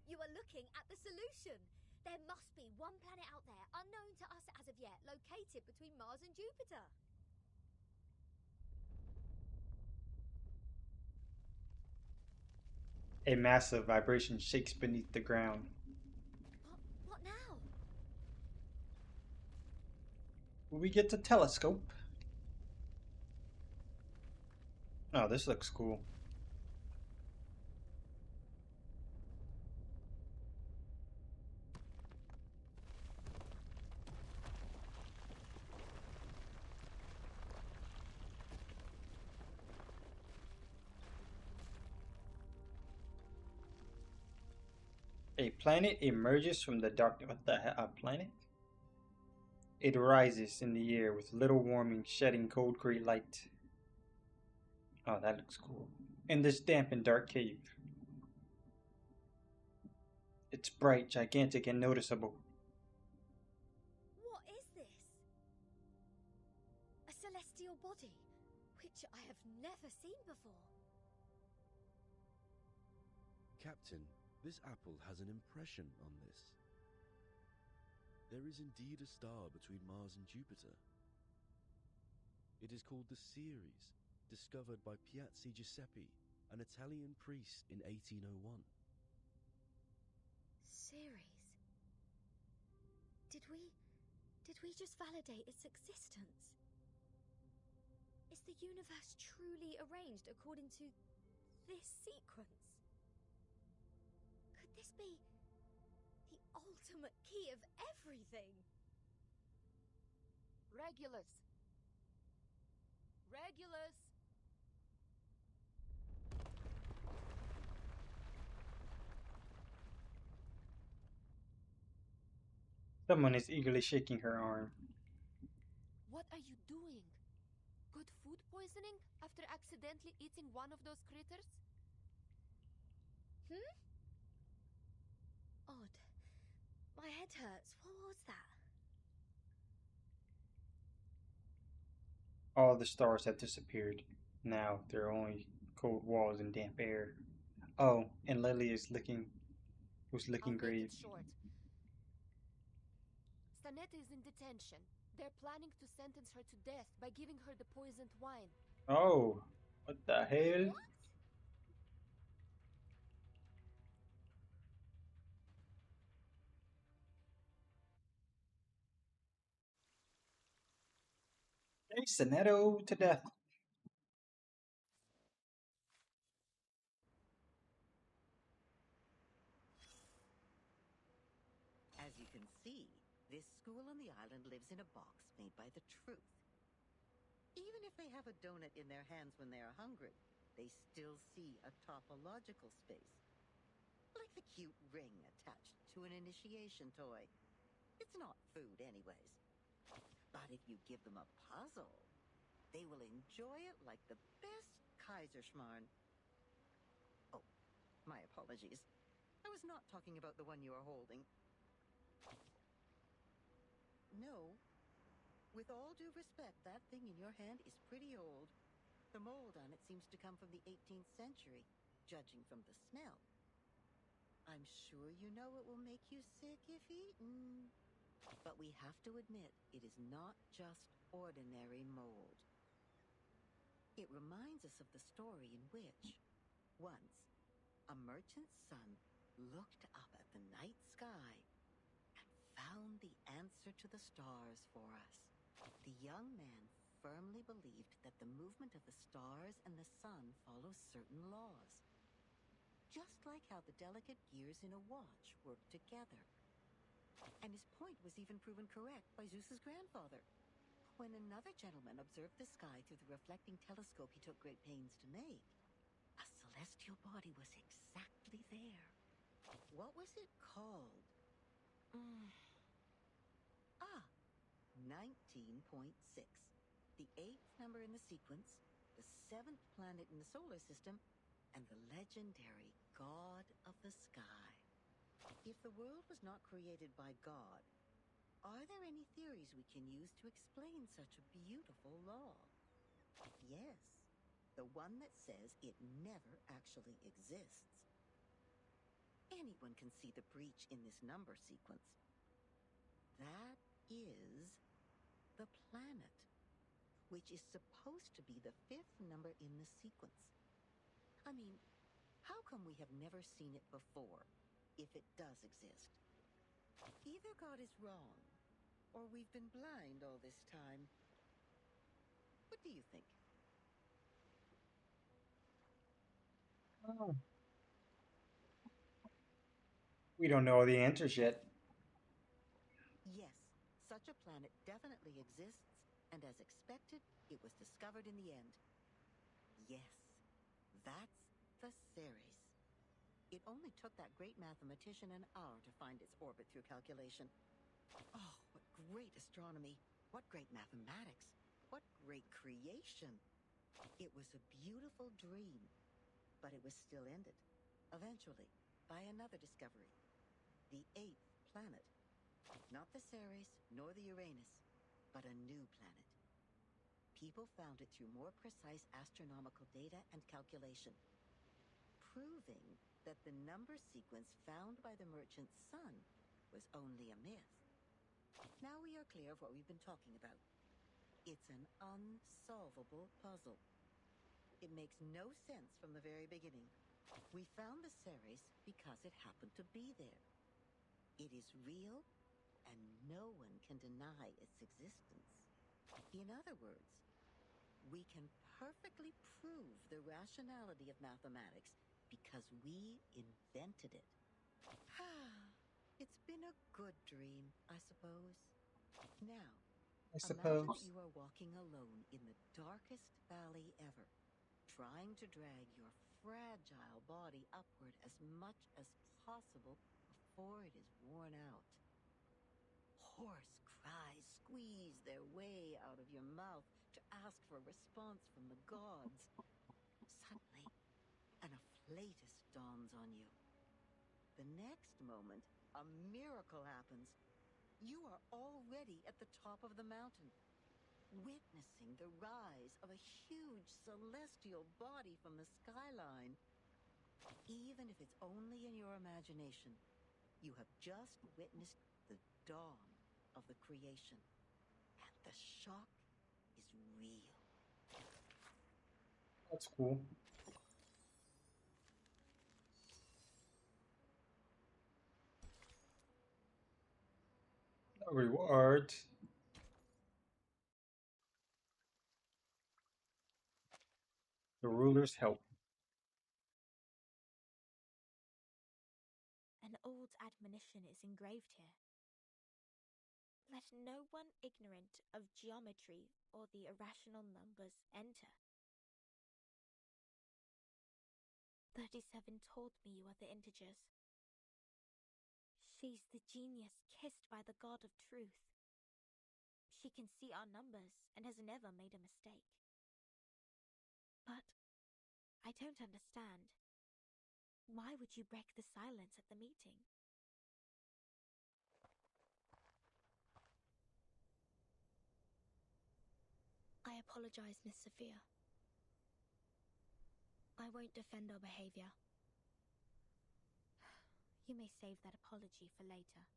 You are looking at the solution. There must be one planet out there, unknown to us as of yet, located between Mars and Jupiter. A massive vibration shakes beneath the ground. What now? We get the telescope. Oh, this looks cool. A planet emerges from the darkness. What the hell? A planet? It rises in the air with little warming, shedding cold gray light. Oh, that looks cool. In this damp and dark cave. It's bright, gigantic, and noticeable. What is this? A celestial body, which I have never seen before. Captain, this apple has an impression on this. There is indeed a star between Mars and Jupiter. It is called the Ceres, discovered by Piazzi Giuseppe, an Italian priest in 1801. Ceres? Did we just validate its existence? Is the universe truly arranged according to this sequence? Could this be the ultimate key of everything? Regulus! Regulus! Someone is eagerly shaking her arm. What are you doing? Good food poisoning after accidentally eating one of those critters? Odd. My head hurts. What was that? All the stars have disappeared. Now there are only cold walls and damp air. Oh, and Lily is licking graves. Short. Stanetta is in detention. They're planning to sentence her to death by giving her the poisoned wine. Oh, what the hell? What? Hey, Sonetto to death. As you can see, this school on the island lives in a box made by the truth. Even if they have a donut in their hands when they are hungry, they still see a topological space. Like the cute ring attached to an initiation toy. It's not food anyways. But if you give them a puzzle, they will enjoy it like the best Kaiserschmarrn. Oh, my apologies. I was not talking about the one you are holding. No. With all due respect, that thing in your hand is pretty old. The mold on it seems to come from the 18th century, judging from the smell. I'm sure you know it will make you sick if eaten. But we have to admit, it is not just ordinary mold. It reminds us of the story in which, once, a merchant's son looked up at the night sky and found the answer to the stars for us. The young man firmly believed that the movement of the stars and the sun follows certain laws, just like how the delicate gears in a watch work together. And his point was even proven correct by Zeus's grandfather. When another gentleman observed the sky through the reflecting telescope he took great pains to make, a celestial body was exactly there. What was it called? 19.6. The 8th number in the sequence, the 7th planet in the solar system, and the legendary God of the Sky. If the world was not created by God, are there any theories we can use to explain such a beautiful law? Yes, the one that says it never actually exists. Anyone can see the breach in this number sequence. That is the planet, which is supposed to be the 5th number in the sequence. I mean, how come we have never seen it before, if it does exist? Either God is wrong, or we've been blind all this time. What do you think? We don't know the answers yet. Yes, such a planet definitely exists, and as expected, it was discovered in the end. Yes, that's the Ceres. It only took that great mathematician an hour to find its orbit through calculation. Oh, what great astronomy! What great mathematics! What great creation! It was a beautiful dream, but it was still ended, eventually, by another discovery. The 8th planet. Not the Ceres, nor the Uranus, but a new planet. People found it through more precise astronomical data and calculation, proving that the number sequence found by the merchant's son was only a myth. Now we are clear of what we've been talking about. It's an unsolvable puzzle. It makes no sense from the very beginning. We found the Ceres because it happened to be there. It is real, and no one can deny its existence. In other words, we can perfectly prove the rationality of mathematics because we invented it. It's been a good dream, I suppose. Now, imagine that you are walking alone in the darkest valley ever, trying to drag your fragile body upward as much as possible before it is worn out. Hoarse cries squeeze their way out of your mouth to ask for a response from the gods. Suddenly, an afflatus dawns on you. The next moment, a miracle happens. You are already at the top of the mountain, witnessing the rise of a huge celestial body from the skyline. Even if it's only in your imagination, you have just witnessed the dawn of the creation, and the shock is real. That's cool. A reward. The ruler's help. An old admonition is engraved here. Let no one ignorant of geometry or the irrational numbers enter. 37 told me you are the integers. She's the genius kissed by the god of truth. She can see our numbers and has never made a mistake. But I don't understand. Why would you break the silence at the meeting? I apologize, Miss Sophia. I won't defend our behavior. You may save that apology for later.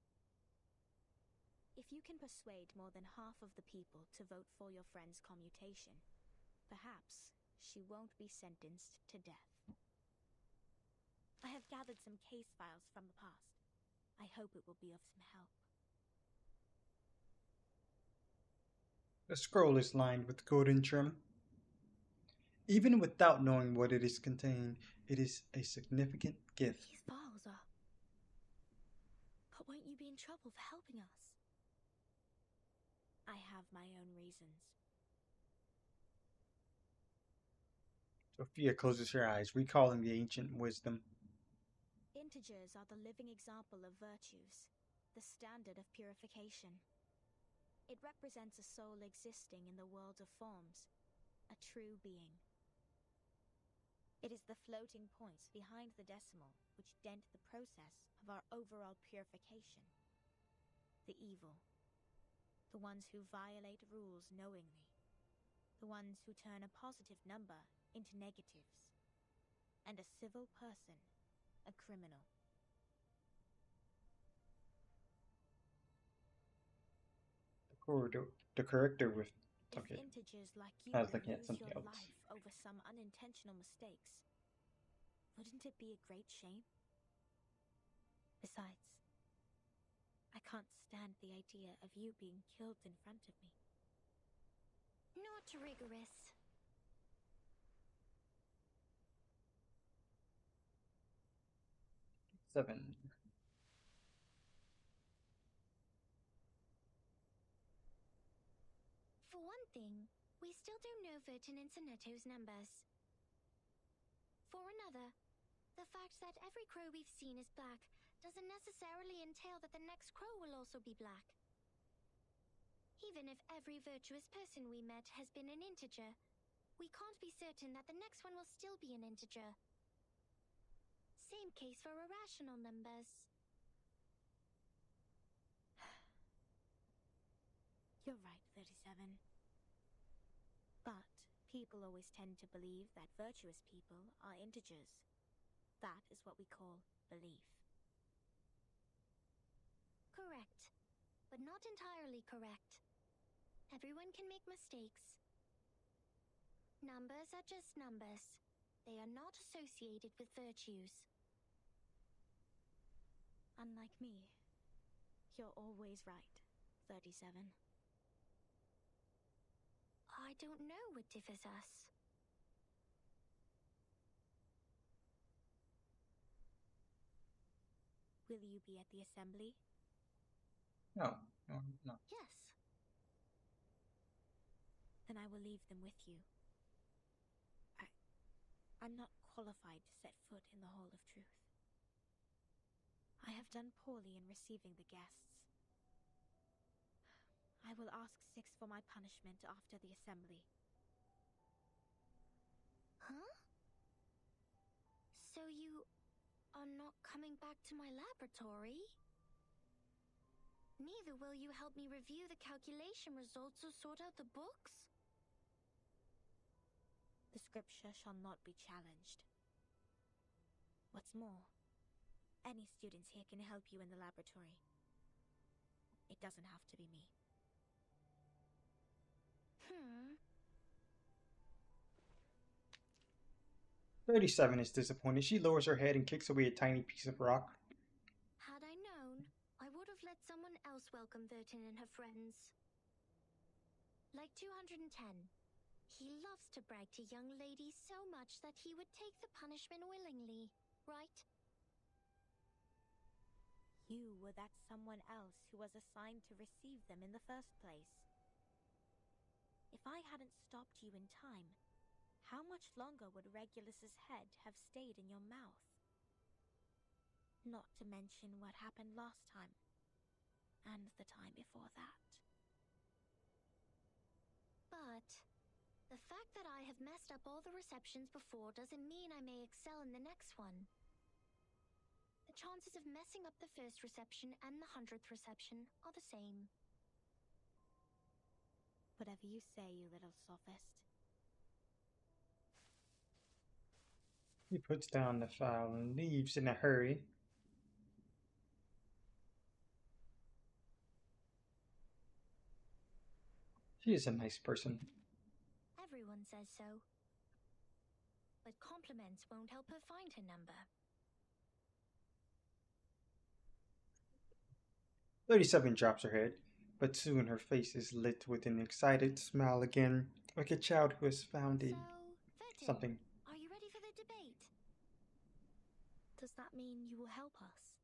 If you can persuade more than half of the people to vote for your friend's commutation, perhaps she won't be sentenced to death. I have gathered some case files from the past. I hope it will be of some help. The scroll is lined with golden trim. Even without knowing what it is contained, it is a significant gift. These files are... But won't you be in trouble for helping us? I have my own reasons. Sophia closes her eyes, recalling the ancient wisdom. Integers are the living example of virtues, the standard of purification. It represents a soul existing in the world of forms, a true being. It is the floating points behind the decimal which dent the process of our overall purification. The evil. The ones who violate rules knowingly. The ones who turn a positive number into negatives. And a civil person, a criminal. The corrector with... If Okay. integers like you I was would looking at lose something your else. life over some unintentional mistakes, wouldn't it be a great shame? Besides, I can't stand the idea of you being killed in front of me. Not rigorous. Seven. For one thing, we still don't know Vertin and Sonetto's numbers. For another, the fact that every crow we've seen is black doesn't necessarily entail that the next crow will also be black. Even if every virtuous person we met has been an integer, we can't be certain that the next one will still be an integer. Same case for irrational numbers. You're right, 37. But people always tend to believe that virtuous people are integers. That is what we call belief. Correct, but not entirely correct. Everyone can make mistakes. Numbers are just numbers. They are not associated with virtues. Unlike me, you're always right, 37. I don't know what differs us. Will you be at the assembly? No, no, no. Yes. Then I will leave them with you. I'm not qualified to set foot in the Hall of Truth. I have done poorly in receiving the guests. I will ask Six for my punishment after the assembly. Huh? So you are not coming back to my laboratory? Neither will you help me review the calculation results or sort out the books? The scripture shall not be challenged. What's more, any students here can help you in the laboratory. It doesn't have to be me. 37 is disappointed. She lowers her head and kicks away a tiny piece of rock. Had I known, I would have let someone else welcome Vertin and her friends. Like 210. He loves to brag to young ladies so much that he would take the punishment willingly, right? You were that someone else who was assigned to receive them in the first place. If I hadn't stopped you in time, how much longer would Regulus's head have stayed in your mouth? Not to mention what happened last time, and the time before that. But the fact that I have messed up all the receptions before doesn't mean I may excel in the next one. The chances of messing up the first reception and the 100th reception are the same. Whatever you say, you little sophist. He puts down the file and leaves in a hurry. She is a nice person. Everyone says so. But compliments won't help her find her number. 37 drops her head, but soon her face is lit with an excited smile again, like a child who has found a something. Are you ready for the debate? Does that mean you will help us?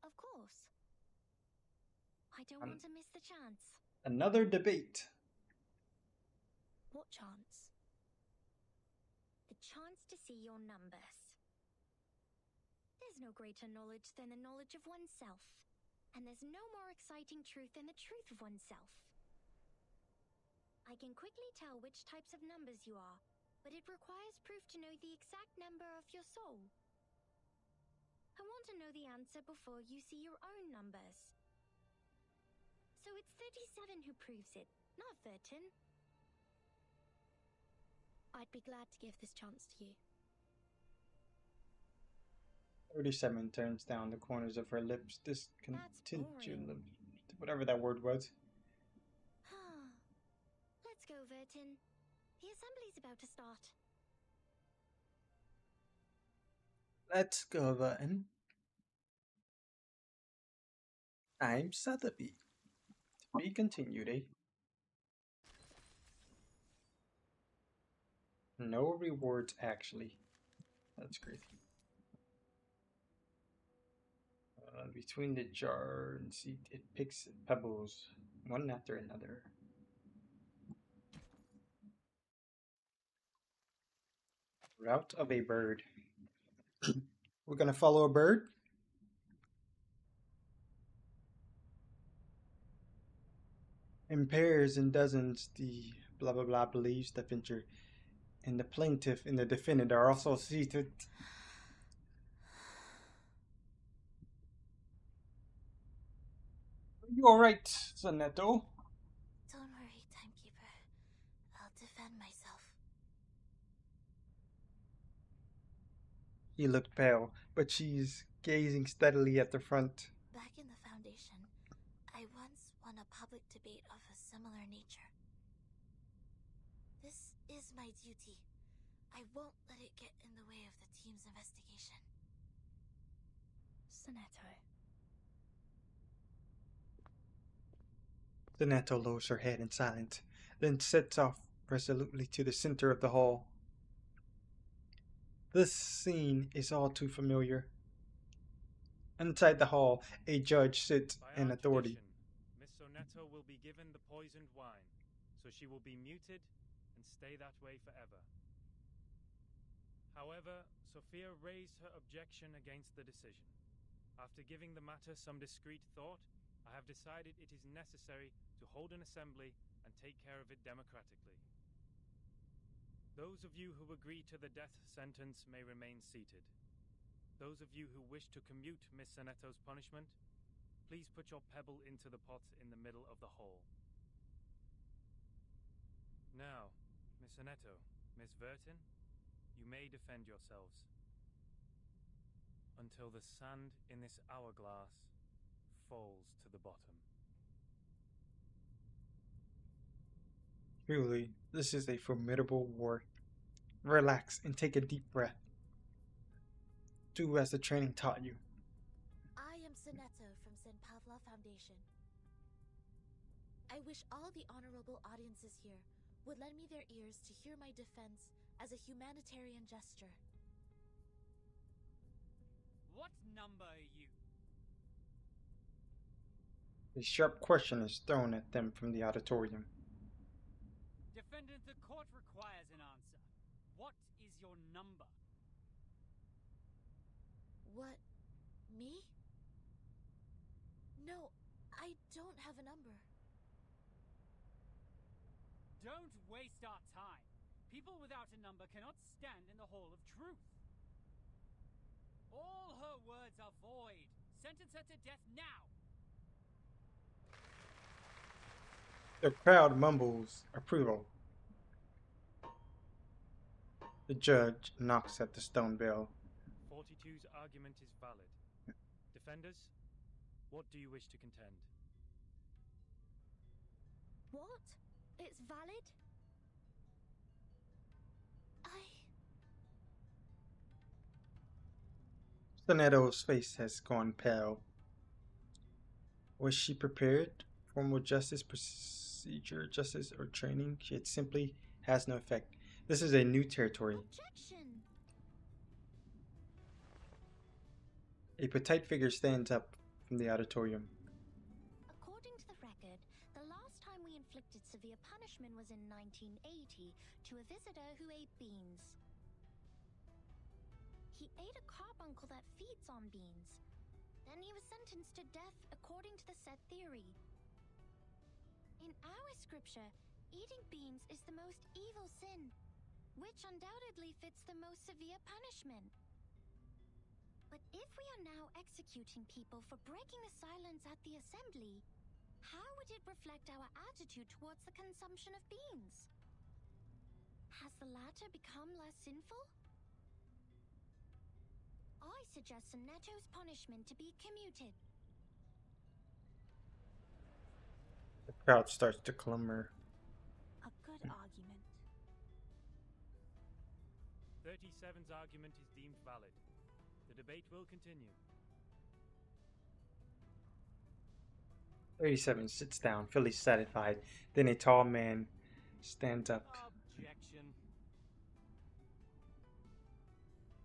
Of course. I don't want to miss the chance. Another debate. What chance? The chance to see your numbers. There's no greater knowledge than the knowledge of oneself. And there's no more exciting truth than the truth of oneself. I can quickly tell which types of numbers you are, but it requires proof to know the exact number of your soul. I want to know the answer before you see your own numbers. So it's 37 who proves it, not Vertin. I'd be glad to give this chance to you. 37 turns down the corners of her lips discontinually. Whatever that word was. Let's go, Vertin. The assembly's about to start. Let's go, Vertin. I'm Sotheby. To be continued, eh? No rewards, actually. That's crazy. Between the jar and seat, it picks pebbles, one after another. Route of a bird. We're gonna follow a bird. In pairs and dozens, the blah blah blah believes the venture and the plaintiff and the defendant are also seated. Are you alright, Sonetto? Don't worry, Timekeeper. I'll defend myself. She looked pale, but she's gazing steadily at the front. Back in the Foundation, I once won a public debate of a similar nature. This is my duty. I won't let it get in the way of the team's investigation. Sonetto. Sonetto lowers her head in silence, then sets off resolutely to the center of the hall. This scene is all too familiar. Inside the hall, a judge sits in authority. Miss Sonetto will be given the poisoned wine, so she will be muted and stay that way forever. However, Sophia raised her objection against the decision. After giving the matter some discreet thought, I have decided it is necessary to hold an assembly and take care of it democratically. Those of you who agree to the death sentence may remain seated. Those of you who wish to commute Miss Sonetto's punishment, please put your pebble into the pot in the middle of the hall. Now, Miss Sonetto, Miss Vertin, you may defend yourselves. Until the sand in this hourglass falls to the bottom. Truly, this is a formidable war. Relax and take a deep breath. Do as the training taught you. I am Sonetto from St. Pavlov Foundation. I wish all the honorable audiences here would lend me their ears to hear my defense as a humanitarian gesture. What number are you? A sharp question is thrown at them from the auditorium. Defendant, the court requires an answer. What is your number? What? Me? No, I don't have a number. Don't waste our time. People without a number cannot stand in the Hall of Truth. All her words are void. Sentence her to death now. The crowd mumbles approval. The judge knocks at the stone bell. 42's argument is valid. Defenders, what do you wish to contend? valid? Sonetto's face has gone pale. Was she prepared? Formal justice, procedure, justice, or training? It simply has no effect. This is a new territory. Objection! A petite figure stands up from the auditorium. According to the record, the last time we inflicted severe punishment was in 1980 to a visitor who ate beans. He ate a carbuncle that feeds on beans. Then he was sentenced to death according to the set theory. In our scripture, eating beans is the most evil sin, which undoubtedly fits the most severe punishment. But if we are now executing people for breaking the silence at the assembly, how would it reflect our attitude towards the consumption of beans? Has the latter become less sinful? I suggest Sonetto's punishment to be commuted. The crowd starts to clamor. A good argument. 37's argument is deemed valid. The debate will continue. 37 sits down, fully satisfied. Then a tall man stands up. Objection.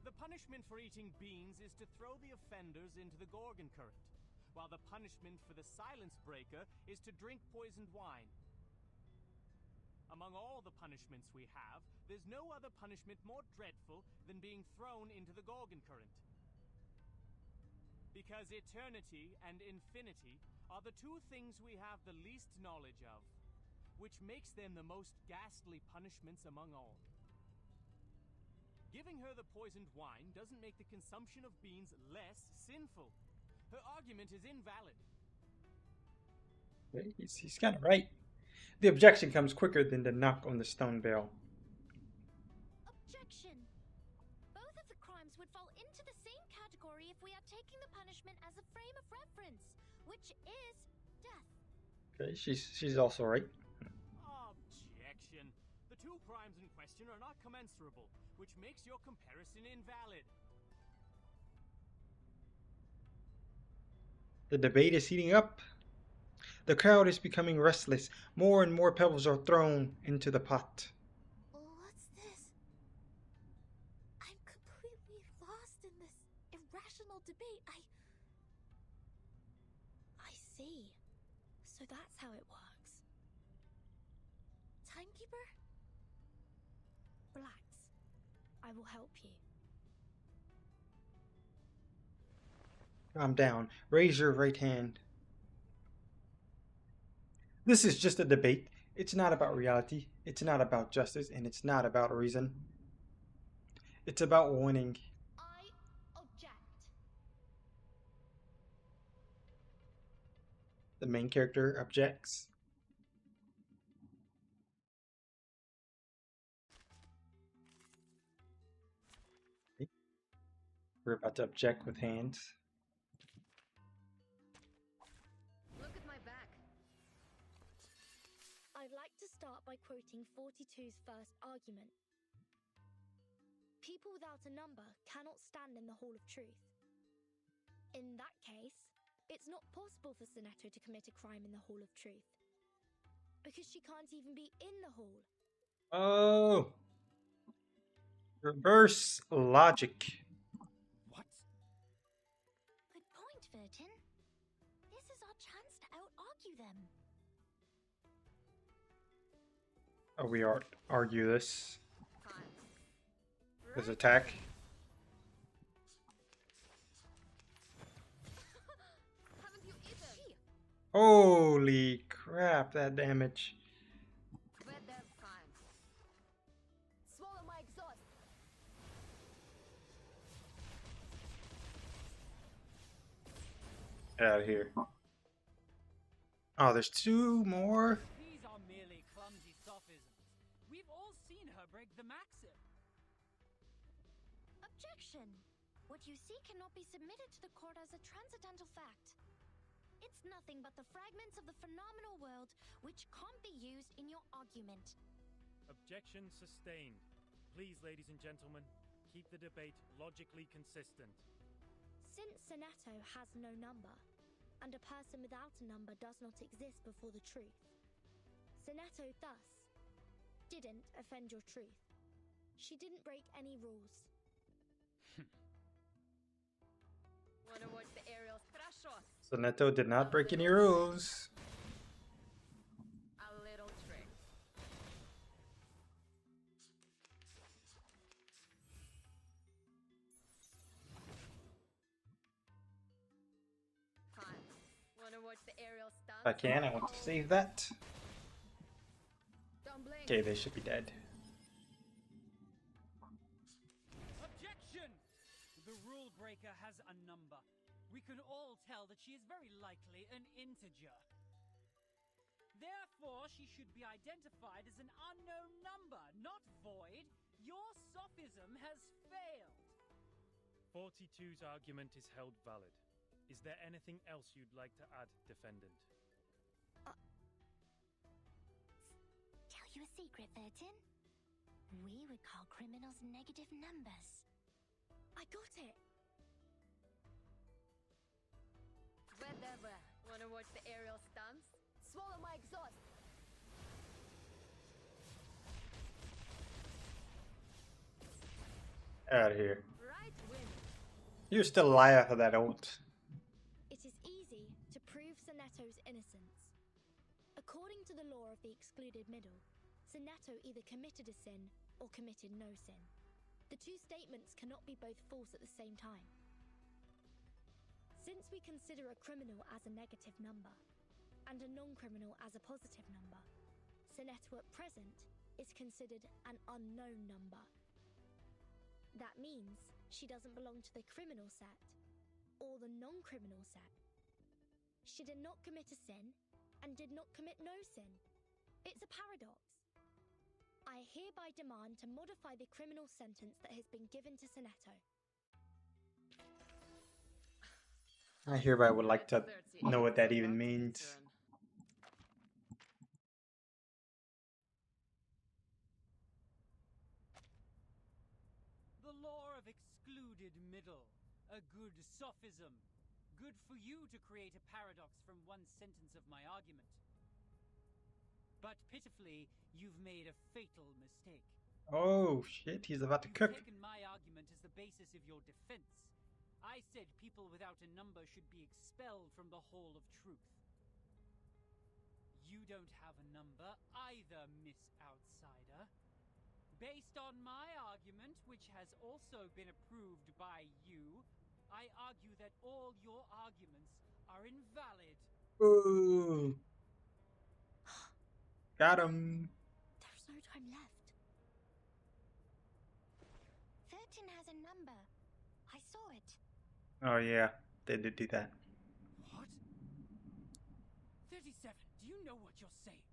The punishment for eating beans is to throw the offenders into the Gorgon current, while the punishment for the silence breaker is to drink poisoned wine. Among all the punishments we have, there's no other punishment more dreadful than being thrown into the Gorgon current. Because eternity and infinity are the two things we have the least knowledge of, which makes them the most ghastly punishments among all. Giving her the poisoned wine doesn't make the consumption of beans less sinful. Her argument is invalid. He's kind of right. The objection comes quicker than the knock on the stone bell. Objection! Both of the crimes would fall into the same category if we are taking the punishment as a frame of reference, which is death. Okay, she's also right. Objection. The two crimes in question are not commensurable, which makes your comparison invalid. The debate is heating up. The crowd is becoming restless. More and more pebbles are thrown into the pot. What's this? I'm completely lost in this irrational debate. I see. So that's how it works. Timekeeper? Relax. I will help you. Calm down. Raise your right hand. This is just a debate. It's not about reality. It's not about justice. And it's not about reason. It's about winning. I object. The main character objects. We're about to object with hands. Look at my back. I'd like to start by quoting 42's first argument. People without a number cannot stand in the Hall of Truth. In that case, it's not possible for Sonetto to commit a crime in the Hall of Truth. Because she can't even be in the hall. Oh! Reverse logic. What? Good point, Vertin. This is our chance to out-argue them. Oh, we argue this. His attack. Haven't you eaten? Holy crap, that damage. Bet that's time. Swallow my exhaust. Get out of here. Oh, there's two more? These are merely clumsy sophisms. We've all seen her break the maxim. Objection! What you see cannot be submitted to the court as a transcendental fact. It's nothing but the fragments of the phenomenal world which can't be used in your argument. Objection sustained. Please, ladies and gentlemen, keep the debate logically consistent. Since Seneto has no number, and a person without a number does not exist before the truth, Seneto thus didn't offend your truth. She didn't break any rules. Wanna watch the aerials crash us? Soneto did not break any rules. A little trick. Fine. Wanna watch the aerial stunts? If I can, I want to save that. Don't blink. Okay, they should be dead. Objection! The rule breaker has a number. We can all tell that she is very likely an integer. Therefore, she should be identified as an unknown number, not void. Your sophism has failed. 42's argument is held valid. Is there anything else you'd like to add, defendant? Tell you a secret, 13? We would call criminals negative numbers. I got it! Whatever. Wanna watch the aerial stunts? Swallow my exhaust. Out of here. Right win. You're still alive after that ult. It is easy to prove Seneto's innocence. According to the law of the excluded middle, Seneto either committed a sin or committed no sin. The two statements cannot be both false at the same time. Since we consider a criminal as a negative number, and a non-criminal as a positive number, Seneto at present is considered an unknown number. That means she doesn't belong to the criminal set, or the non-criminal set. She did not commit a sin, and did not commit no sin. It's a paradox. I hereby demand to modify the criminal sentence that has been given to Seneto. I hereby would like to know what that even means. The law of excluded middle. A good sophism. Good for you to create a paradox from one sentence of my argument. But pitifully, you've made a fatal mistake. Oh shit, he's about to cook. You've taken my argument as the basis of your defense. I said people without a number should be expelled from the Hall of Truth. You don't have a number either, Miss Outsider. Based on my argument, which has also been approved by you, I argue that all your arguments are invalid. Ooh. Got him. There's no time left. 13 has a number. I saw it. Oh yeah, they did do that. What? 37, do you know what you're saying?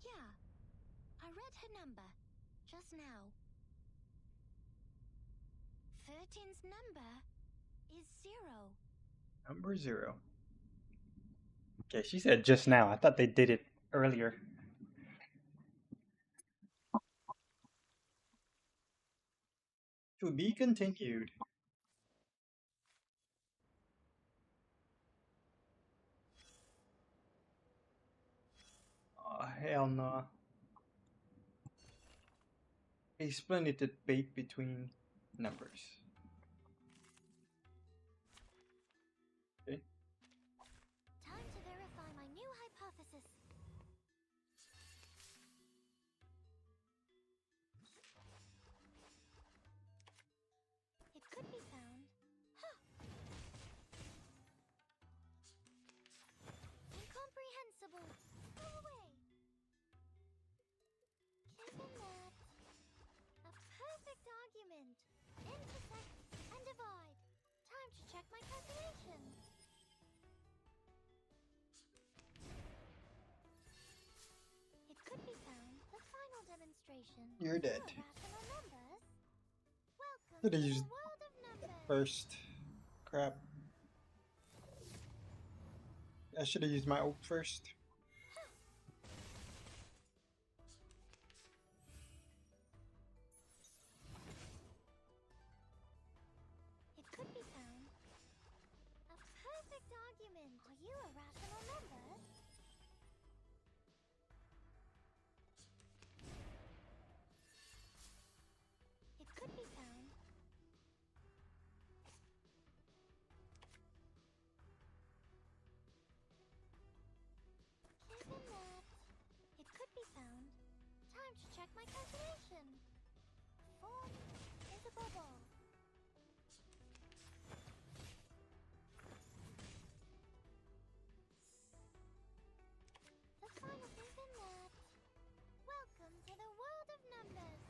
Yeah. I read her number. Just now. 13's number is 0. Number 0. Okay, she said just now. I thought they did it earlier. To be continued. Oh, hell no. A splendid debate between numbers. Okay. Time to verify my new hypothesis. It could be found. Huh. Incomprehensible. Go away. Given that, a perfect argument. Intersect and divide. Time to check my calculations. It could be found. The final demonstration. You're dead. Rational numbers. Welcome Could have to used the world of numbers. first. Crap. I should have used my ult first. It could be found. A perfect argument. Are you a rational member? It could be found. Given that, it could be found. Time to check my calculation. Form is a bubble. The final thing in that. Welcome to the world of numbers.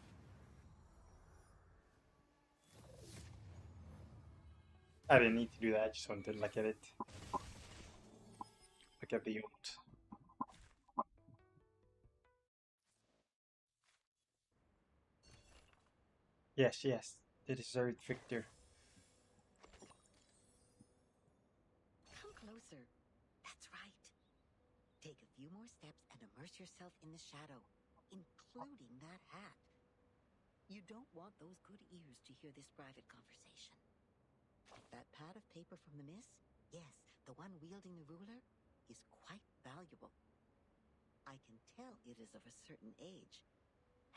I didn't need to do that. I just wanted to look at it. Look at the ult. Yes, yes. The deserved victor. Come closer. That's right. Take a few more steps and immerse yourself in the shadow, including that hat. You don't want those good ears to hear this private conversation. That pad of paper from the miss? Yes, the one wielding the ruler is quite valuable. I can tell it is of a certain age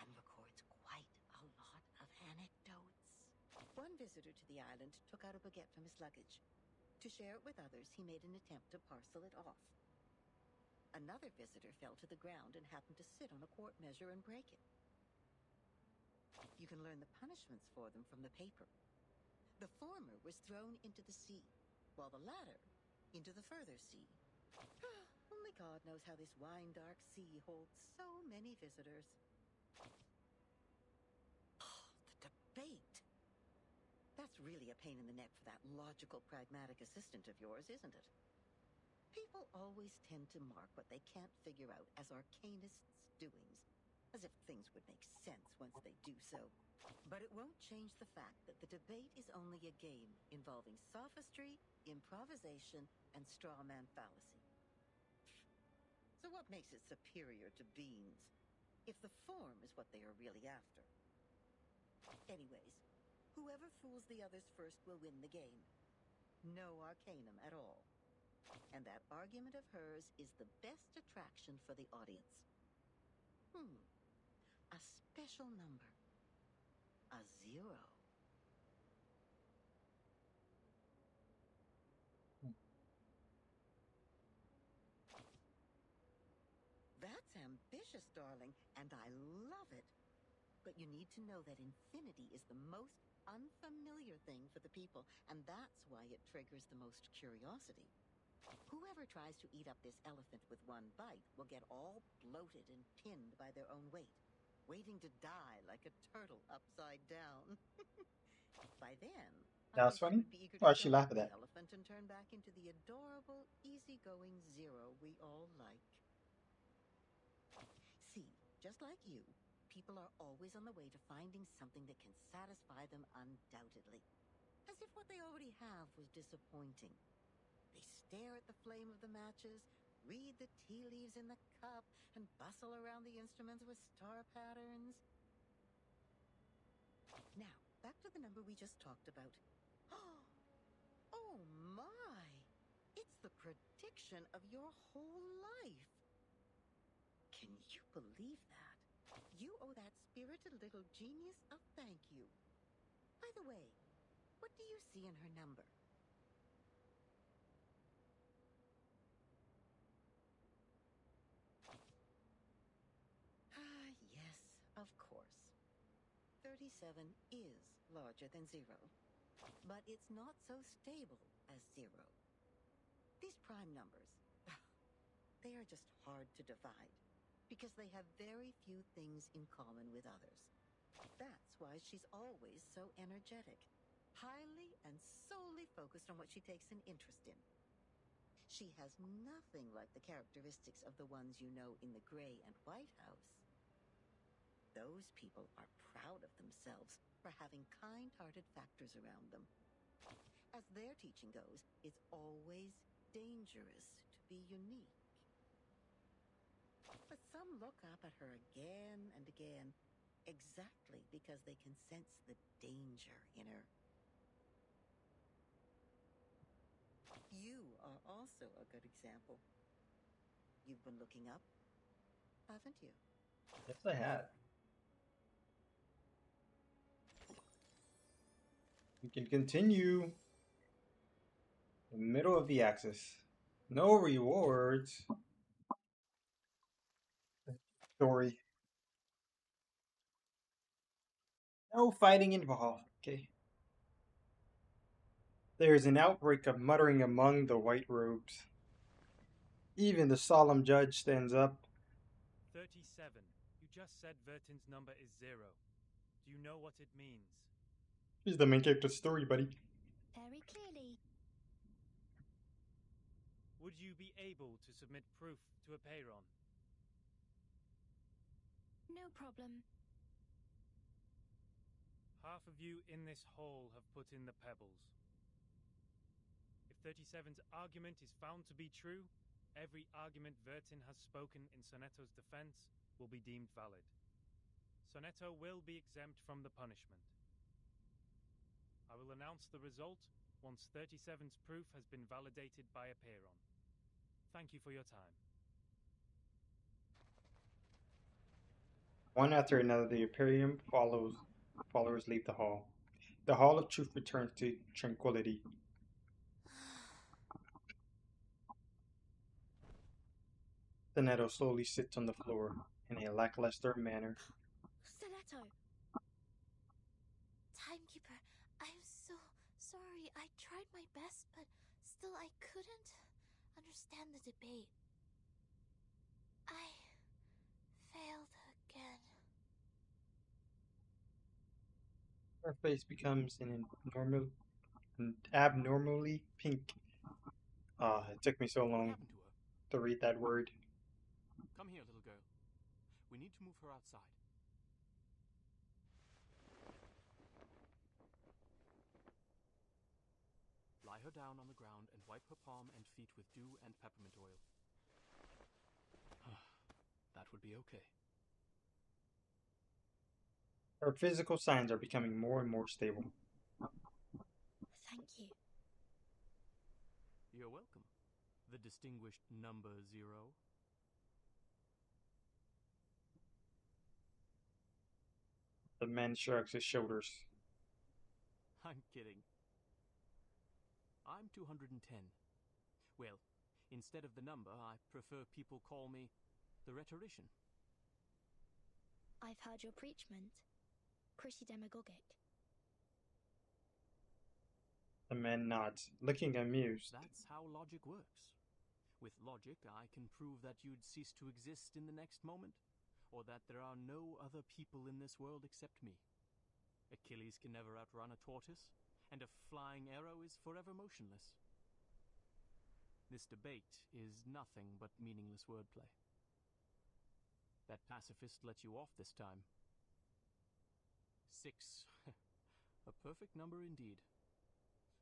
and records quite a lot of anecdotes. One visitor to the island took out a baguette from his luggage. To share it with others, he made an attempt to parcel it off. Another visitor fell to the ground and happened to sit on a quart measure and break it. You can learn the punishments for them from the paper. The former was thrown into the sea, while the latter into the further sea. Only God knows how this wine-dark sea holds so many visitors. Oh, the debate! That's really a pain in the neck for that logical, pragmatic assistant of yours, isn't it? People always tend to mark what they can't figure out as arcanists' doings, as if things would make sense once they do so. But it won't change the fact that the debate is only a game involving sophistry, improvisation, and straw man fallacy. So what makes it superior to beans, if the form is what they are really after? Anyways, whoever fools the others first will win the game. No arcanum at all. And that argument of hers is the best attraction for the audience. A special number. A 0. That's ambitious, darling, and I love it. But you need to know that infinity is the most unfamiliar thing for the people, and that's why it triggers the most curiosity. Whoever tries to eat up this elephant with one bite will get all bloated and pinned by their own weight, waiting to die like a turtle upside down. By then, That was funny? would be eager Or to she fill laughed up at the that. elephant and turn back into the adorable, easygoing 0 we all like. See, just like you, people are always on the way to finding something that can satisfy them undoubtedly. As if what they already have was disappointing. They stare at the flame of the matches, read the tea leaves in the cup, and bustle around the instruments with star patterns. Now, back to the number we just talked about. Oh my! It's the prediction of your whole life. Can you believe that? You owe that spirited little genius a thank you. By the way, what do you see in her number? Yes, of course. 37 is larger than 0, but it's not so stable as 0. These prime numbers, they are just hard to divide because they have very few things in common with others. That's why she's always so energetic, highly and solely focused on what she takes an interest in. She has nothing like the characteristics of the ones you know in the Gray and White House. Those people are proud of themselves for having kind-hearted factors around them. As their teaching goes, it's always dangerous to be unique. But some look up at her again and again, exactly because they can sense the danger in her. You are also a good example. You've been looking up, haven't you? Yes, I had. We can continue. In the middle of the axis. No rewards. Story. No fighting involved. Okay. There is an outbreak of muttering among the white robes. Even the solemn judge stands up. 37. You just said Vertin's number is 0. Do you know what it means? She's the main character story, buddy. Very clearly. Would you be able to submit proof to a Peyron? No problem. Half of you in this hall have put in the pebbles. If 37's argument is found to be true, every argument Vertin has spoken in Sonetto's defense will be deemed valid. Sonetto will be exempt from the punishment. I will announce the result once 37's proof has been validated by a Peyron. Thank you for your time. One after another, the Imperium followers leave the hall. The Hall of Truth returns to tranquility. Sonetto slowly sits on the floor in a lackluster manner. Sonetto! Timekeeper, I'm so sorry. I tried my best, but still I couldn't understand the debate. I failed again. Her face becomes an abnormally pink. It took me so long to read that word. Come here, little girl. We need to move her outside. Lie her down on the ground and wipe her palm and feet with dew and peppermint oil. That would be okay. Her physical signs are becoming more and more stable. Thank you. You're welcome, the distinguished number 0. The man shrugs his shoulders. I'm kidding. I'm 210. Well, instead of the number, I prefer people call me the rhetorician. I've heard your preachment. Pretty demagogic. The man nods, looking amused. That's how logic works. With logic, I can prove that you'd cease to exist in the next moment, or that there are no other people in this world except me. Achilles can never outrun a tortoise, and a flying arrow is forever motionless. This debate is nothing but meaningless wordplay. That pacifist let you off this time. 6. A perfect number indeed.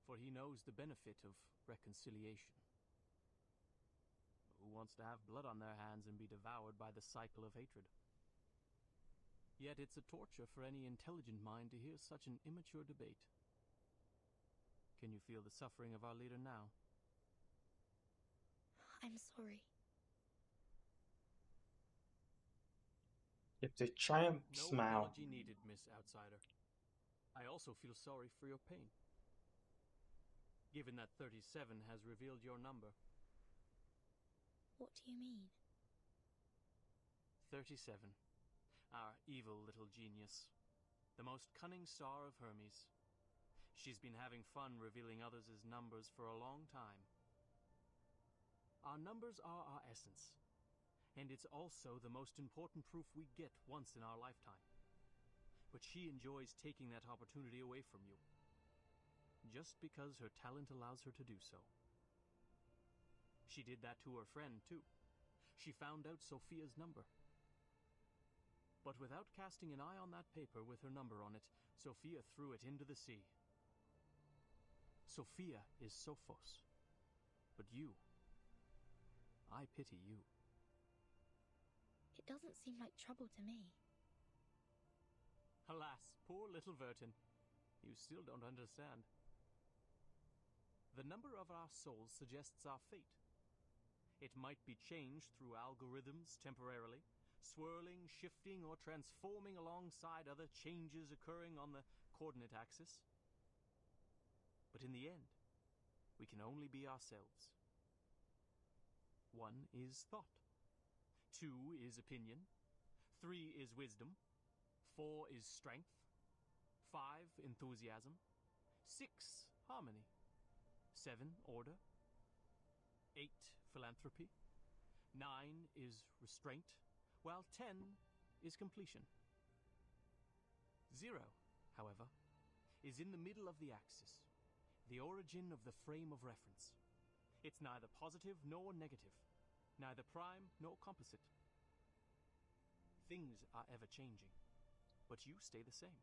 For he knows the benefit of reconciliation. Who wants to have blood on their hands and be devoured by the cycle of hatred? Yet it's a torture for any intelligent mind to hear such an immature debate. Can you feel the suffering of our leader now? I'm sorry. It's a triumph No smile. apology needed, Miss Outsider. I also feel sorry for your pain. Given that 37 has revealed your number. What do you mean? 37. Our evil little genius. The most cunning star of Hermes. She's been having fun revealing others' numbers for a long time. Our numbers are our essence. And it's also the most important proof we get once in our lifetime. But she enjoys taking that opportunity away from you. Just because her talent allows her to do so. She did that to her friend, too. She found out Sophia's number. But without casting an eye on that paper with her number on it, Sophia threw it into the sea. Sophia is Sophos. But you I pity you. It doesn't seem like trouble to me. Alas, poor little Vertin. You still don't understand. The number of our souls suggests our fate. It might be changed through algorithms temporarily, swirling, shifting, or transforming alongside other changes occurring on the coordinate axis. But in the end, we can only be ourselves. 1 is thought. 2 is opinion. 3 is wisdom. 4 is strength. 5 enthusiasm. 6 harmony. 7 order. 8 philanthropy. 9 is restraint, while 10 is completion. 0, however, is in the middle of the axis, the origin of the frame of reference. It's neither positive nor negative, neither prime nor composite. Things are ever changing, but you stay the same.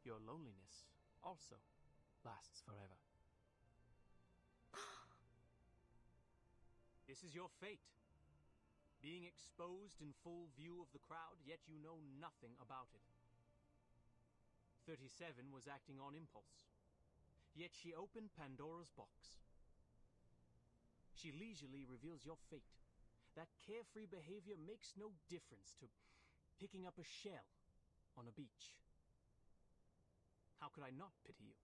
Your loneliness also lasts forever. This is your fate. Being exposed in full view of the crowd, yet you know nothing about it. 37 was acting on impulse, yet she opened Pandora's box. She leisurely reveals your fate. That carefree behavior makes no difference to picking up a shell on a beach. How could I not pity you?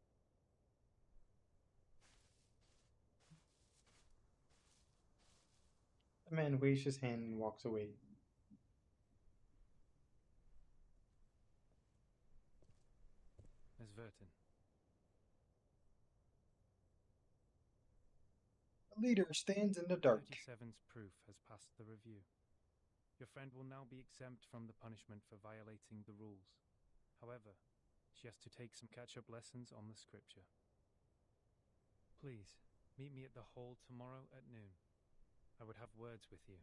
The man waves his hand and walks away. Miss Vertin. The leader stands in the dark. 37's proof has passed the review. Your friend will now be exempt from the punishment for violating the rules. However, she has to take some catch-up lessons on the scripture. Please, meet me at the hall tomorrow at noon. I would have words with you.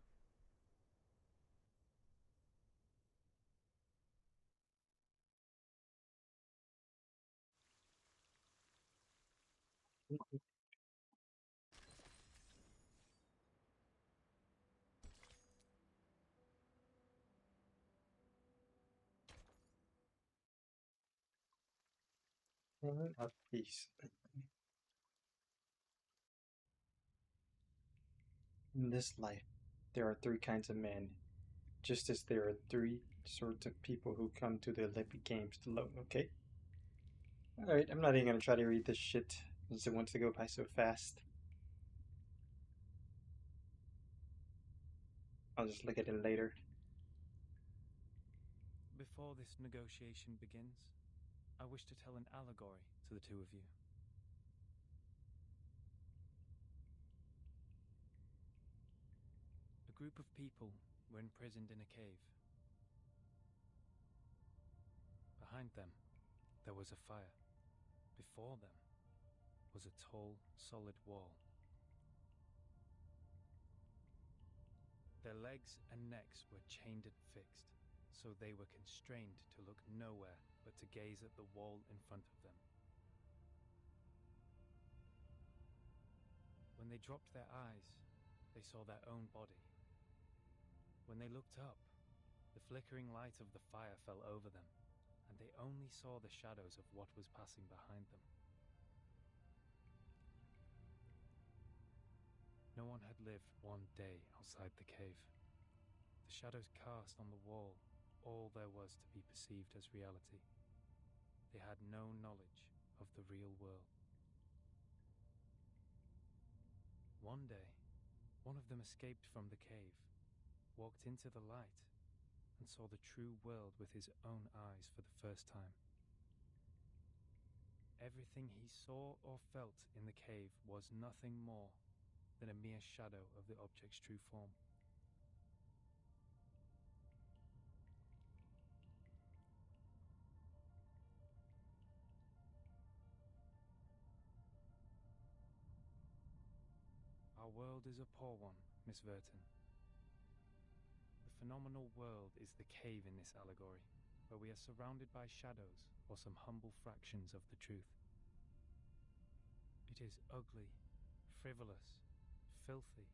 Moment of peace. In this life, there are 3 kinds of men, just as there are 3 sorts of people who come to the Olympic Games to learn, okay? Alright, I'm not even gonna try to read this shit, since it wants to go by so fast. I'll just look at it later. Before this negotiation begins, I wish to tell an allegory to the 2 of you. A group of people were imprisoned in a cave. Behind them, there was a fire. Before them was a tall, solid wall. Their legs and necks were chained and fixed, so they were constrained to look nowhere but to gaze at the wall in front of them. When they dropped their eyes, they saw their own body. When they looked up, the flickering light of the fire fell over them, and they only saw the shadows of what was passing behind them. No one had lived one day outside the cave. The shadows cast on the wall all there was to be perceived as reality. They had no knowledge of the real world. One day, one of them escaped from the cave, walked into the light, and saw the true world with his own eyes for the first time. Everything he saw or felt in the cave was nothing more than a mere shadow of the object's true form. Our world is a poor one, Miss Vertin. The phenomenal world is the cave in this allegory, where we are surrounded by shadows or some humble fractions of the truth. It is ugly, frivolous, filthy,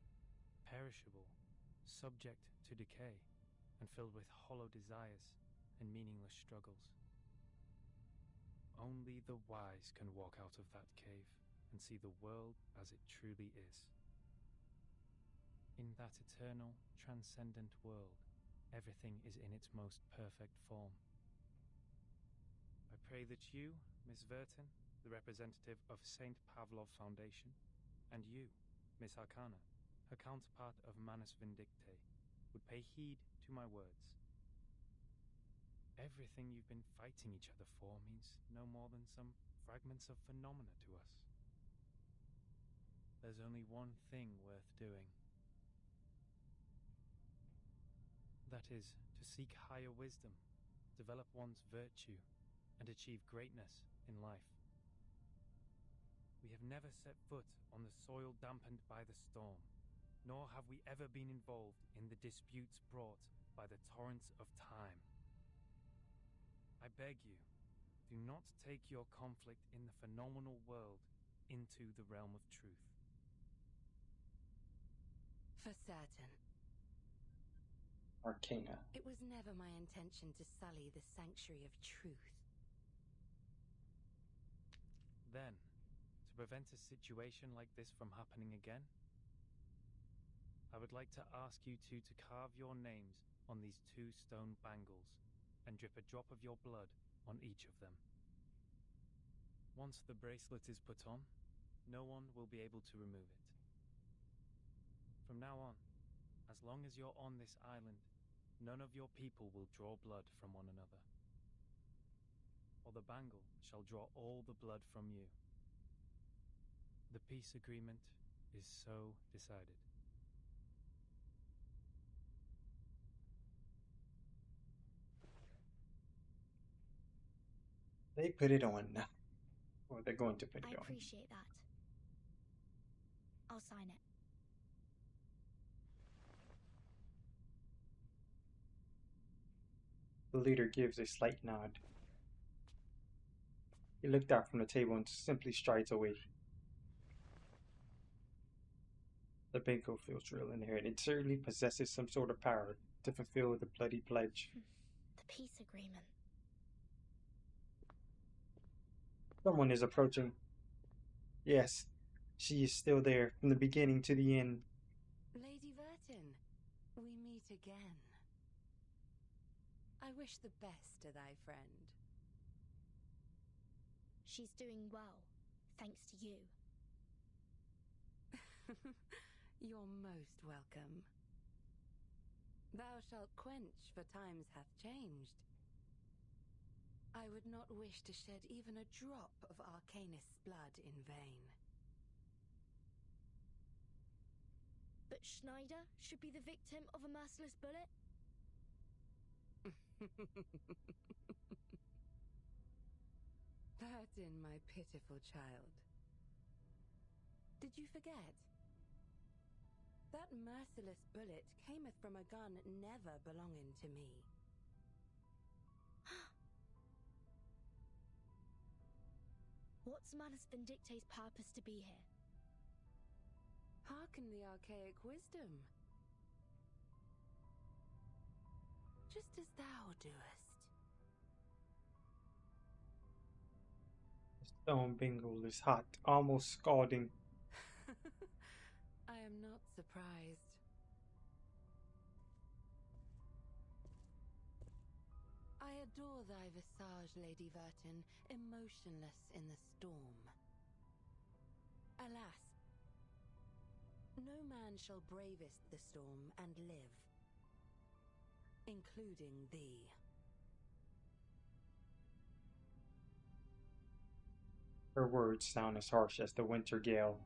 perishable, subject to decay, and filled with hollow desires and meaningless struggles. Only the wise can walk out of that cave and see the world as it truly is. In that eternal, transcendent world, everything is in its most perfect form. I pray that you, Miss Vertin, the representative of St. Pavlov Foundation, and you, Miss Arcana, her counterpart of Manus Vindicte, would pay heed to my words. Everything you've been fighting each other for means no more than some fragments of phenomena to us. There's only one thing worth doing. That is, to seek higher wisdom, develop one's virtue, and achieve greatness in life. We have never set foot on the soil dampened by the storm, nor have we ever been involved in the disputes brought by the torrents of time. I beg you, do not take your conflict in the phenomenal world into the realm of truth. For certain. Arcana. It was never my intention to sully the sanctuary of truth. Then, to prevent a situation like this from happening again, I would like to ask you two to carve your names on these 2 stone bangles and drip a drop of your blood on each of them. Once the bracelet is put on, no one will be able to remove it. From now on, as long as you're on this island, none of your people will draw blood from one another. Or the bangle shall draw all the blood from you. The peace agreement is so decided. They put it on now. Or they're going to put it I on. appreciate that. I'll sign it. The leader gives a slight nod. He looked out from the table and simply strides away. The bangle feels real in here, and it certainly possesses some sort of power to fulfill the bloody pledge. The peace agreement. Someone is approaching. Yes, she is still there from the beginning to the end. Lady Vertin, we meet again. I wish the best to thy friend. She's doing well, thanks to you. You're most welcome. Thou shalt quench, for times hath changed. I would not wish to shed even a drop of Arcanist's blood in vain. But Schneider should be the victim of a merciless bullet? Vertin, my pitiful child. Did you forget? That merciless bullet cameth from a gun never belonging to me. What's Manus Vindicte's purpose to be here? Hearken the archaic wisdom. Just as thou doest. The stone bangle is hot, almost scalding. I am not surprised. I adore thy visage, Lady Vertin, emotionless in the storm. Alas, no man shall bravest the storm and live, including thee. Her words sound as harsh as the winter gale.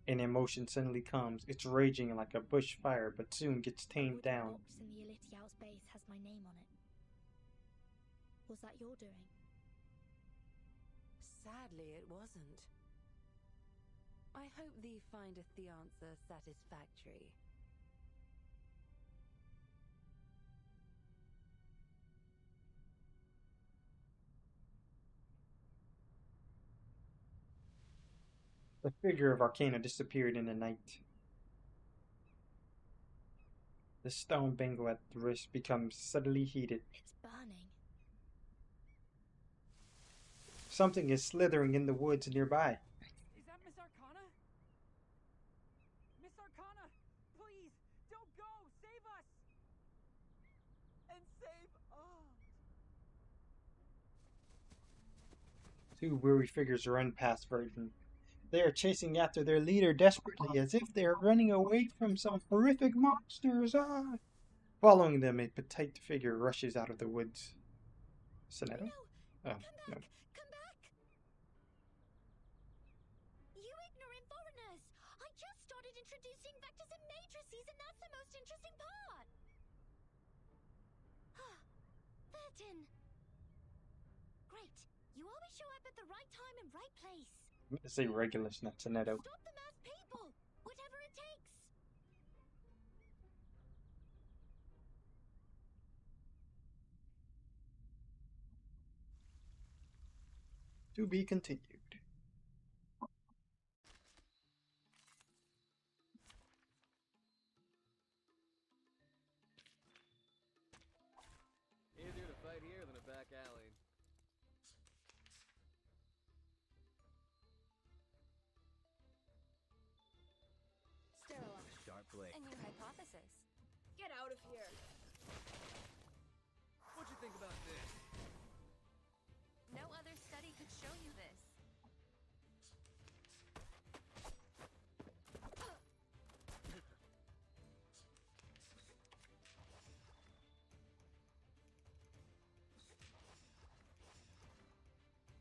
An emotion suddenly comes. It's raging like a bushfire, but soon gets tamed down. The box in the Elitiaus base has my name on it. Was that your doing? Sadly, it wasn't. I hope thee findeth the answer satisfactory. The figure of Arcana disappeared in the night. The stone bangle at the wrist becomes suddenly heated. It's burning. Something is slithering in the woods nearby. Is that Miss Arcana? Miss Arcana, please, don't go! Save us! And save us! Two weary figures run past Verdun. They are chasing after their leader desperately, as if they are running away from some horrific monsters. Ah! Following them, a petite figure rushes out of the woods. Sonetto? Oh, no. Come back! You ignorant foreigners! I just started introducing vectors and matrices, and that's the most interesting part! Vertin! Great! You always show up at the right time and right place. I'm going to say Regulus, not Sonetto. Stop the masked people! Whatever it takes! To be continued. Easier to fight here than a back alley. Sterilize. Sharp blade. A new hypothesis. Get out of here. What'd you think about this? No other study could show you this.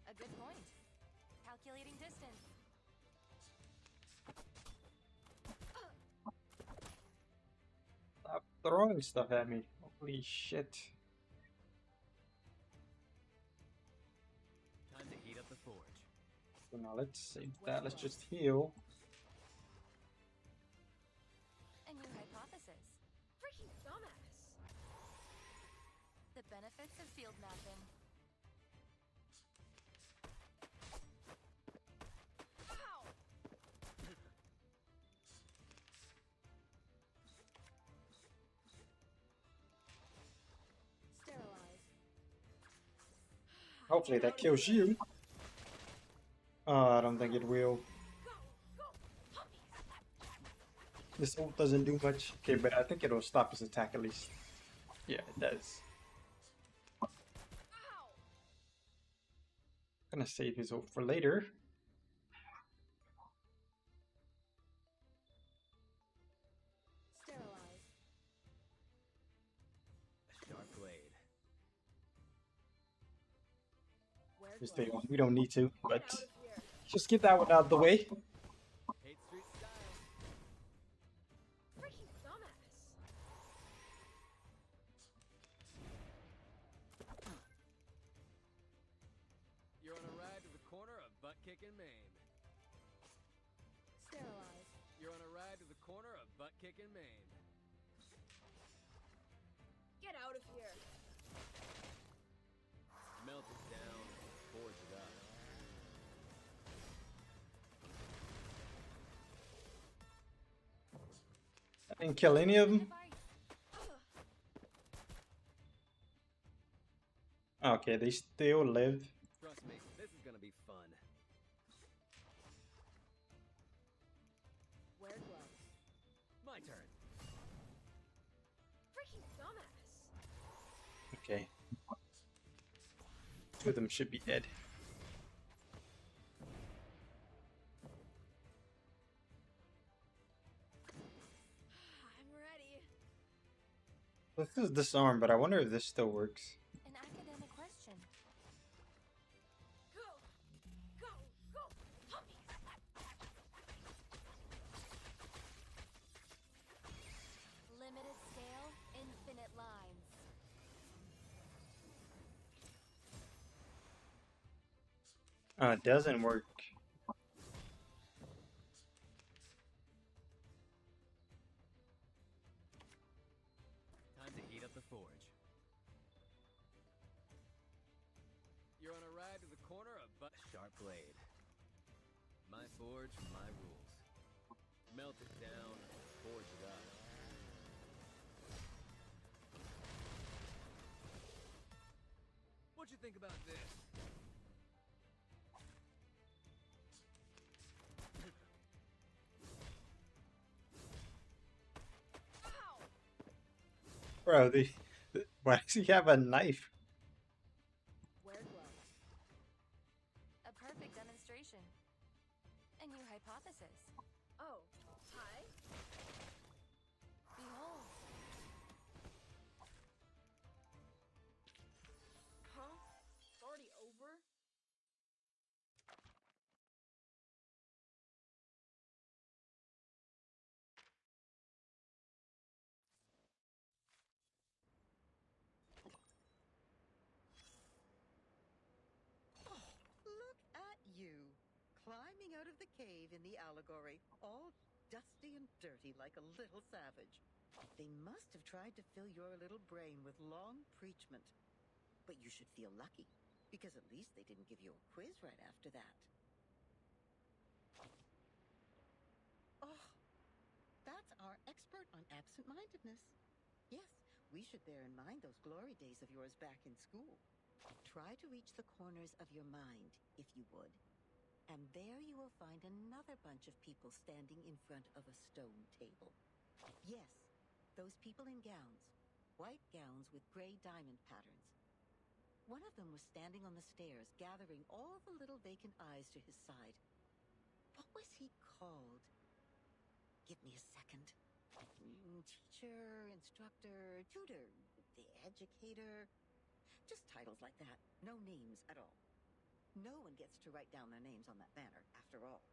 A good point. Calculating distance. Stop throwing stuff at me. Holy shit. Time to heat up the forge. So now let's save that. Let's just heal. A new hypothesis. Freaking dumbass! The benefits of field mapping. Ow! Sterilize. Hopefully that kills you. I don't think it will. This ult doesn't do much. Okay, but I think it'll stop his attack at least. Yeah, it does. Gonna save his ult for later. Sterilize. A sharp blade. Just take one. We don't need to, but just get that one out of the way. Hate Street style. Freaking dumbass! You're on a ride to the corner of butt kicking Maine. Sterilize. You're on a ride to the corner of butt kicking Maine. Get out of here! Melt it down, forge it up. I didn't kill any of them. Okay, they still live. Trust me, this is gonna be fun. Wear gloves. My turn. Freaking dumbass! Okay. Two of them should be dead. I'm ready. This is disarm, but I wonder if this still works. An academic question. Go! Go! Go! Puppies! Limited scale, infinite lines. It doesn't work. Time to heat up the forge. You're on a ride to the corner of butt sharp blade. My forge, my rules. Melt it down, forge it up. think about this? Bro, why does he have a knife? Wear gloves. A perfect demonstration. A new hypothesis. Oh, hi. Behold. Huh? It's already over? Look at you, climbing out of the cave in the allegory, all dusty and dirty like a little savage. They must have tried to fill your little brain with long preachment. But you should feel lucky, because at least they didn't give you a quiz right after that. Oh, that's our expert on absent-mindedness. Yes, we should bear in mind those glory days of yours back in school. Try to reach the corners of your mind, if you would. And there you will find another bunch of people standing in front of a stone table. Yes, those people in gowns. White gowns with gray diamond patterns. One of them was standing on the stairs, gathering all the little vacant eyes to his side. What was he called? Give me a second. Teacher, instructor, tutor, the educator. Just titles like that. No names at all. No one gets to write down their names on that banner, after all.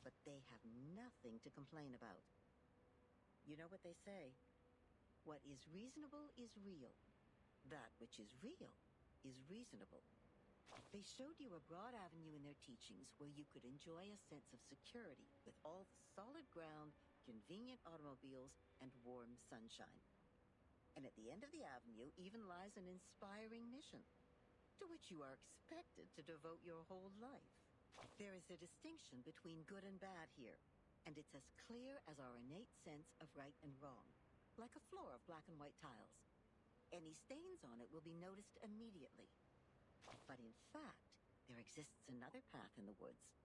But they have nothing to complain about. You know what they say? What is reasonable is real. That which is real is reasonable. They showed you a broad avenue in their teachings where you could enjoy a sense of security with all the solid ground, convenient automobiles, and warm sunshine. And at the end of the avenue even lies an inspiring mission, to which you are expected to devote your whole life. There is a distinction between good and bad here, and it's as clear as our innate sense of right and wrong, like a floor of black and white tiles. Any stains on it will be noticed immediately. But in fact, there exists another path in the woods.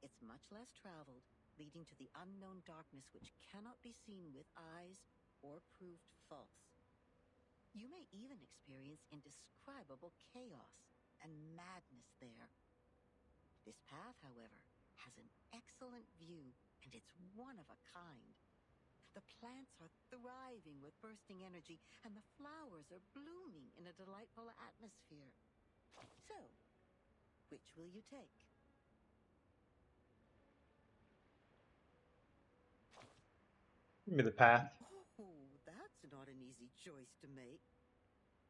It's much less traveled, leading to the unknown darkness which cannot be seen with eyes or proved false. You may even experience indescribable chaos and madness there. This path, however, has an excellent view, and it's one of a kind. The plants are thriving with bursting energy, and the flowers are blooming in a delightful atmosphere. So, which will you take? Give me the path. Oh, that's not an easy choice to make.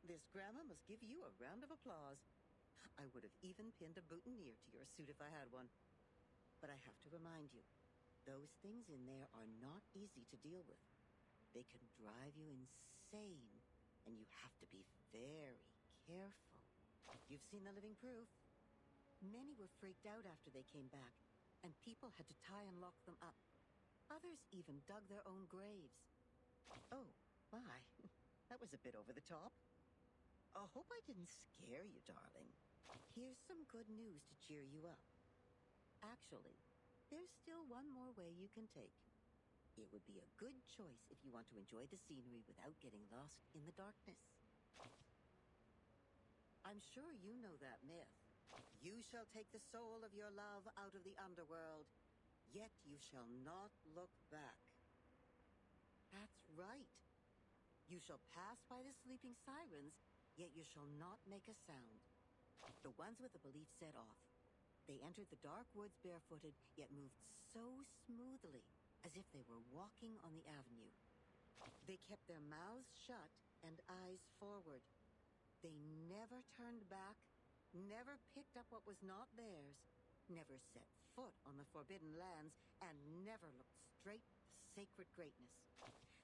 This grandma must give you a round of applause. I would have even pinned a boutonniere to your suit if I had one. But I have to remind you, those things in there are not easy to deal with. They can drive you insane, and you have to be very careful. You've seen the living proof. Many were freaked out after they came back, and people had to tie and lock them up. Others even dug their own graves. Oh, my. That was a bit over the top. I hope I didn't scare you, darling. Here's some good news to cheer you up. Actually, there's still one more way you can take. It would be a good choice if you want to enjoy the scenery without getting lost in the darkness. I'm sure you know that myth. You shall take the soul of your love out of the underworld, yet you shall not look back. That's right. You shall pass by the sleeping sirens, yet you shall not make a sound. The ones with the belief set off. They entered the dark woods barefooted, yet moved so smoothly, as if they were walking on the avenue. They kept their mouths shut and eyes forward. They never turned back, never picked up what was not theirs, never set foot on the forbidden lands, and never looked straight at the sacred greatness.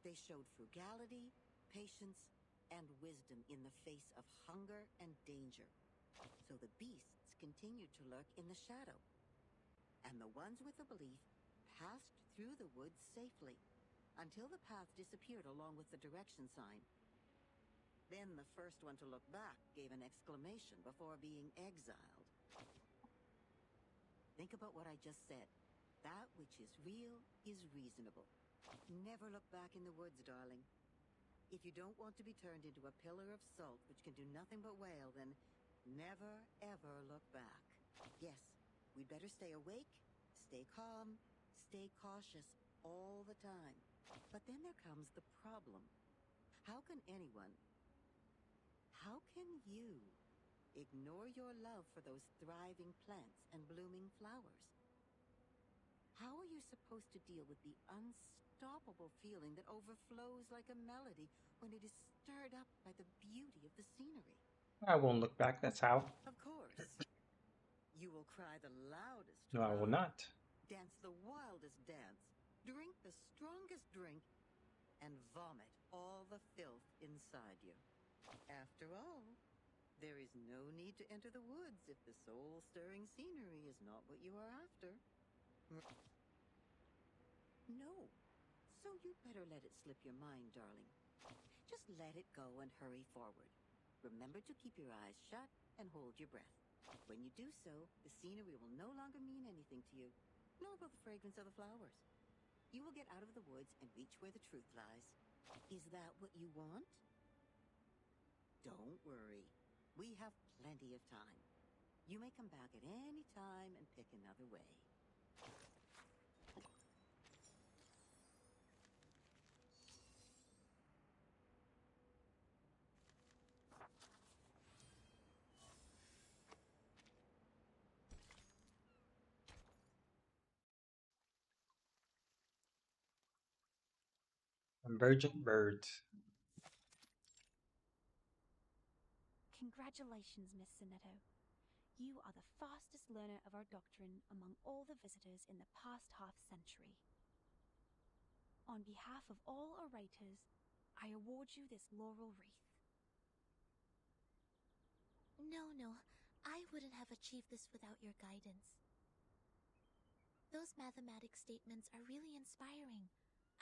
They showed frugality, patience, and wisdom in the face of hunger and danger. So the beasts continued to lurk in the shadow, and the ones with the belief passed through the woods safely until the path disappeared along with the direction sign. Then the first one to look back gave an exclamation before being exiled. Think about what I just said. That which is real is reasonable. Never look back in the woods, darling. If you don't want to be turned into a pillar of salt which can do nothing but wail, then never, ever look back. Yes, we'd better stay awake, stay calm, stay cautious all the time. But then there comes the problem. How can you ignore your love for those thriving plants and blooming flowers? How are you supposed to deal with the unstoppable feeling that overflows like a melody when it is stirred up by the beauty of the scenery? I won't look back, that's how. Of course. You will cry the loudest No, I will not. dance the wildest dance, drink the strongest drink, and vomit all the filth inside you. After all, there is no need to enter the woods if the soul-stirring scenery is not what you are after. No. So you'd better let it slip your mind, darling. Just let it go and hurry forward. Remember to keep your eyes shut and hold your breath. When you do so, the scenery will no longer mean anything to you, nor will the fragrance of the flowers. You will get out of the woods and reach where the truth lies. Is that what you want? Don't worry. We have plenty of time. You may come back at any time and pick another way. Emergent birds. Congratulations, Miss Sonetto. You are the fastest learner of our doctrine among all the visitors in the past half-century. On behalf of all orators, I award you this laurel wreath. No, I wouldn't have achieved this without your guidance. Those mathematics statements are really inspiring.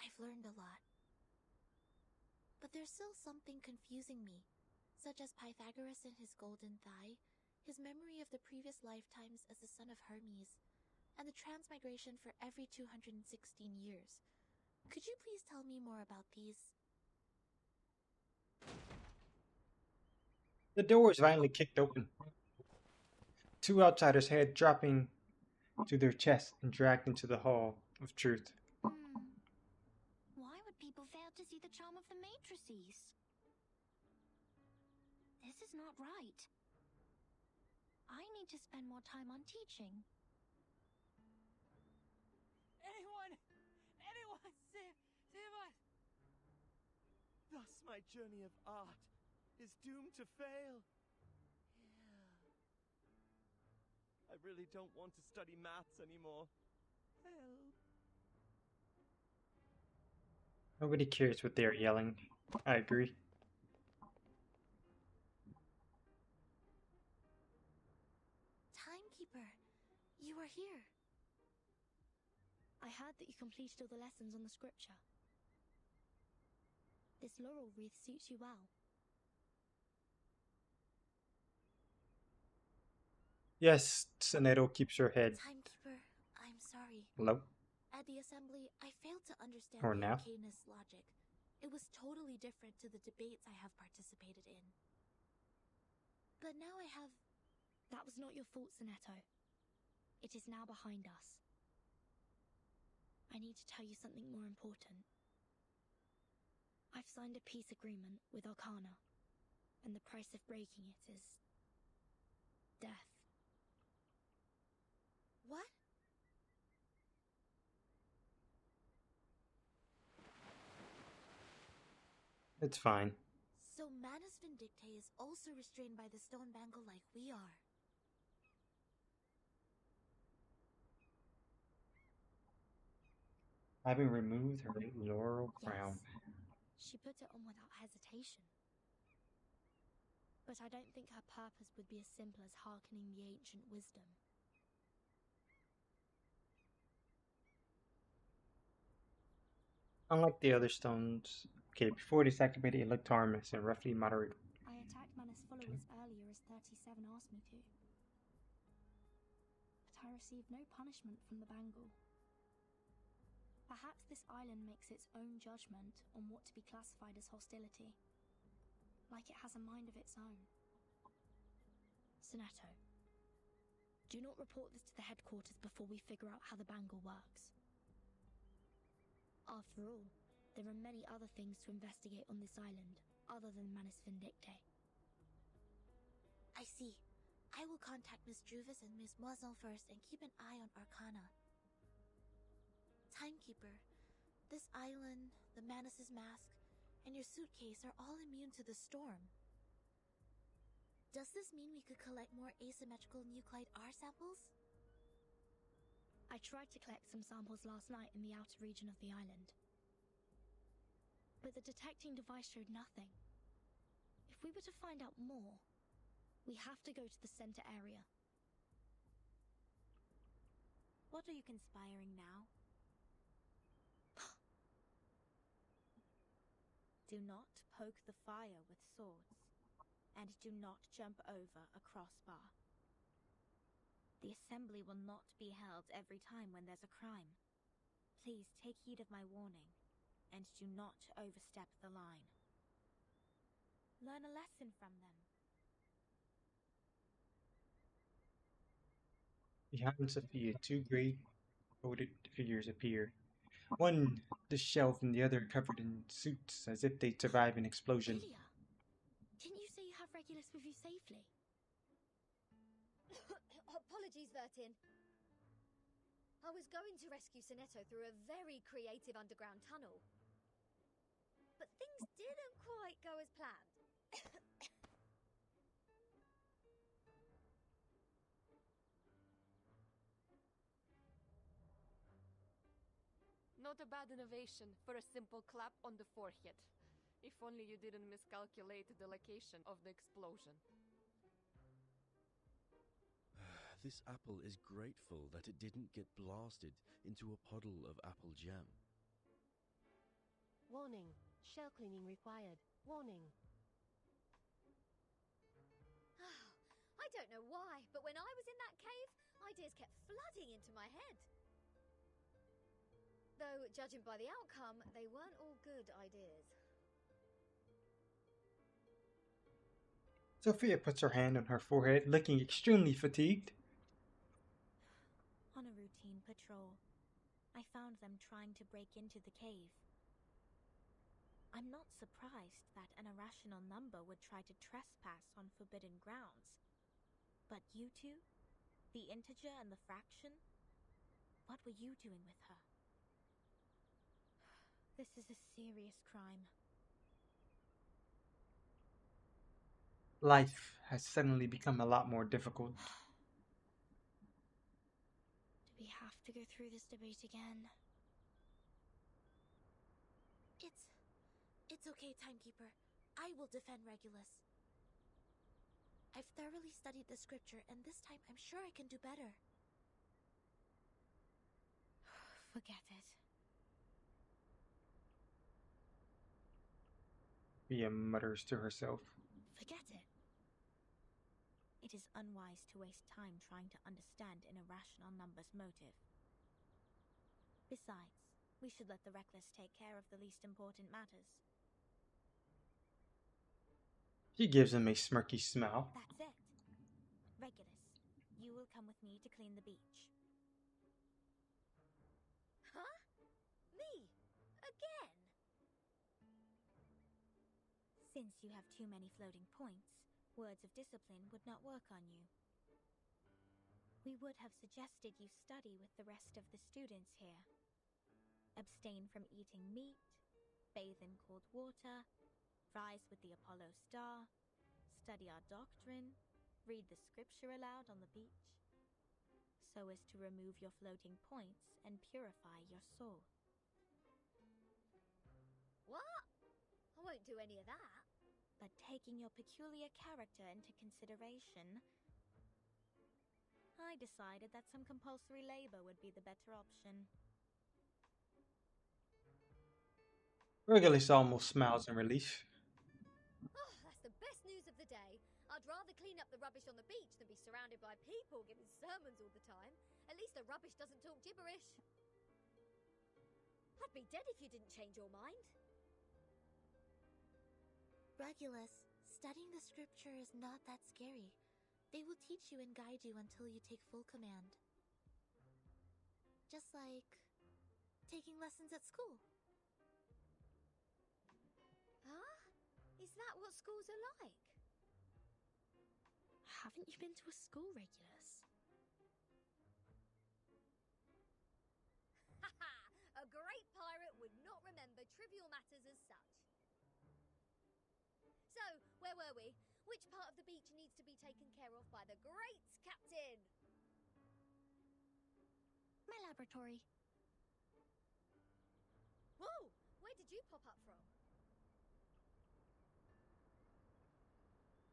I've learned a lot. But there's still something confusing me, such as Pythagoras and his golden thigh, his memory of the previous lifetimes as the son of Hermes, and the transmigration for every 216 years. Could you please tell me more about these? The door was violently kicked open. Two outsiders' head dropping to their chests and dragged into the Hall of Truth. Why would people fail to see the charm of the matrices? This is not right. I need to spend more time on teaching. Anyone, save us! Thus my journey of art is doomed to fail. I really don't want to study maths anymore. Help. Nobody cares what they're yelling. I agree. Timekeeper, you are here. I heard that you completed all the lessons on the scripture. This laurel wreath suits you well. Yes, Sonetto keeps her head. Timekeeper, I'm sorry. Hello? At the assembly, I failed to understand Or the now? Arcanist logic. It was totally different to the debates I have participated in. But now I have... That was not your fault, Sonetto. It is now behind us. I need to tell you something more important. I've signed a peace agreement with Arcana, and the price of breaking it is... death. What? It's fine. So Manus Vindictae is also restrained by the stone bangle like we are. Having removed her laurel crown. She put it on without hesitation. But I don't think her purpose would be as simple as hearkening the ancient wisdom. Unlike the other stones, Okay, before this activated, it looked harmless and roughly moderate. I attacked Manus' followers earlier as 37 asked me to. But I received no punishment from the Bangle. Perhaps this island makes its own judgment on what to be classified as hostility. Like it has a mind of its own. Sonetto, do not report this to the headquarters before we figure out how the Bangle works. After all, there are many other things to investigate on this island, other than Manus Vindicte. I see. I will contact Miss Juvis and Miss Moisson first and keep an eye on Arcana. Timekeeper, this island, the Manus' mask, and your suitcase are all immune to the storm. Does this mean we could collect more asymmetrical nuclide R samples? I tried to collect some samples last night in the outer region of the island. But the detecting device showed nothing. If we were to find out more, we have to go to the center area. What are you conspiring now? Do not poke the fire with swords, and do not jump over a crossbar. The assembly will not be held every time when there's a crime. Please take heed of my warning, and do not overstep the line. Learn a lesson from them. Behind Sophia, two gray hooded figures appear. One disheveled and the other covered in suits as if they'd survived an explosion. Lilia, didn't you say you have Regulus with you safely? Apologies, Vertin. I was going to rescue Sonetto through a very creative underground tunnel. But things didn't quite go as planned. Not a bad innovation for a simple clap on the forehead. If only you didn't miscalculate the location of the explosion. This apple is grateful that it didn't get blasted into a puddle of apple jam. Warning. Shell cleaning required. Warning. I don't know why, but when I was in that cave, ideas kept flooding into my head. Though, judging by the outcome, they weren't all good ideas. Sophia puts her hand on her forehead, looking extremely fatigued. On a routine patrol, I found them trying to break into the cave. I'm not surprised that an irrational number would try to trespass on forbidden grounds. But you two? The integer and the fraction? What were you doing with her? This is a serious crime. Life has suddenly become a lot more difficult. Do we have to go through this debate again? It's okay, Timekeeper. I will defend Regulus. I've thoroughly studied the scripture, and this time I'm sure I can do better. Forget it. Mia mutters to herself. Forget it. It is unwise to waste time trying to understand an irrational number's motive. Besides, we should let the reckless take care of the least important matters. She gives him a smirky smile. That's it. Regulus, you will come with me to clean the beach. Huh? Me? Again? Since you have too many floating points, words of discipline would not work on you. We would have suggested you study with the rest of the students here. Abstain from eating meat, bathe in cold water, rise with the Apollo star, study our doctrine, read the scripture aloud on the beach, so as to remove your floating points and purify your soul. What? I won't do any of that. But taking your peculiar character into consideration, I decided that some compulsory labor would be the better option. Regulus almost smiles in relief. Oh, that's the best news of the day. I'd rather clean up the rubbish on the beach than be surrounded by people giving sermons all the time. At least the rubbish doesn't talk gibberish. I'd be dead if you didn't change your mind. Regulus, studying the scripture is not that scary. They will teach you and guide you until you take full command. Just like taking lessons at school. Huh? Is that what schools are like? Haven't you been to a school, Regulus? Haha! A great pirate would not remember trivial matters as such. So, where were we? Which part of the beach needs to be taken care of by the great captain? My laboratory. Whoa! Where did you pop up from?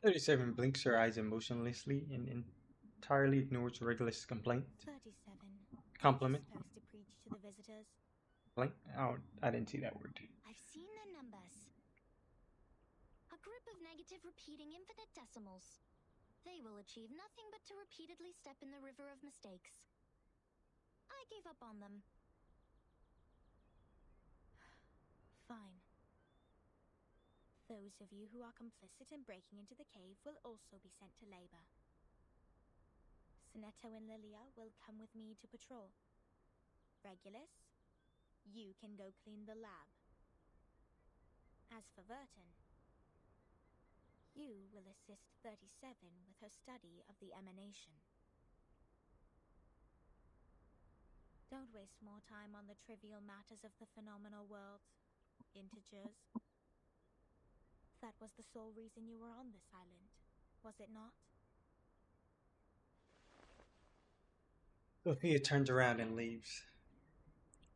37 blinks her eyes emotionlessly and entirely ignores Regulus' complaint. 37. Compliment. Supposed to preach to the visitors. Blank? Oh, I didn't see that word. I've seen the numbers. A group of negative repeating infinite decimals. They will achieve nothing but to repeatedly step in the river of mistakes. I gave up on them. Fine. Those of you who are complicit in breaking into the cave will also be sent to labor. Sonetto and Lilia will come with me to patrol. Regulus, you can go clean the lab. As for Verton, you will assist 37 with her study of the emanation. Don't waste more time on the trivial matters of the phenomenal world. Integers. That was the sole reason you were on this island, was it not? Sophia turns around and leaves.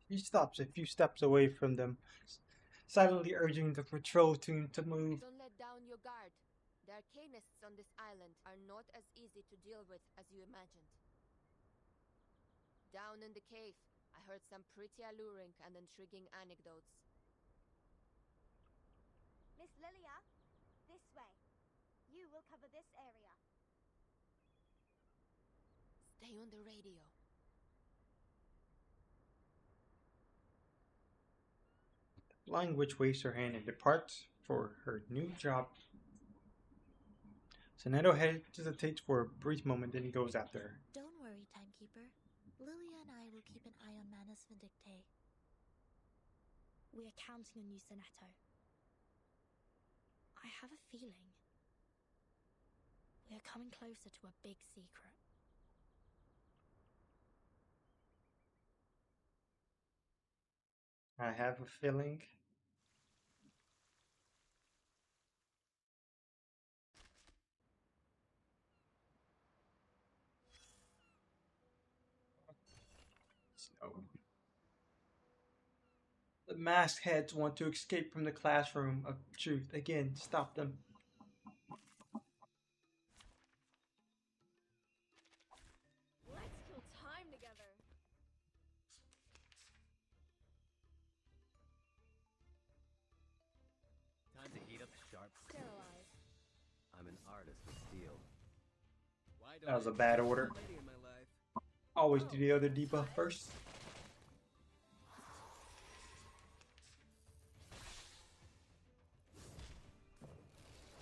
She stops a few steps away from them, silently urging the patrol team to move. Don't let down your guard. The arcanists on this island are not as easy to deal with as you imagined. Down in the cave, I heard some pretty alluring and intriguing anecdotes. Miss Lilia, this way. You will cover this area. Stay on the radio. Flying Witch waves her hand and departs for her new job. Sonetto hesitates for a brief moment, then he goes after her. Don't worry, Timekeeper. Lilia and I will keep an eye on Manus Vindictae. We're counting on you, Sonetto. I have a feeling we're coming closer to a big secret. I have a feeling. So, the masked heads want to escape from the classroom of truth. Again, stop them. Let's kill time together. Time to heat up the sharp. Sterilize. I'm an artist with steel. Why don't That was I a bad have order. lady in my life? Always do the other debuff first.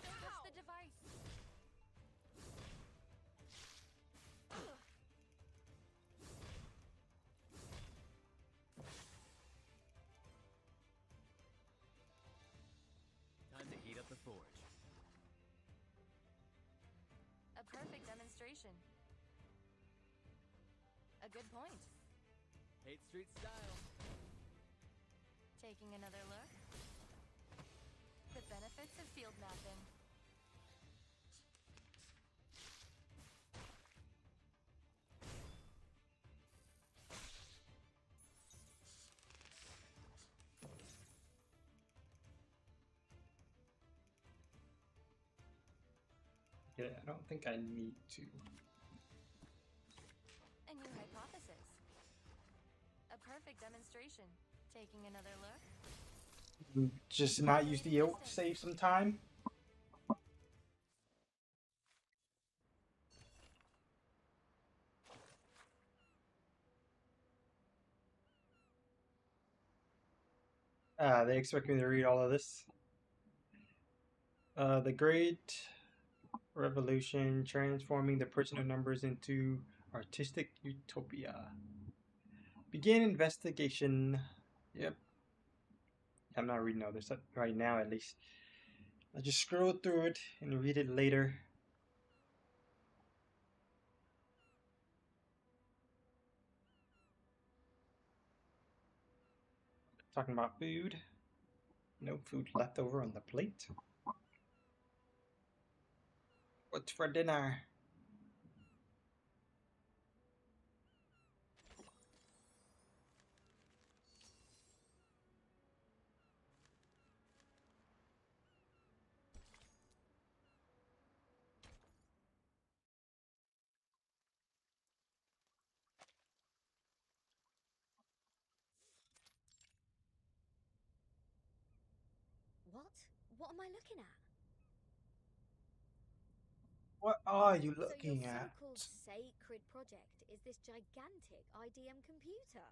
That's the device. Time to heat up the forge. A perfect demonstration. A good point. Hate Street style. Taking another look. The benefits of field mapping. Yeah, I don't think I need to. A new hypothesis. A perfect demonstration. Taking another look. Just not use the oak to save some time. They expect me to read all of this. The Great Revolution, transforming the prisoner numbers into artistic utopia. Begin investigation. Yep. I'm not reading all this right now, at least. I'll just scroll through it and read it later. Talking about food. No food left over on the plate. What's for dinner? What? What am I looking at? What are you So looking your at? so-called sacred project is this gigantic IDM computer.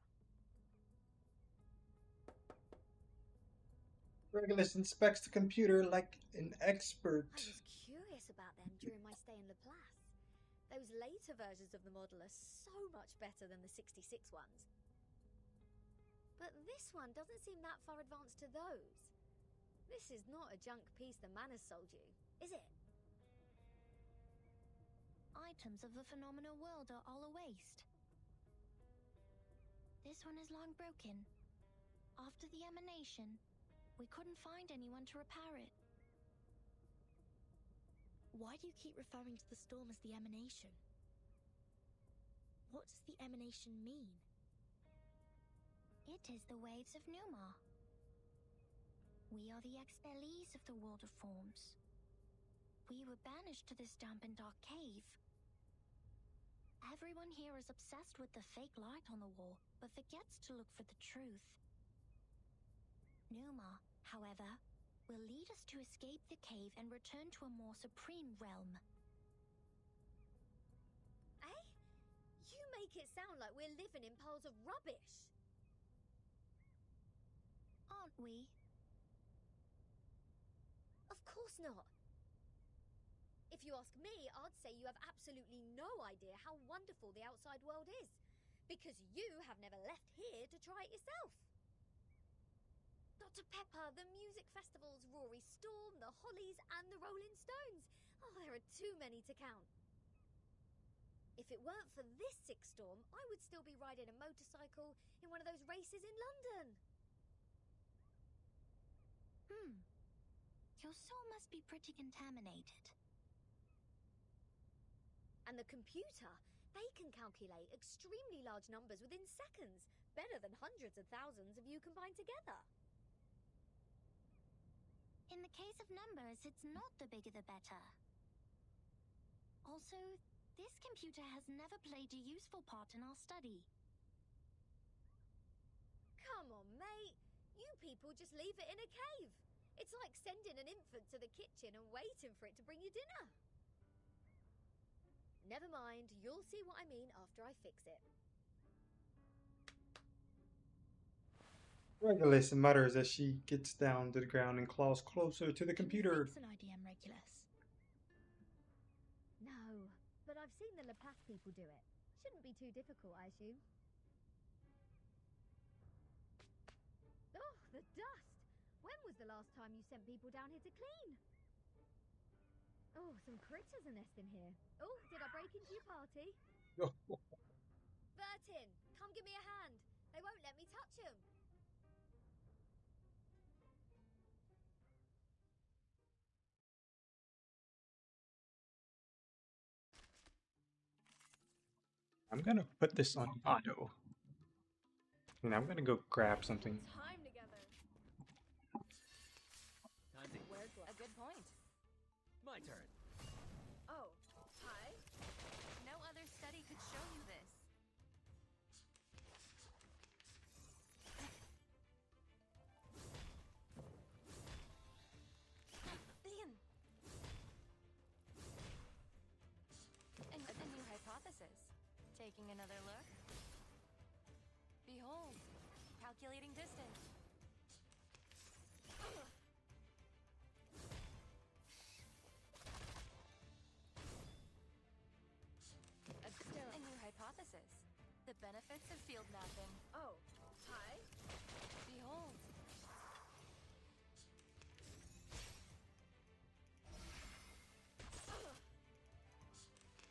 Regulus inspects the computer like an expert. I was curious about them during my stay in Laplace. Those later versions of the model are so much better than the 66 ones. But this one doesn't seem that far advanced to those. This is not a junk piece the man has sold you, is it? Items of the phenomenal world are all a waste. This one is long broken. After the emanation, we couldn't find anyone to repair it. Why do you keep referring to the storm as the emanation? What does the emanation mean? It is the waves of Numa. We are the expellees of the world of forms. We were banished to this damp and dark cave. Everyone here is obsessed with the fake light on the wall, but forgets to look for the truth. Numa, however, will lead us to escape the cave and return to a more supreme realm. Eh? You make it sound like we're living in piles of rubbish. Aren't we? Of course not. If you ask me, I'd say you have absolutely no idea how wonderful the outside world is, because you have never left here to try it yourself. Dr. Pepper, the music festivals, Rory Storm, the Hollies, and the Rolling Stones. Oh, there are too many to count. If it weren't for this sick storm, I would still be riding a motorcycle in one of those races in London. Your soul must be pretty contaminated. And the computer, they can calculate extremely large numbers within seconds, better than hundreds of thousands of you combined together. In the case of numbers, it's not the bigger the better. Also, this computer has never played a useful part in our study. Come on, mate. You people just leave it in a cave. It's like sending an infant to the kitchen and waiting for it to bring you dinner. Never mind, you'll see what I mean after I fix it. Regulus mutters as she gets down to the ground and claws closer to the computer. It's an IDM, Regulus. No, but I've seen the Laplace people do it. Shouldn't be too difficult, I assume. Oh, the dust! When was the last time you sent people down here to clean? Oh, some critters are nesting here. Oh, did I break into your party? Bertin, come give me a hand. They won't let me touch them. I'm gonna put this on auto. And I'm gonna go grab something. Time together. Time to... A good point. My turn. Oh, hi. No other study could show you this. Calculating distance. A new hypothesis. The benefits of field mapping. Oh, hi. Behold.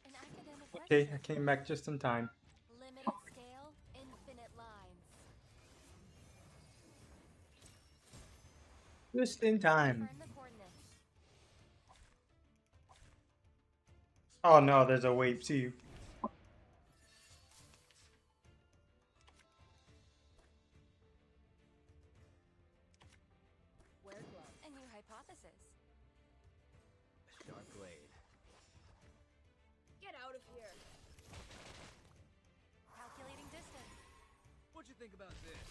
An academic Okay, question. I came back just in time. Limited scale, infinite lines. Just in time. Confirm the coordinates. Oh no, there's a wave too. Wear glove. A new hypothesis. A sharp blade. Get out of here. Calculating distance. What'd you think about this?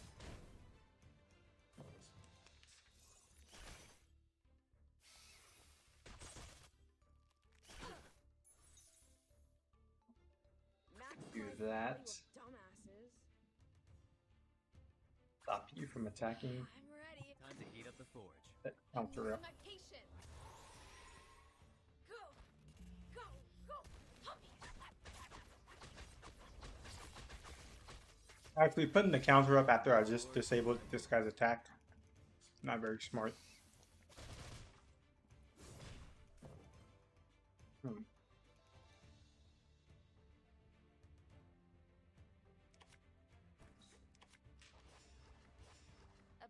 Do that. Dumbasses. Stop you from attacking I'm ready. Time to heat up the forge. that counter up. My patience. Go. Go. Go. Actually, putting the counter up after I just disabled this guy's attack. Not very smart. A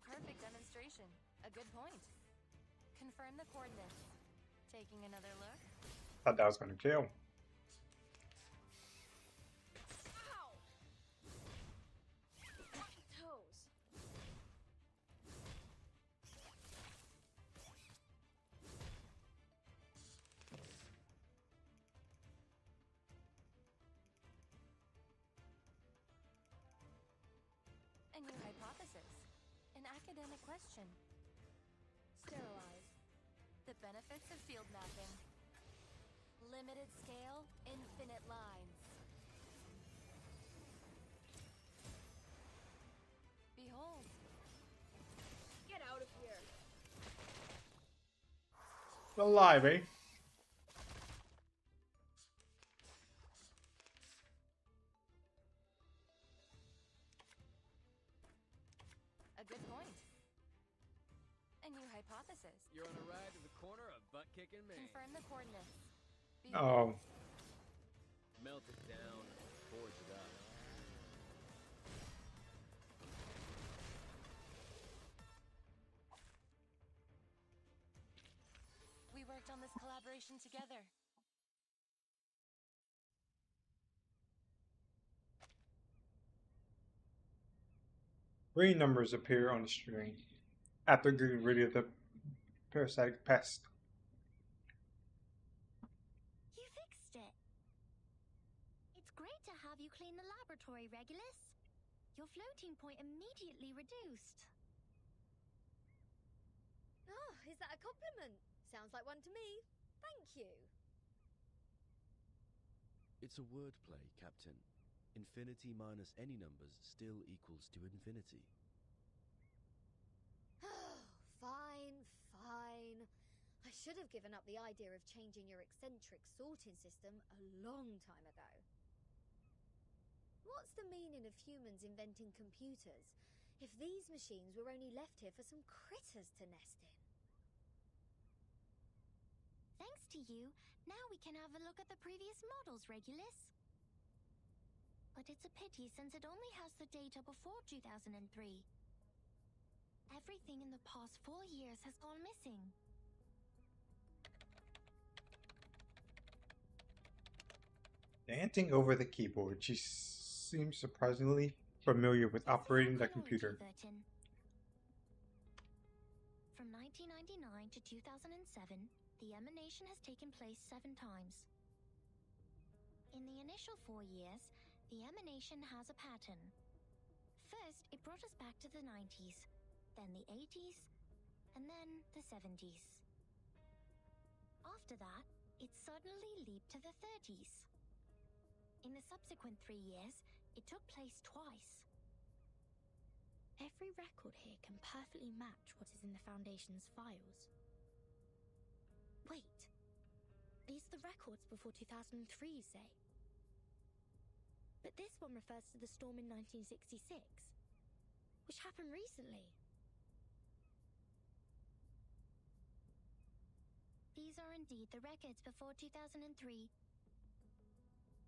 perfect demonstration. A good point. Confirm the coordinates. Taking another look. Thought that was gonna kill. Ow! Toes. A new hypothesis. An academic question. Sterilize. The benefits of field mapping. Limited scale, infinite lines. Behold. Get out of here. Still alive, eh? A good point. A new hypothesis. You're on a ride to the corner of butt-kicking Maine. Confirm the coordinates. Oh. Melt it down, forge it up. We worked on this collaboration together. Green numbers appear on the screen after getting rid of the parasitic pest. You fixed it. It's great to have you clean the laboratory, Regulus. Your floating point immediately reduced. Oh, is that a compliment? Sounds like one to me. Thank you. It's a wordplay, Captain. Infinity minus any numbers still equals to infinity. Fine, fine. I should have given up the idea of changing your eccentric sorting system a long time ago. What's the meaning of humans inventing computers if these machines were only left here for some critters to nest in? Thanks to you, now we can have a look at the previous models, Regulus. But it's a pity since it only has the data before 2003. Everything in the past 4 years has gone missing. Dancing over the keyboard, she seems surprisingly familiar with operating the computer. From 1999 to 2007, the emanation has taken place 7 times. In the initial 4 years, the emanation has a pattern. First, it brought us back to the 90s, then the 80s, and then the 70s. After that, it suddenly leaped to the 30s. In the subsequent 3 years, it took place twice. Every record here can perfectly match what is in the Foundation's files. Wait. These are the records before 2003, you say? But this one refers to the storm in 1966, which happened recently. These are indeed the records before 2003.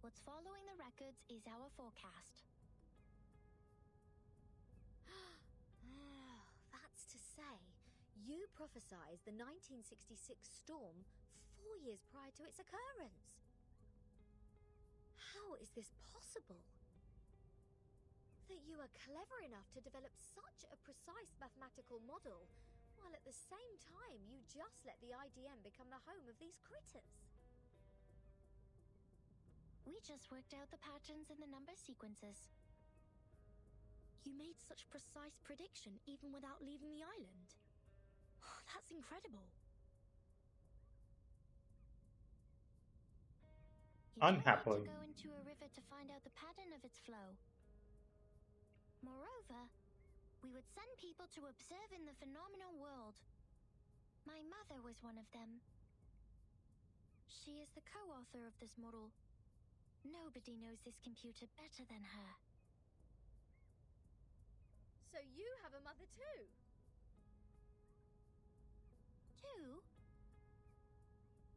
What's following the records is our forecast. That's to say, you prophesied the 1966 storm 4 years prior to its occurrence. How is this possible? That you are clever enough to develop such a precise mathematical model, while at the same time you just let the IDM become the home of these critters. We just worked out the patterns in the number sequences. You made such precise prediction even without leaving the island. That's incredible. Unhappily. You don't need to go into a river to find out the pattern of its flow. Moreover, we would send people to observe in the phenomenal world. My mother was one of them. She is the co-author of this model. Nobody knows this computer better than her. So you have a mother too? Two?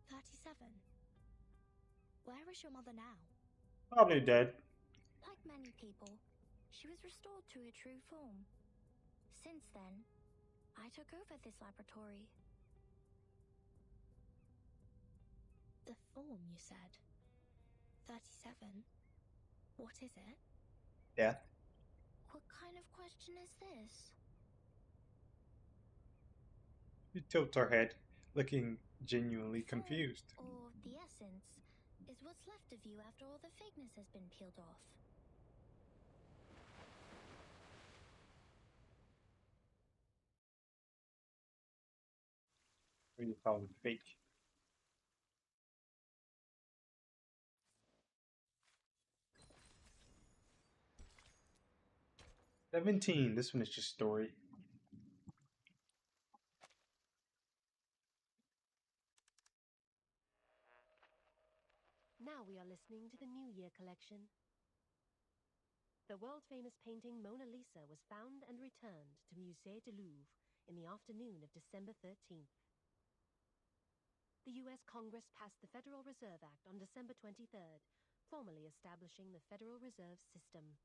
37. Where is your mother now? Probably dead. Like many people, she was restored to her true form. Since then, I took over this laboratory. The form, you said? 37? What is it? Death. What kind of question is this? She tilts her head, looking genuinely confused. Or the essence is what's left of you after all the fakeness has been peeled off. What do you call it? Fake. "17. This one is just story. Now we are listening to the New Year collection. The world-famous painting Mona Lisa was found and returned to Musée du Louvre in the afternoon of December 13th. The US Congress passed the Federal Reserve Act on December 23rd, formally establishing the Federal Reserve System.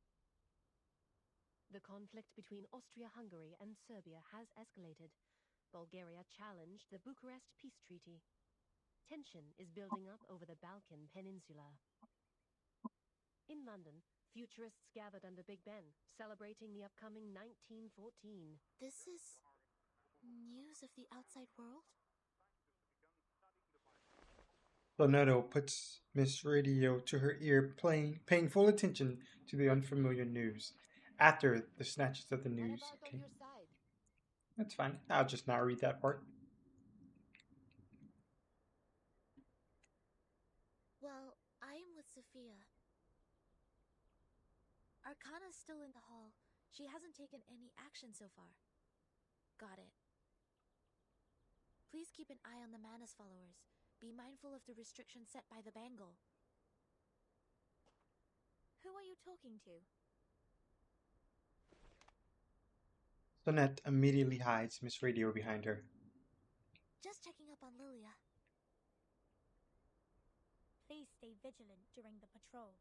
The conflict between Austria-Hungary and Serbia has escalated. Bulgaria challenged the Bucharest Peace Treaty. Tension is building up over the Balkan Peninsula. In London, futurists gathered under Big Ben, celebrating the upcoming 1914. This is news of the outside world? Lonetto puts Miss Radio to her ear, paying full attention to the unfamiliar news. After the snatches of the news. Okay. That's fine. I'll just not read that part. Well, I am with Sophia. Arcana's still in the hall. She hasn't taken any action so far. Got it. Please keep an eye on the Manus followers. Be mindful of the restrictions set by the Bangle. Who are you talking to? Sonette immediately hides Miss Radio behind her. Just checking up on Lilia. Please stay vigilant during the patrol.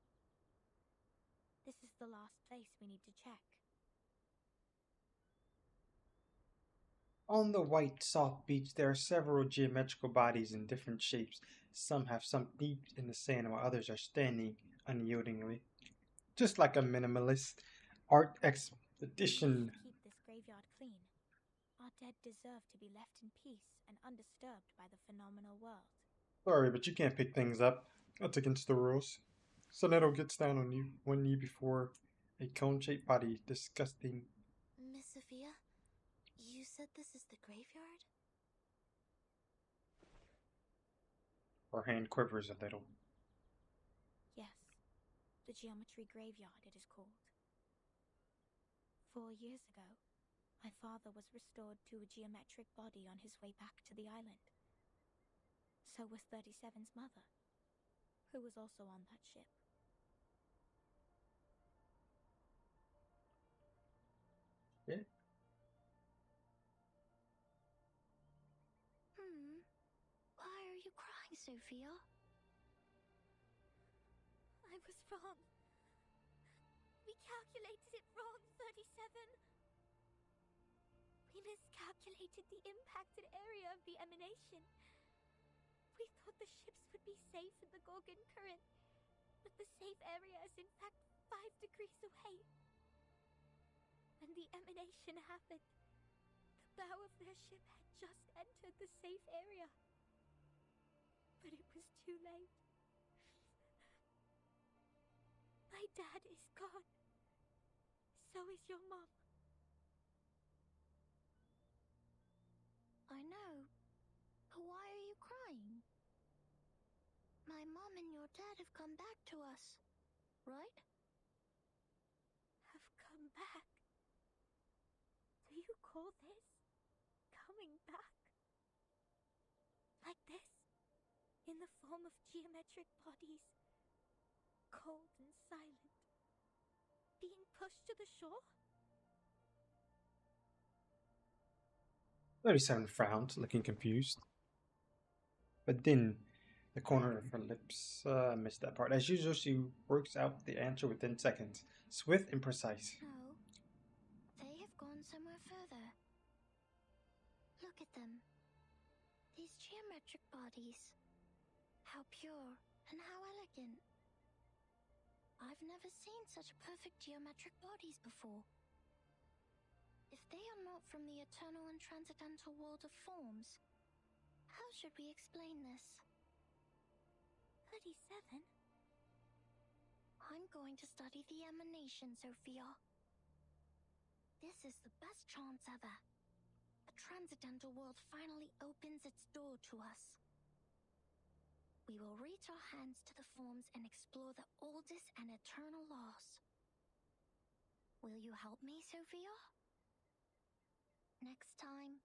This is the last place we need to check. On the white, soft beach, there are several geometrical bodies in different shapes. Some have sunk deep in the sand, while others are standing unyieldingly. Just like a minimalist art expedition. Keep this graveyard clean. Our dead deserve to be left in peace and undisturbed by the phenomenal world. Sorry, but you can't pick things up. That's against the rules. Sonetto gets down on one knee before a cone-shaped body, disgusting. Miss Sophia, you said this is the graveyard? Her hand quivers a little. Yes, the geometry graveyard it is called. 4 years ago, my father was restored to a geometric body on his way back to the island. So was 37's mother, who was also on that ship. Yeah. Why are you crying, Sophia? I was wrong. We calculated it wrong, 37. We miscalculated the impacted area of the emanation. We thought the ships would be safe in the Gorgon current, but the safe area is in fact 5 degrees away. When the emanation happened, the bow of their ship had just entered the safe area. But it was too late. My dad is gone. So is your mom. I know, but why are you crying? My mom and your dad have come back to us, right? Have come back? Do you call this coming back? Like this? In the form of geometric bodies, cold and silent, being pushed to the shore? 37 frowned, looking confused. But then the corner of her lips missed that part. As usual, she works out the answer within seconds, swift and precise. No, they have gone somewhere further. Look at them. These geometric bodies. How pure and how elegant. I've never seen such perfect geometric bodies before. If they are not from the eternal and transcendental world of forms, how should we explain this? 37? I'm going to study the emanation, Sophia. This is the best chance ever. The transcendental world finally opens its door to us. We will reach our hands to the forms and explore the oldest and eternal laws. Will you help me, Sophia? Next time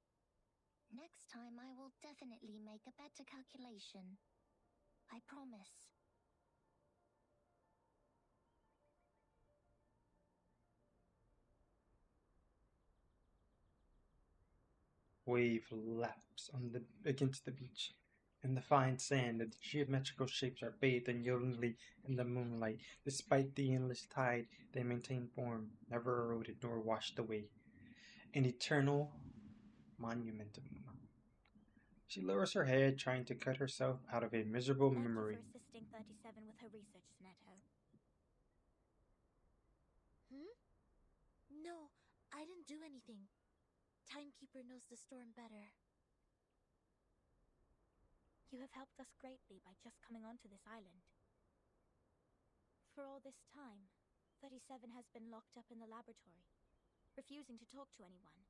I will definitely make a better calculation. I promise. Wave laps against the beach. In the fine sand, the geometrical shapes are bathed yieldingly in the moonlight. Despite the endless tide, they maintain form, never eroded nor washed away. An eternal monumentum. She lowers her head, trying to cut herself out of a miserable memory. Thank you for assisting 37 with her research, Sneto. No, I didn't do anything. Timekeeper knows the storm better. You have helped us greatly by just coming onto this island. For all this time, 37 has been locked up in the laboratory, refusing to talk to anyone,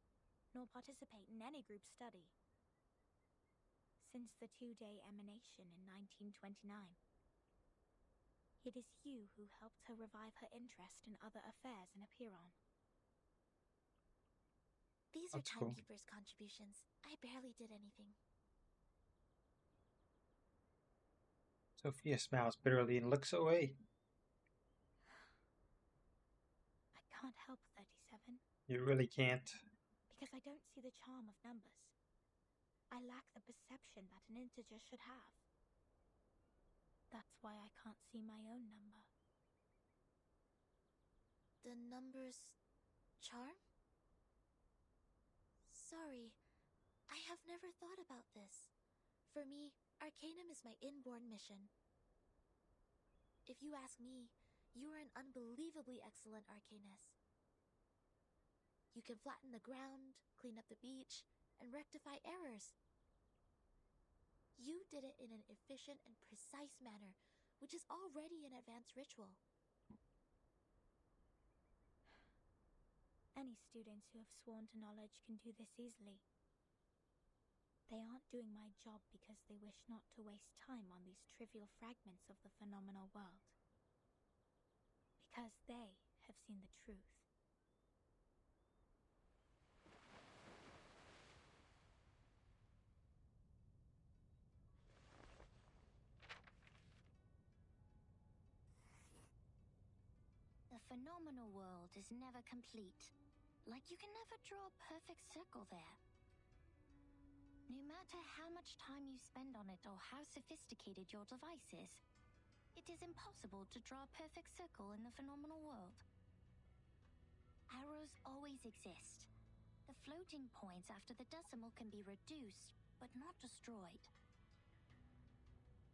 nor participate in any group study. Since the 2-day emanation in 1929. It is you who helped her revive her interest in other affairs in Apiron. These are That's cool. Timekeeper's contributions. I barely did anything. Sophia smiles bitterly and looks away. I can't help 37. You really can't. Because I don't see the charm of numbers. I lack the perception that an integer should have. That's why I can't see my own number. The numbers charm? Sorry, I have never thought about this. For me, Arcanum is my inborn mission. If you ask me, you are an unbelievably excellent Arcanist. You can flatten the ground, clean up the beach, and rectify errors. You did it in an efficient and precise manner, which is already an advanced ritual. Any students who have sworn to knowledge can do this easily. They aren't doing my job because they wish not to waste time on these trivial fragments of the phenomenal world. Because they have seen the truth. phenomenal world is never complete. Like you can never draw a perfect circle there. No matter how much time you spend on it or how sophisticated your device is, it is impossible to draw a perfect circle in the phenomenal world. Arrows always exist. The floating points after the decimal can be reduced, but not destroyed.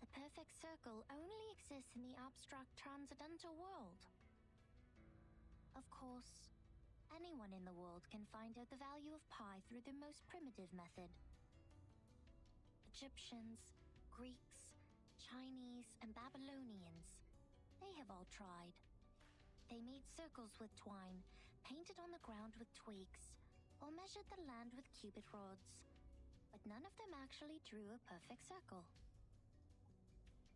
The perfect circle only exists in the abstract transcendental world. Of course, anyone in the world can find out the value of pi through the most primitive method. Egyptians, Greeks, Chinese, and Babylonians, they have all tried. They made circles with twine, painted on the ground with twigs, or measured the land with cubit rods, but none of them actually drew a perfect circle.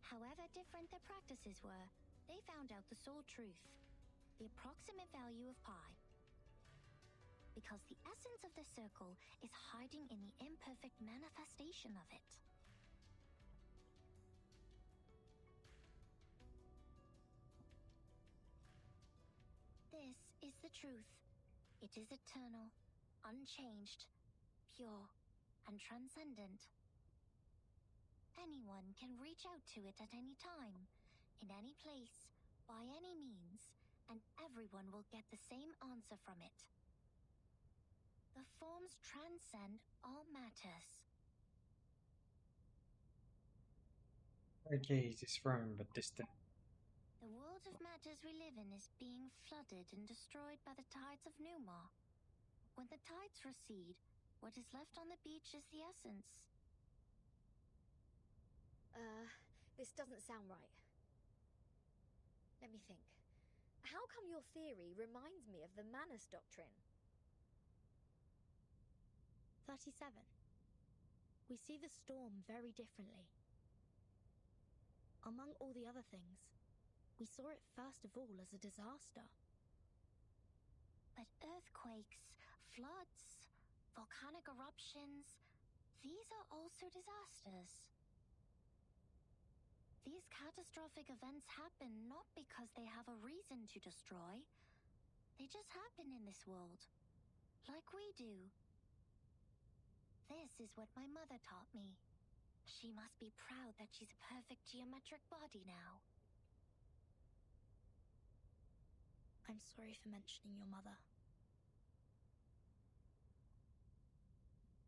However different their practices were, they found out the sole truth, the approximate value of pi. Because the essence of the circle is hiding in the imperfect manifestation of it. This is the truth. It is eternal, unchanged, pure, and transcendent. Anyone can reach out to it at any time, in any place, by any means, and everyone will get the same answer from it. The forms transcend all matters. Her gaze is firm but distant. The world of matters we live in is being flooded and destroyed by the tides of Numa. When the tides recede, what is left on the beach is the essence. This doesn't sound right. Let me think. How come your theory reminds me of the Manus Doctrine? 37. We see the storm very differently. Among all the other things, we saw it first of all as a disaster. But earthquakes, floods, volcanic eruptions, these are also disasters. These catastrophic events happen not because they have a reason to destroy. They just happen in this world, like we do. This is what my mother taught me. She must be proud that she's a perfect geometric body now. I'm sorry for mentioning your mother.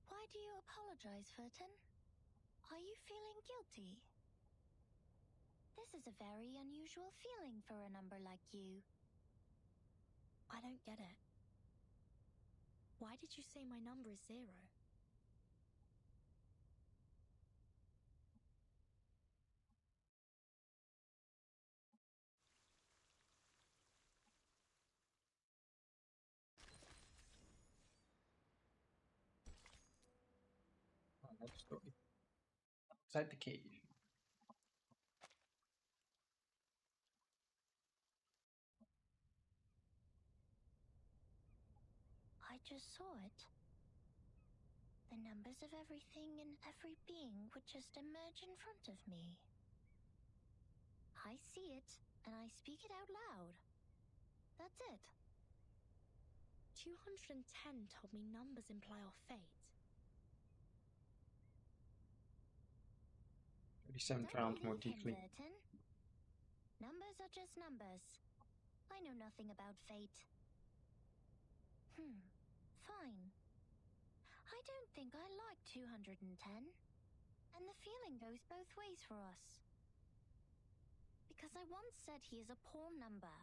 Why do you apologize, Furton? Are you feeling guilty? This is a very unusual feeling for a number like you. I don't get it. Why did you say my number is 0? Another story. Outside the cave. I just saw it. The numbers of everything and every being would just emerge in front of me. I see it, and I speak it out loud. That's it. 210 told me numbers imply our fate. 37 rounds more deeply. Burton. Numbers are just numbers. I know nothing about fate. Fine. I don't think I like 210. And the feeling goes both ways for us. Because I once said he is a poor number.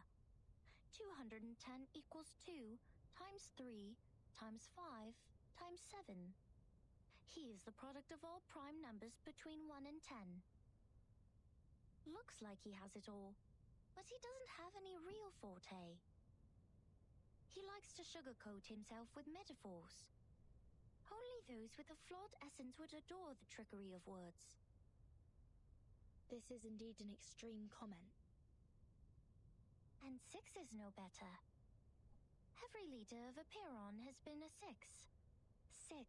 210 equals 2 times 3 times 5 times 7. He is the product of all prime numbers between 1 and 10. Looks like he has it all, but he doesn't have any real forte. He likes to sugarcoat himself with metaphors. Only those with a flawed essence would adore the trickery of words. This is indeed an extreme comment. And 6 is no better. Every leader of a Pyrrhon has been a 6. 6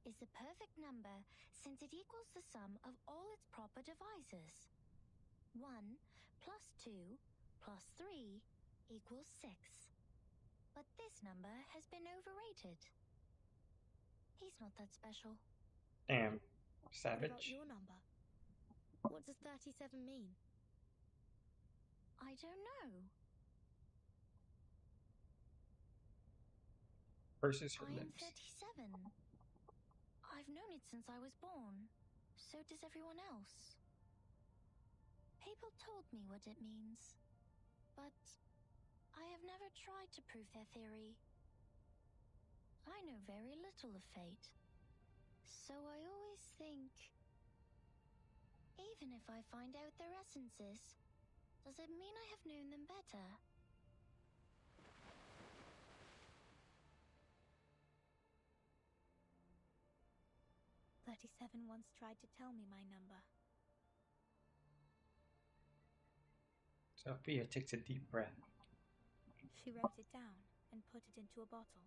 is the perfect number since it equals the sum of all its proper divisors. 1 plus 2 plus 3 equals 6. But this number has been overrated. He's not that special. Damn. What about Savage. your number? What does 37 mean? I don't know. Versus her I am lips. 37. I've known it since I was born. So does everyone else. People told me what it means. But I have never tried to prove their theory. I know very little of fate. So I always think, even if I find out their essences, does it mean I have known them better? "37 once tried to tell me my number. Sophia takes a deep breath. She wrote it down and put it into a bottle,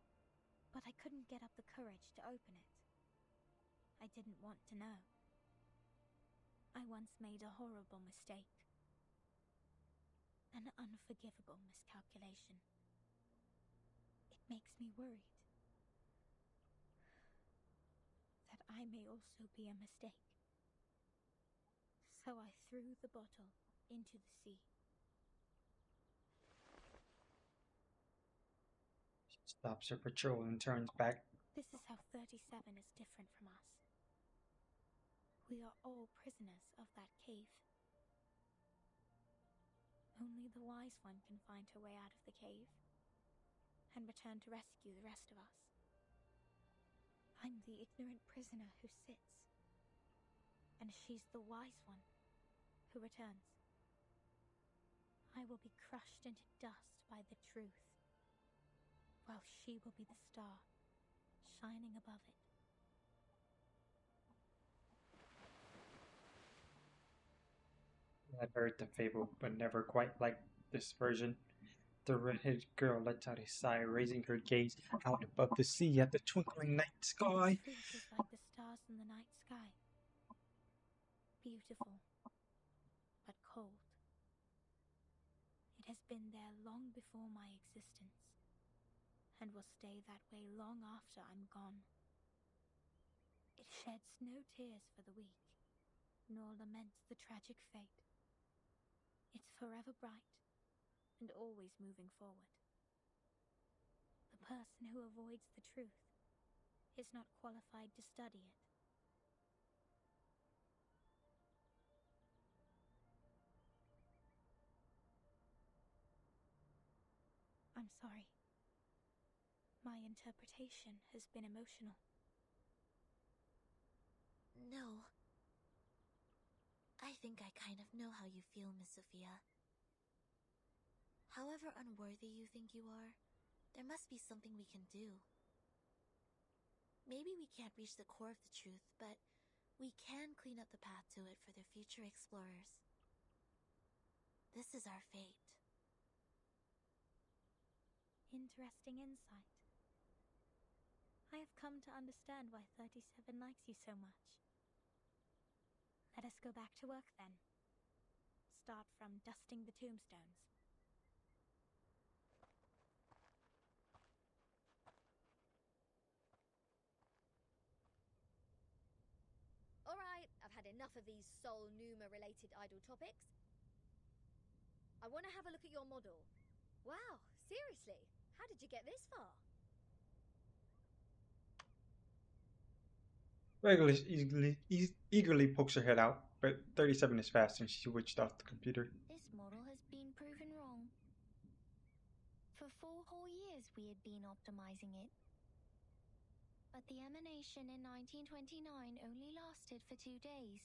but I couldn't get up the courage to open it. I didn't want to know. I once made a horrible mistake. An unforgivable miscalculation. It makes me worried that I may also be a mistake. So I threw the bottle into the sea. She stops her patrol and turns back. This is how 37 is different from us. We are all prisoners of that cave. Only the wise one can find her way out of the cave and return to rescue the rest of us. I'm the ignorant prisoner who sits, and she's the wise one who returns. I will be crushed into dust by the truth, while she will be the star shining above it. I'd heard the fable, but never quite like this version. The red-headed girl lets out a sigh, raising her gaze out above the sea at the twinkling night sky. Truth is like the stars in the night sky. Beautiful, but cold. It has been there long before my existence, and will stay that way long after I'm gone. It sheds no tears for the weak, nor laments the tragic fate. It's forever bright, and always moving forward. The person who avoids the truth is not qualified to study it. I'm sorry. My interpretation has been emotional. No. I think I kind of know how you feel, Miss Sophia. However unworthy you think you are, there must be something we can do. Maybe we can't reach the core of the truth, but we can clean up the path to it for the future explorers. This is our fate. Interesting insight. I have come to understand why 37 likes you so much. Let us go back to work then. Start from dusting the tombstones. Alright, I've had enough of these Sol Numa related idle topics. I want to have a look at your model. Wow, seriously? How did you get this far? Regulus eagerly pokes her head out, but 37 is fast and she switched off the computer. This model has been proven wrong. For 4 whole years we had been optimizing it. But the emanation in 1929 only lasted for 2 days,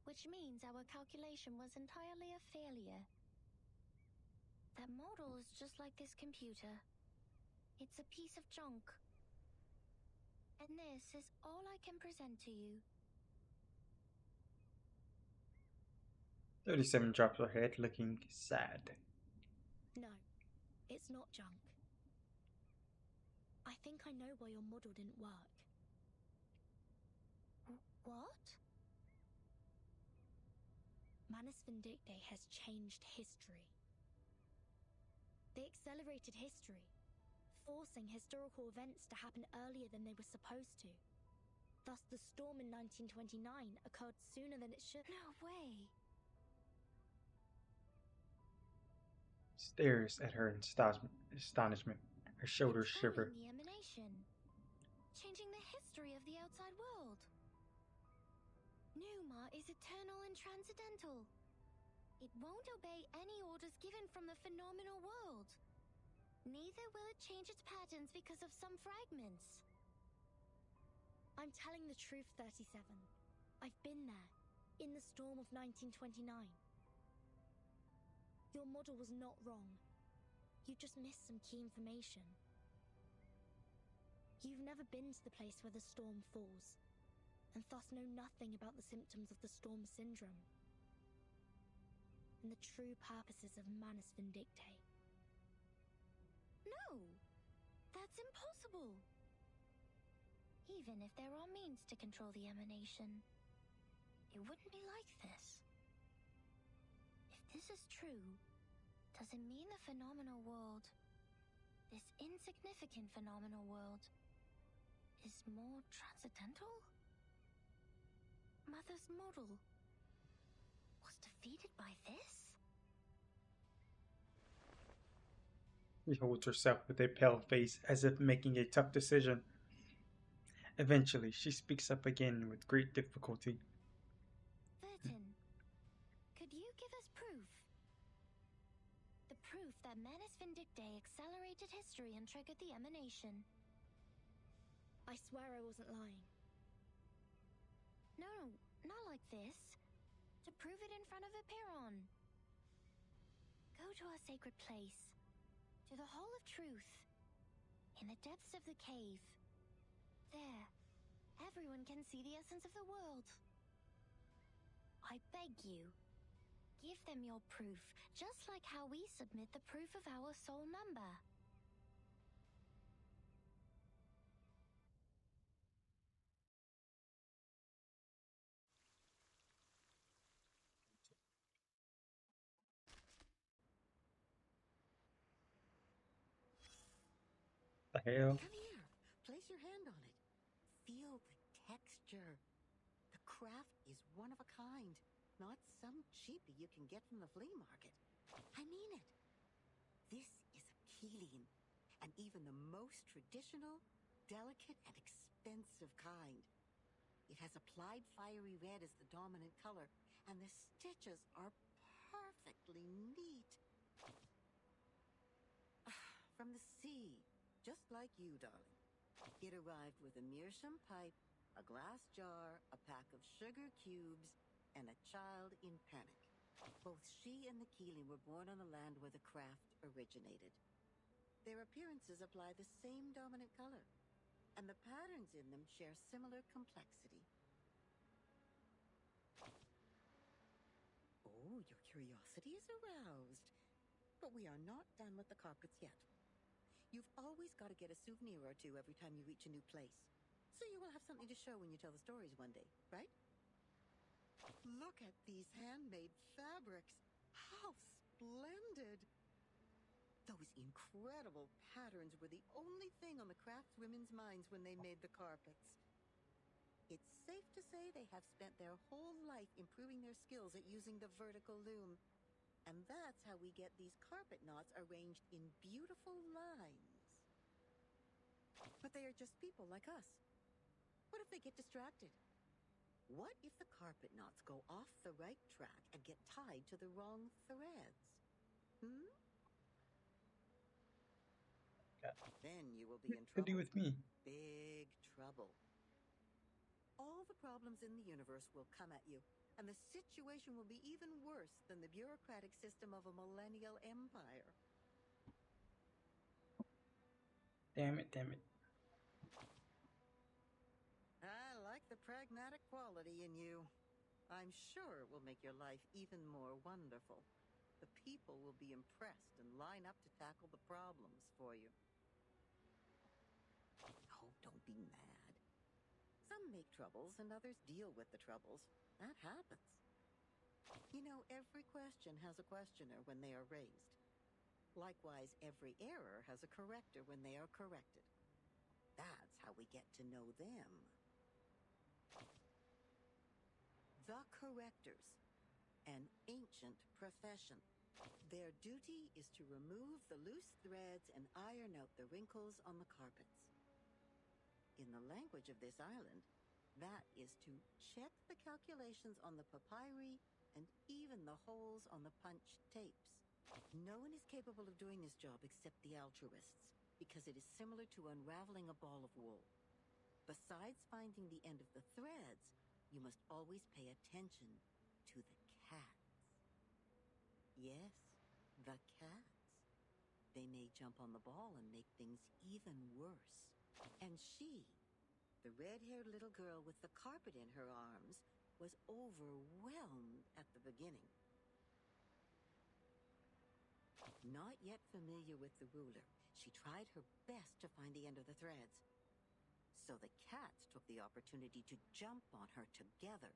which means our calculation was entirely a failure. That model is just like this computer. It's a piece of junk. And this is all I can present to you. 37 drops her head, looking sad. No, it's not junk. I think I know why your model didn't work. What? Manus Vindicte has changed history. They accelerated history, forcing historical events to happen earlier than they were supposed to. Thus, the storm in 1929 occurred sooner than it should. No way. Stares at her in astonishment. Her shoulders shiver. The emanation. Changing the history of the outside world. Numa is eternal and transcendental. It won't obey any orders given from the phenomenal world. Neither will it change its patterns because of some fragments. I'm telling the truth, 37. I've been there, in the storm of 1929. Your model was not wrong. You just missed some key information. You've never been to the place where the storm falls, and thus know nothing about the symptoms of the storm syndrome and the true purposes of Manus Vindictae. No! That's impossible! Even if there are means to control the emanation, it wouldn't be like this. If this is true, does it mean the phenomenal world, this insignificant phenomenal world, is more transcendental? Mother's model was defeated by this? She holds herself with a pale face as if making a tough decision. Eventually, she speaks up again with great difficulty. Vertin, could you give us proof? The proof that Manus Vindictae accelerated history and triggered the emanation. I swear I wasn't lying. No, not like this. To prove it in front of Apiron. Go to our sacred place. To the Hall of Truth. In the depths of the cave. There, everyone can see the essence of the world. I beg you, give them your proof, just like how we submit the proof of our soul number. The hell? Come here. Place your hand on it. Feel the texture. The craft is one of a kind, not some cheapie you can get from the flea market. I mean it. This is a Keelian, and even the most traditional, delicate, and expensive kind. It has applied fiery red as the dominant color, and the stitches are perfectly neat. From the sea, just like you, darling. It arrived with a meerschaum pipe, a glass jar, a pack of sugar cubes, and a child in panic. Both she and the Keeling were born on the land where the craft originated. Their appearances apply the same dominant color, and the patterns in them share similar complexity. Oh, your curiosity is aroused. But we are not done with the carpets yet. You've always got to get a souvenir or two every time you reach a new place. So you will have something to show when you tell the stories one day, right? Look at these handmade fabrics. How splendid! Those incredible patterns were the only thing on the craftswomen's minds when they made the carpets. It's safe to say they have spent their whole life improving their skills at using the vertical loom. And that's how we get these carpet knots arranged in beautiful lines. But they are just people like us. What if they get distracted? What if the carpet knots go off the right track and get tied to the wrong threads? Then you will be in trouble. Could do with me. Big trouble. All the problems in the universe will come at you, and the situation will be even worse than the bureaucratic system of a millennial empire. Damn it, damn it. I like the pragmatic quality in you. I'm sure it will make your life even more wonderful. The people will be impressed and line up to tackle the problems for you. Oh, don't be mad. Some make troubles and others deal with the troubles. That happens. You know, every question has a questioner when they are raised. Likewise, every error has a corrector when they are corrected. That's how we get to know them. The correctors, an ancient profession. Their duty is to remove the loose threads and iron out the wrinkles on the carpets. In the language of this island, that is to check the calculations on the papyri and even the holes on the punched tapes. No one is capable of doing this job except the altruists, because it is similar to unraveling a ball of wool. Besides finding the end of the threads, you must always pay attention to the cats. Yes, the cats. They may jump on the ball and make things even worse. And she, the red-haired little girl with the carpet in her arms, was overwhelmed at the beginning. Not yet familiar with the ruler, she tried her best to find the end of the threads. So the cats took the opportunity to jump on her together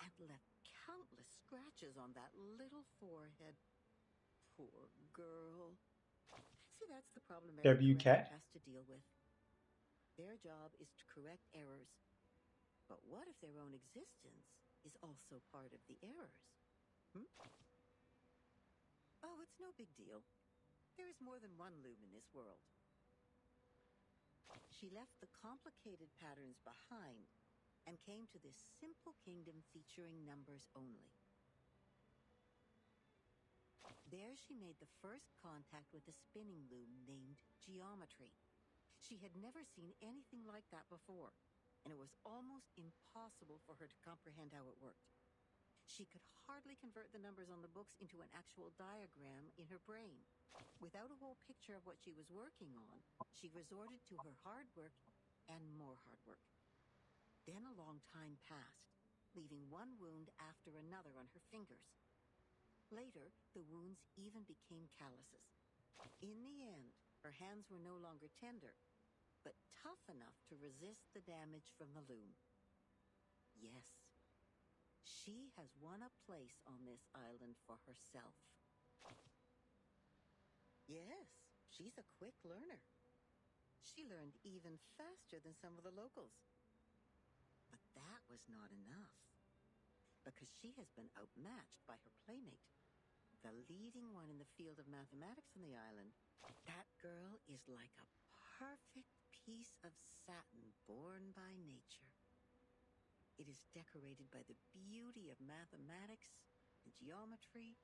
and left countless scratches on that little forehead. Poor girl. See, that's the problem every corrector has to deal with. Their job is to correct errors. But what if their own existence is also part of the errors? Oh, it's no big deal. There is more than one loom in this world. She left the complicated patterns behind and came to this simple kingdom featuring numbers only. There she made the first contact with a spinning loom named Geometry. She had never seen anything like that before, and it was almost impossible for her to comprehend how it worked. She could hardly convert the numbers on the books into an actual diagram in her brain. Without a whole picture of what she was working on, she resorted to her hard work and more hard work. Then a long time passed, leaving one wound after another on her fingers. Later, the wounds even became calluses. In the end, her hands were no longer tender, but tough enough to resist the damage from the loom. Yes, she has won a place on this island for herself. Yes, she's a quick learner. She learned even faster than some of the locals. But that was not enough, because she has been outmatched by her playmate, the leading one in the field of mathematics on the island. That girl is like a perfect piece of satin born by nature. It is decorated by the beauty of mathematics and geometry.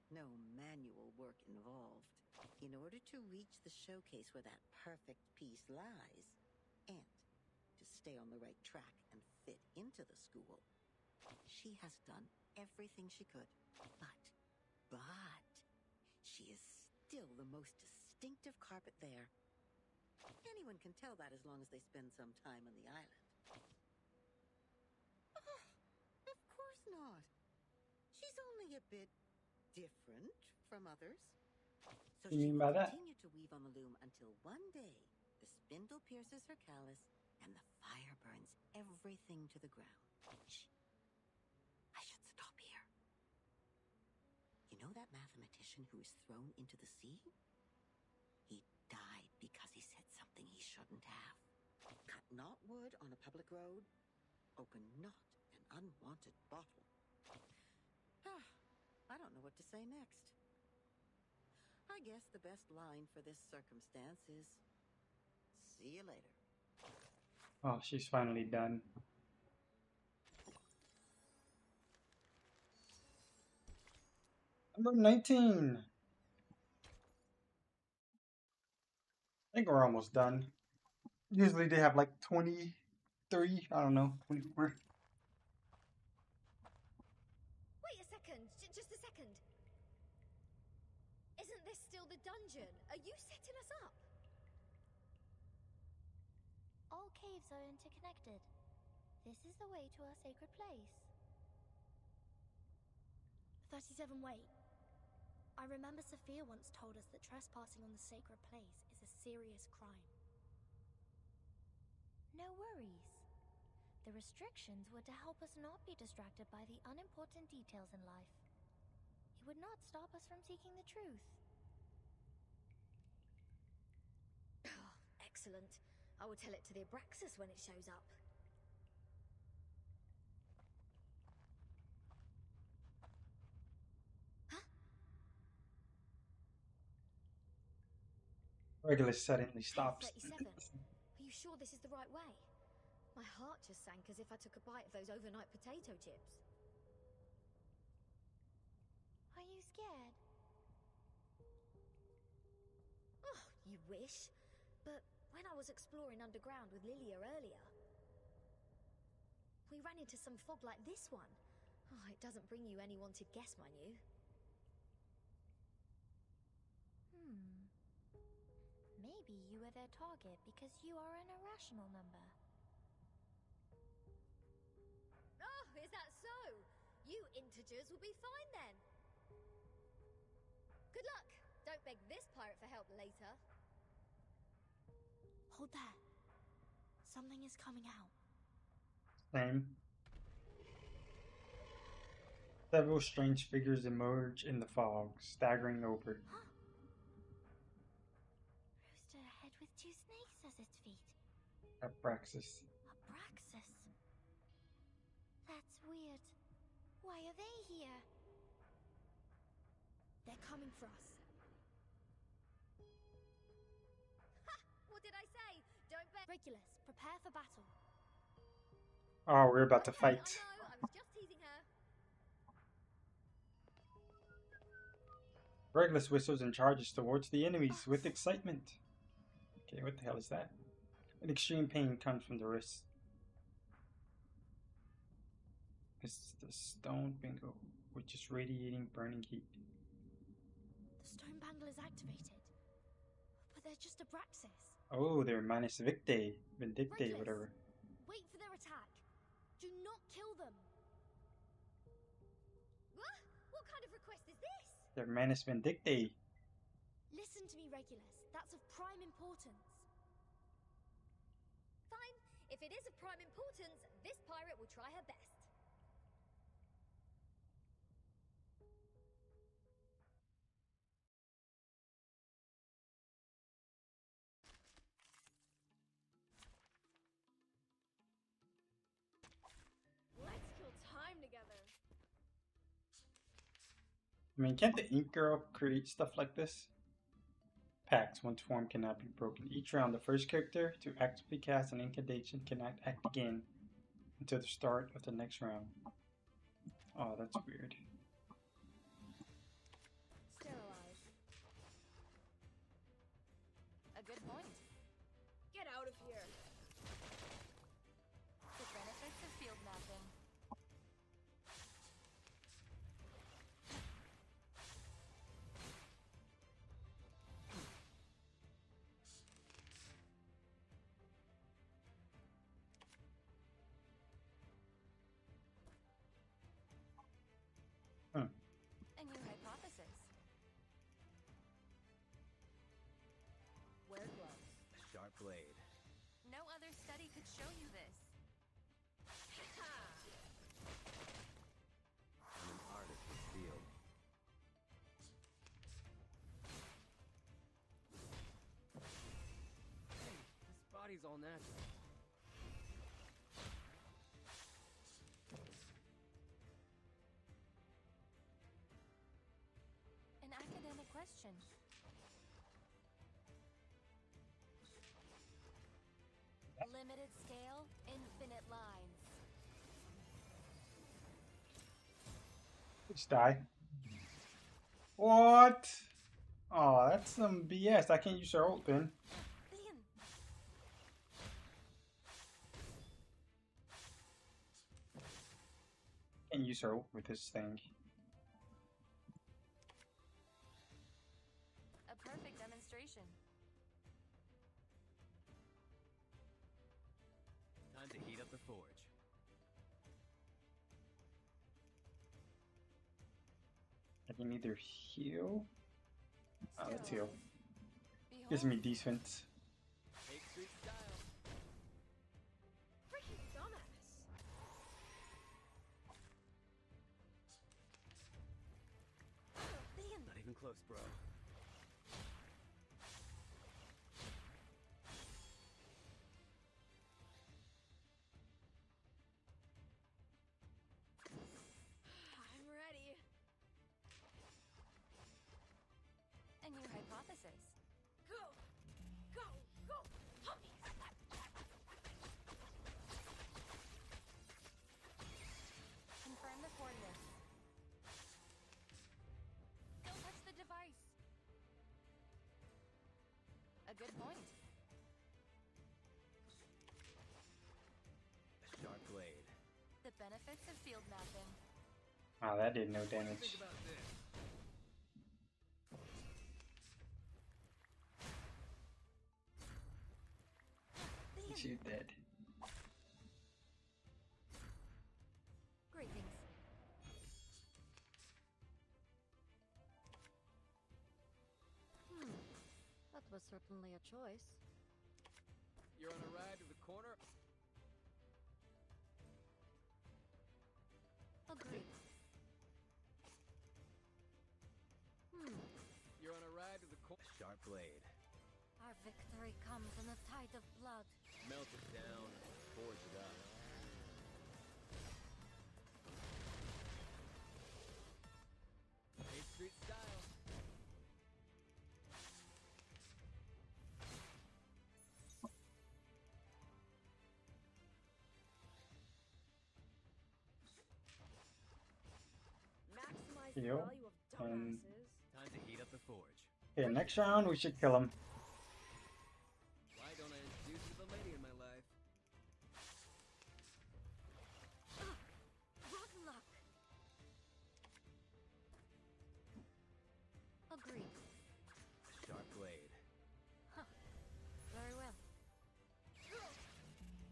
No manual work involved. In order to reach the showcase where that perfect piece lies, and to stay on the right track and fit into the school, she has done everything she could. But she is still the most distinctive carpet there. Anyone can tell that as long as they spend some time on the island. Of course not. She's only a bit different from others. So you mean by that? Continue to weave on the loom until one day the spindle pierces her callus and the fire burns everything to the ground. Shh. I should stop here. You know that mathematician who was thrown into the sea? He died because he said something he shouldn't have. Cut not wood on a public road. Open not an unwanted bottle. I don't know what to say next. I guess the best line for this circumstance is, see you later. Oh, she's finally done. Number 19. I think we're almost done. Usually they have like 23, I don't know, 24. Wait a second, just a second. Isn't this still the dungeon? Are you setting us up? All caves are interconnected. This is the way to our sacred place. 37, wait. I remember Sophia once told us that trespassing on the sacred place is a serious crime. No worries. The restrictions were to help us not be distracted by the unimportant details in life. It would not stop us from seeking the truth. Excellent. I will tell it to the Abraxas when it shows up. Regulus suddenly stops. 37. Are you sure this is the right way? My heart just sank as if I took a bite of those overnight potato chips. Are you scared? Oh, you wish. But when I was exploring underground with Lilia earlier, we ran into some fog like this one. Oh, it doesn't bring you any wanted guests, mind you. Maybe you were their target because you are an irrational number. Oh, is that so? You integers will be fine then. Good luck. Don't beg this pirate for help later. Hold there. Something is coming out. Same. Several strange figures emerge in the fog, staggering over. Rooster head with two snakes as its feet. Abraxas. Abraxas? That's weird. Why are they here? They're coming for us. Ha! What did I say? Don't bet. Regulus, prepare for battle. Oh, we're about to fight. I know, I was just teasing her. Regulus whistles and charges towards the enemies with excitement. Okay, what the hell is that? An extreme pain comes from the wrist. It's the stone bingo, which is radiating burning heat. The stone bangle is activated. But they're just Abraxas. Oh, they're Manus Victae, Vindictae, Regulus, whatever. wait for their attack. Do not kill them. What kind of request is this? They're Manus Vindictae. Listen to me, Regulus. That's of prime importance. Fine. If it is of prime importance, this pirate will try her best. Let's kill time together. I mean, can't the Ink Girl create stuff like this? Pacts, once formed, cannot be broken. Each round, the first character to actively cast an incantation cannot act again until the start of the next round. Oh, that's weird. Sterilize. A good point. Get out of here. The benefits of field mapping. A new hypothesis. Wear gloves. A sharp blade. No other study could show you this. I'm an artist with steel. Hey, this body's all natural. An academic question. Limited scale, infinite lines. Just die. What? Oh, that's some BS. I can't use her ult then. Can't use her ult with this thing. A perfect demonstration. Time to heat up the forge. I can either heal. Let's heal. Gives me defense. Take street style. Freaking dumbass. Not even close, bro. A good point. A sharp blade. The benefits of field mapping. Oh, that did no What do you damage. think about this? She's dead. Greetings. That was certainly a choice. You're on a ride to the corner? Agreed. You're on a ride to the corner. A sharp blade. Our victory comes in a tide of blood. Melt it down, forge it up. Eighth Street style. Maximize the Yo, value of and dumbasses. Time to heat up the forge. okay, next round we should kill him. Why don't I introduce you to the lady in my life? Rotten luck. Agreed. A sharp blade. Very well.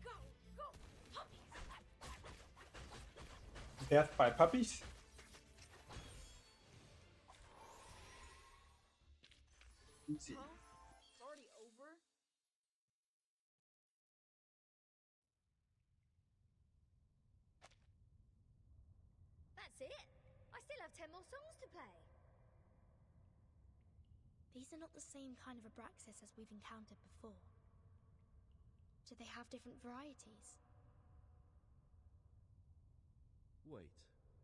Go, go, puppies! Death by puppies. Easy. Huh? It's already over? That's it. I still have 10 more songs to play. These are not the same kind of Abraxas as we've encountered before. Do they have different varieties? Wait,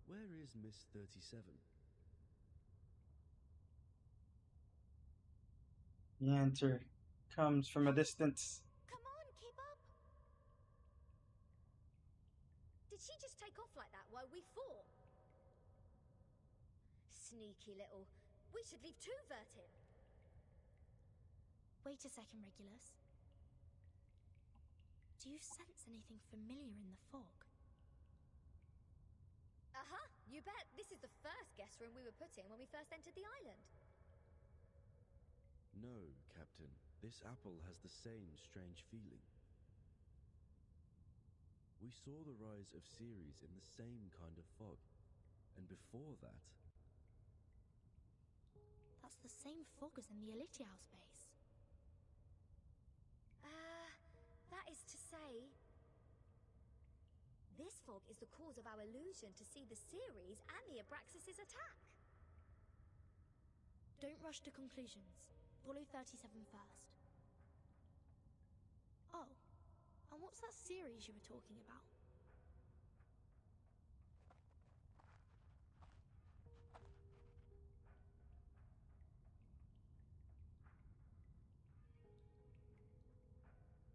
where is Miss 37? The answer comes from a distance. Come on, keep up. Did she just take off like that while we fought? Sneaky little. We should leave too, Vertin. Wait a second, Regulus. Do you sense anything familiar in the fog? Uh-huh, you bet. This is the first guest room we were put in when we first entered the island. No, Captain. This apple has the same strange feeling. We saw the rise of Ceres in the same kind of fog. And before that... That's the same fog as in the Elitiao space. That is to say... This fog is the cause of our illusion to see the Ceres and the Abraxas' attack. Don't rush to conclusions. Follow 37 first. Oh, and what's that series you were talking about?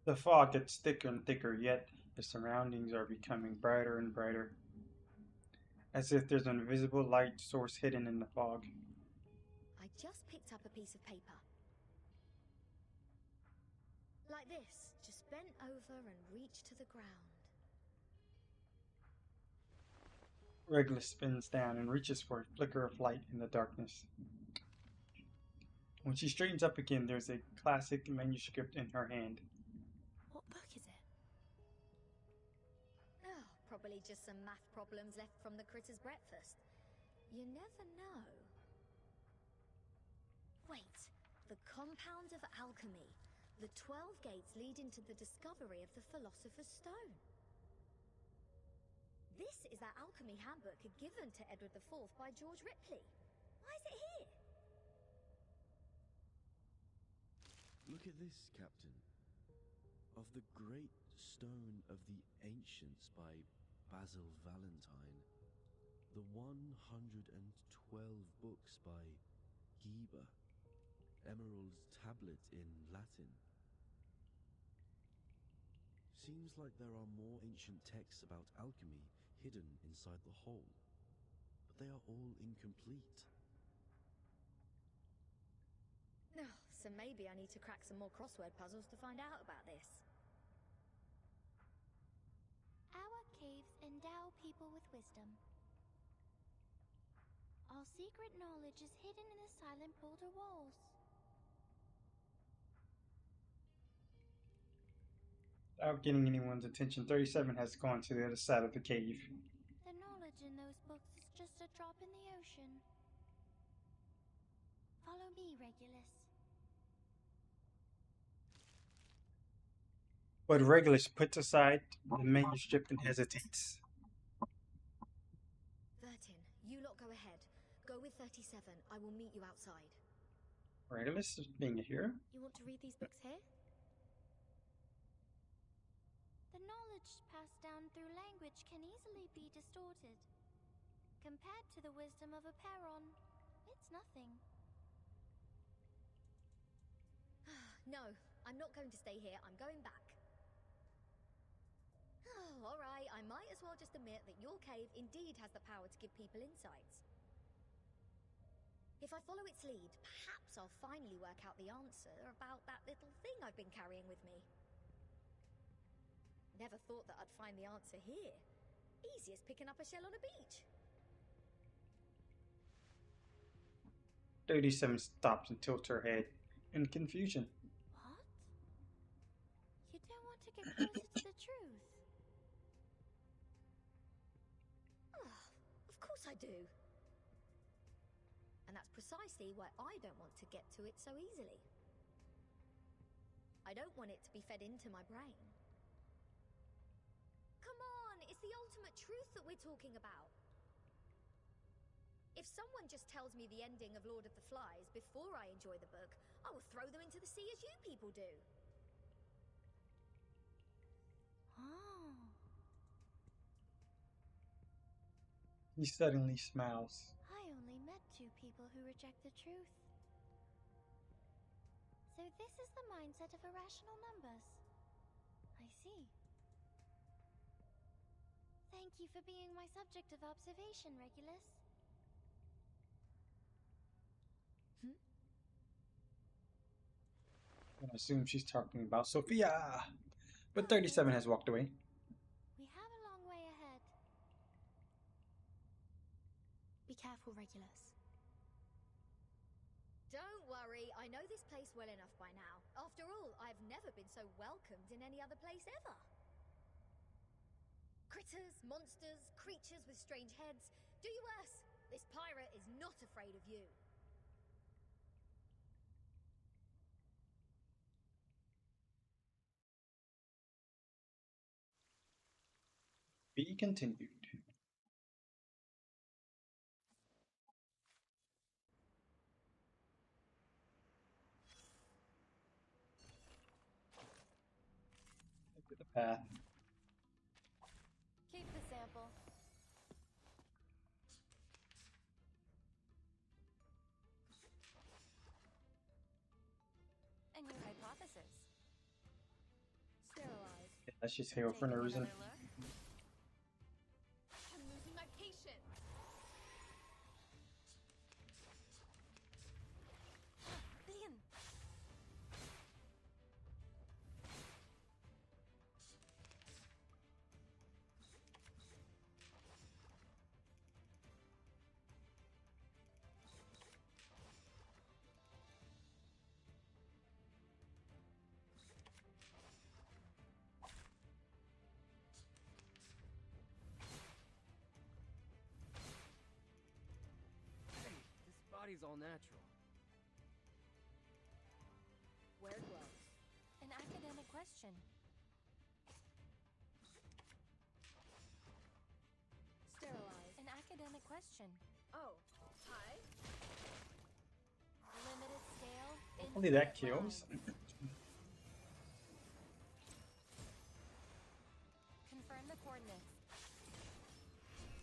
The fog gets thicker and thicker, yet the surroundings are becoming brighter and brighter, as if there's an invisible light source hidden in the fog. I just picked up a piece of paper. Like this, just bent over and reached to the ground. Regulus spins down and reaches for a flicker of light in the darkness. When she straightens up again, there's a classic manuscript in her hand. What book is it? Oh, probably just some math problems left from the critter's breakfast. You never know. Wait, the compound of alchemy. The 12 gates leading to the discovery of the Philosopher's Stone. This is that alchemy handbook given to Edward IV by George Ripley. Why is it here? Look at this, Captain. Of the Great Stone of the Ancients by Basil Valentine. The 112 books by Geber. Emerald's tablet in Latin. Seems like there are more ancient texts about alchemy hidden inside the whole, but they are all incomplete. Oh, So maybe I need to crack some more crossword puzzles to find out about this. Our caves endow people with wisdom. Our secret knowledge is hidden in the silent boulder walls. Without getting anyone's attention, 37 has gone to the other side of the cave. The knowledge in those books is just a drop in the ocean. Follow me, Regulus. But Regulus puts aside the manuscript and hesitates. Vertin, you lot go ahead. Go with 37. I will meet you outside. Regulus is being a hero? You want to read these books here? The knowledge passed down through language can easily be distorted. Compared to the wisdom of a Perron, it's nothing. No, I'm not going to stay here. I'm going back. Oh, alright, I might as well just admit that your cave indeed has the power to give people insights. If I follow its lead, perhaps I'll finally work out the answer about that little thing I've been carrying with me. Never thought that I'd find the answer here. Easy as picking up a shell on a beach. 37 stops and tilts her head in confusion. What? You don't want to get closer to the truth? Oh, of course I do. And that's precisely why I don't want to get to it so easily. I don't want it to be fed into my brain. Come on, it's the ultimate truth that we're talking about. If someone just tells me the ending of Lord of the Flies before I enjoy the book, I will throw them into the sea as you people do. Oh. He suddenly smiles. I only met two people who reject the truth. So this is the mindset of irrational numbers. I see. Thank you for being my subject of observation, Regulus. I assume she's talking about Sophia. But 37 has walked away. We have a long way ahead. Be careful, Regulus. Don't worry, I know this place well enough by now. After all, I've never been so welcomed in any other place ever. Critters, monsters, creatures with strange heads. Do you worse. This pirate is not afraid of you. Be continued. Look at the path. Keep the sample. And your hypothesis? Sterilize. Yeah, that's just hail for no reason. Another look? I'm losing my patience. Leon! Hey, this body's all natural. Wear gloves. An academic question. Sterilize. An academic question. Oh, hi. Limited scale. Only that kills. Confirm the coordinates.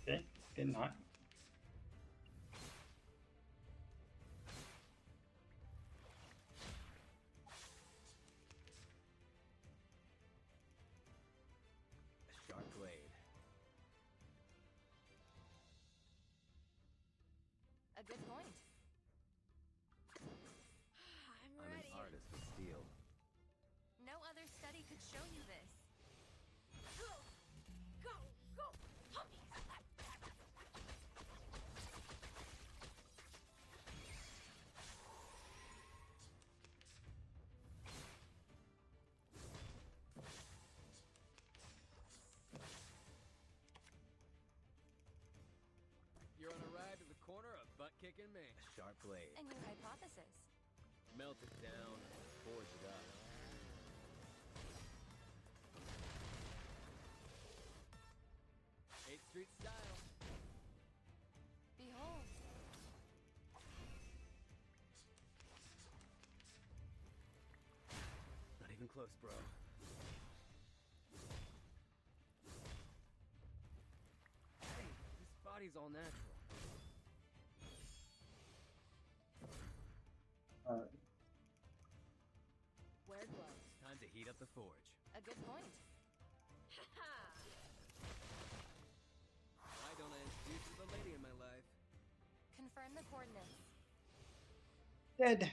Okay, did not. A sharp blade. A good point. I'm I'm ready. an show you this. Go! Go! Go! Puppies! You're on a ride to the corner of butt-kicking me. A sharp blade. A new hypothesis. Melt it down, forge it up. Eighth Street style. Behold. Not even close, bro. Hey, this body's all natural. Wear gloves. Time to heat up the forge. A good point. Why don't I introduce you to the lady in my life? Confirm the coordinates. Dead.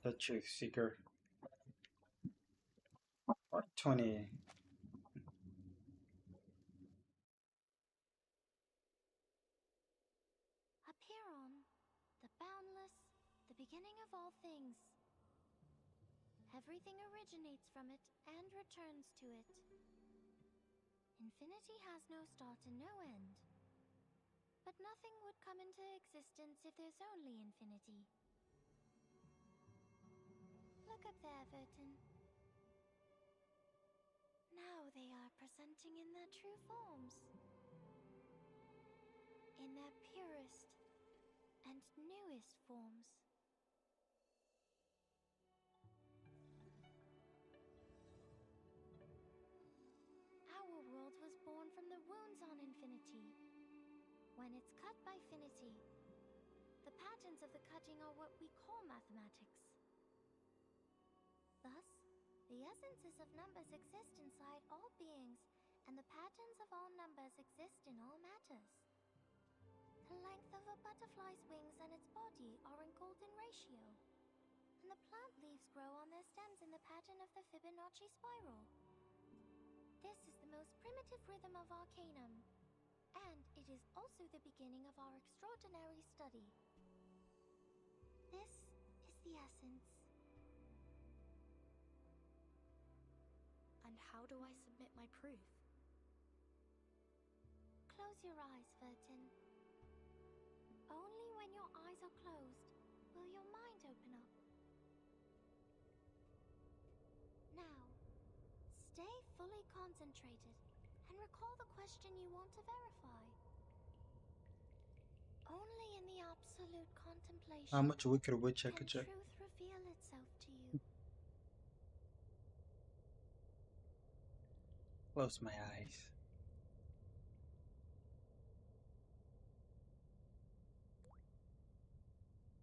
The Truth Seeker. Part 20. Apiron, the boundless, the beginning of all things. Everything originates from it and returns to it. Infinity has no start and no end. But nothing would come into existence if there's only infinity. Look up there, Vertin. Now they are presenting in their true forms. In their purest and newest forms. Our world was born from the wounds on infinity. When it's cut by finity, the patterns of the cutting are what we call mathematics. Thus, the essences of numbers exist inside all beings, and the patterns of all numbers exist in all matters. The length of a butterfly's wings and its body are in golden ratio, and the plant leaves grow on their stems in the pattern of the Fibonacci spiral. This is the most primitive rhythm of Arcanum, and it is also the beginning of our extraordinary study. This is the essence. And how do I submit my proof? Close your eyes, Vertin. Only when your eyes are closed will your mind open up. Now, stay fully concentrated and recall the question you want to verify. Only in the absolute contemplation How much Wicked Witch I can could check. truth reveal itself to you. Close my eyes.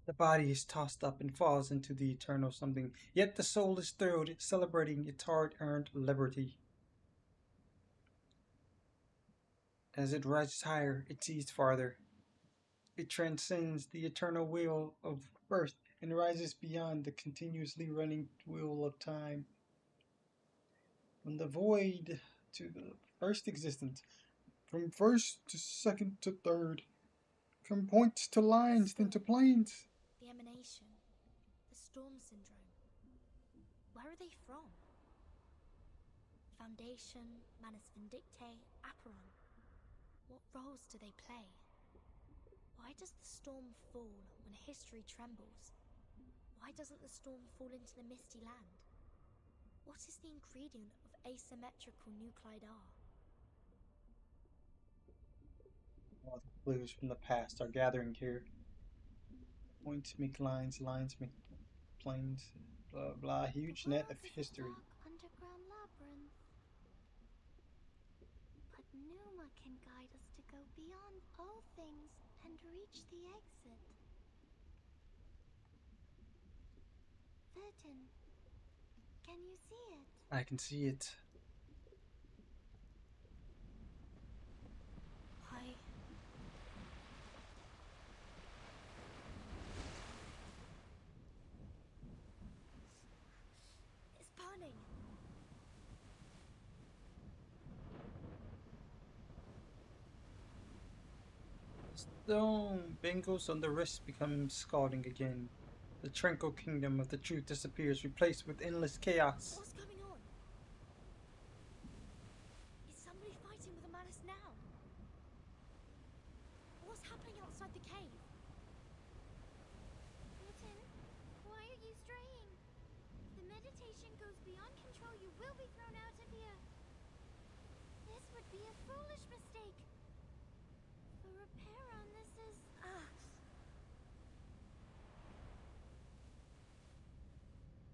The body is tossed up and falls into the eternal something, yet the soul is thrilled, celebrating its hard-earned liberty. As it rises higher, it sees farther. It transcends the eternal wheel of birth and rises beyond the continuously running wheel of time. From the void to the first existence, from first to second to third, from points to lines, then to planes. The emanation, the storm syndrome. Where are they from? Foundation, Manus Vindictae, Aperon. What roles do they play? Why does the storm fall when history trembles? Why doesn't the storm fall into the misty land? What is the ingredient of asymmetrical nuclide R? All the clues from the past are gathering here. Points make lines, lines make planes, blah blah. Huge net of history. Underground labyrinth. But Numa can guide us to go beyond all things and reach the exit. Vertin, can you see it? I can see it. Boom! Bangles on the wrist become scalding again. The tranquil kingdom of the truth disappears, replaced with endless chaos. What's going on? Is somebody fighting with a Manus now? What's happening outside the cave? Mitten, why are you straying? If the meditation goes beyond control, you will be thrown out of here. This would be a foolish mistake. The repair on this is...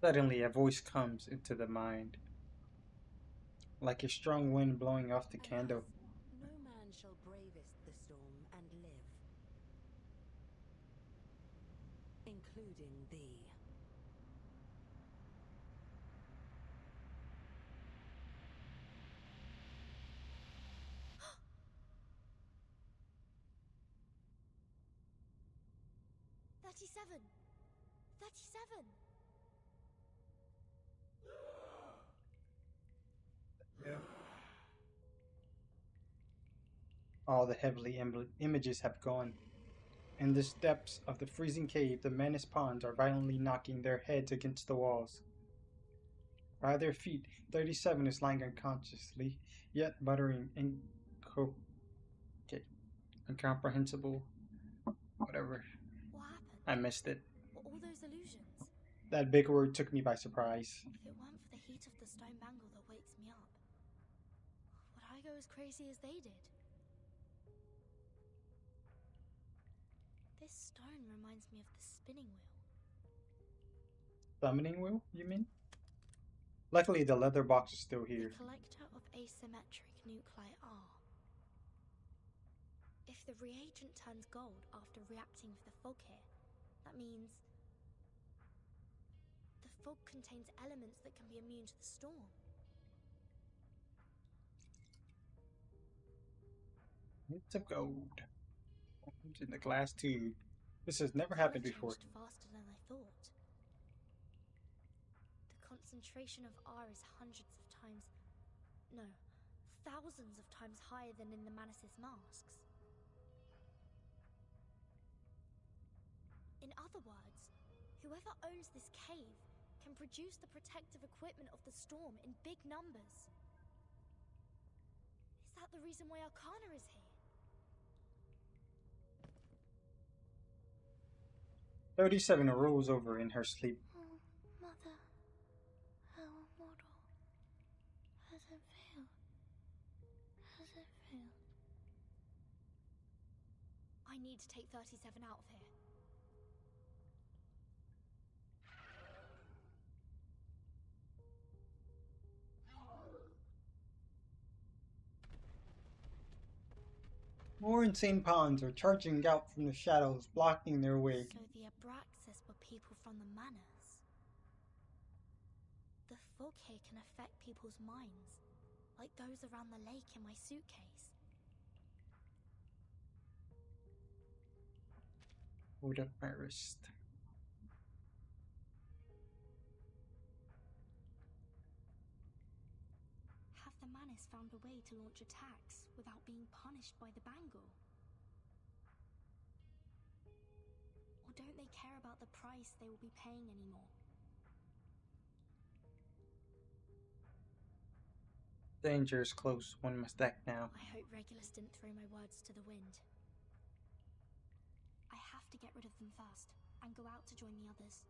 Suddenly, a voice comes into the mind, like a strong wind blowing off the candle. No man shall bravest the storm and live, including thee. "37! 37! All the heavenly images have gone. In the depths of the freezing cave, the Manus pawns are violently knocking their heads against the walls. By their feet, 37 is lying unconsciously, yet muttering incomprehensible. Whatever. What happened? I missed it. All those illusions? That big word took me by surprise. If it weren't for the heat of the stone bangle that wakes me up, would I go as crazy as they did? This stone reminds me of the spinning wheel. Summoning wheel, you mean? Luckily, the leather box is still here. The collector of asymmetric nuclei R. If the reagent turns gold after reacting with the fog here, that means the fog contains elements that can be immune to the storm. It's of gold. It's in the glass tube. This has never happened before. Faster than I thought. The concentration of R is hundreds of times, no, thousands of times higher than in the Manus' masks. In other words, whoever owns this cave can produce the protective equipment of the storm in big numbers. Is that the reason why Arcana is here? 37 rolls over in her sleep. Oh, Mother, our model. Has it failed? Has it failed? I need to take 37 out of here. More insane pawns are charging out from the shadows, blocking their way. So the Abraxas were people from the Manus. The fog here can affect people's minds, like those around the lake in my suitcase. Hold up my wrist. Have the Manus found a way to launch attacks without being punished by the bangle? Or don't they care about the price they will be paying anymore? Danger is close. One must act now. I hope Regulus didn't throw my words to the wind. I have to get rid of them first, and go out to join the others.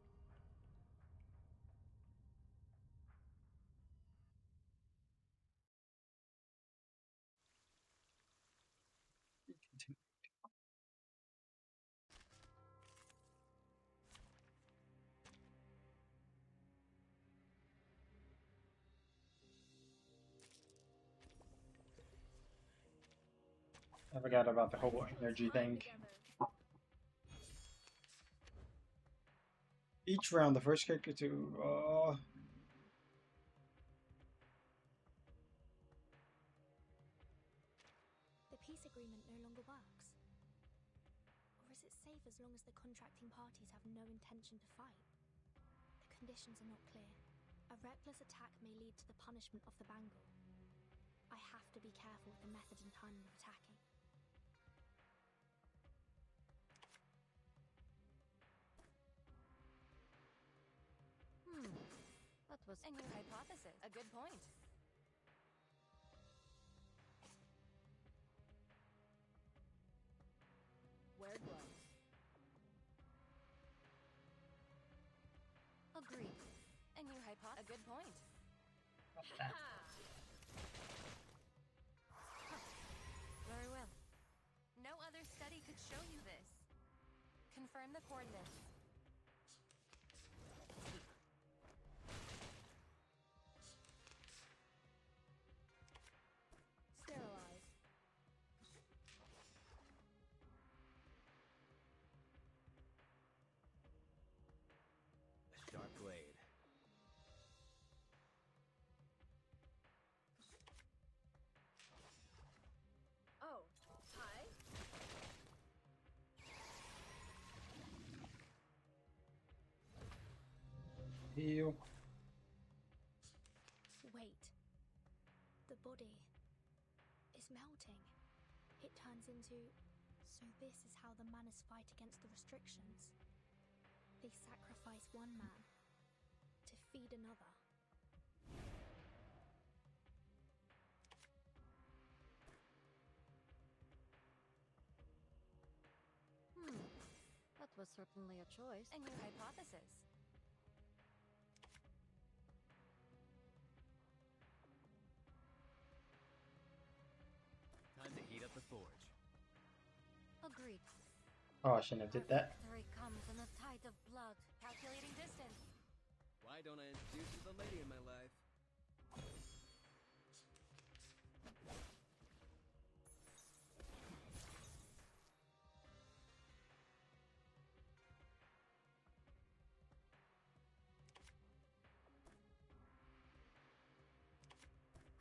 I forgot about the whole energy thing. Each round, the first character to... The peace agreement no longer works. Or is it safe as long as the contracting parties have no intention to fight? The conditions are not clear. A reckless attack may lead to the punishment of the bangle. I have to be careful with the method and timing of attacking. A new hypothesis. A good point. Wear gloves. Agreed. A new hypothesis. A good point. Very well. No other study could show you this. Confirm the coordinates. Sterilize. A sharp blade. Oh, hi. Heal. Wait. The body is melting. It turns into. So, this is how the Manners fight against the restrictions. They sacrifice one man to feed another. That was certainly a choice. A new hypothesis. Time to heat up the forge. Agreed. Oh, I shouldn't have did that. Victory comes in the tide of blood. Calculating distance. Why don't I introduce you to the lady in my life?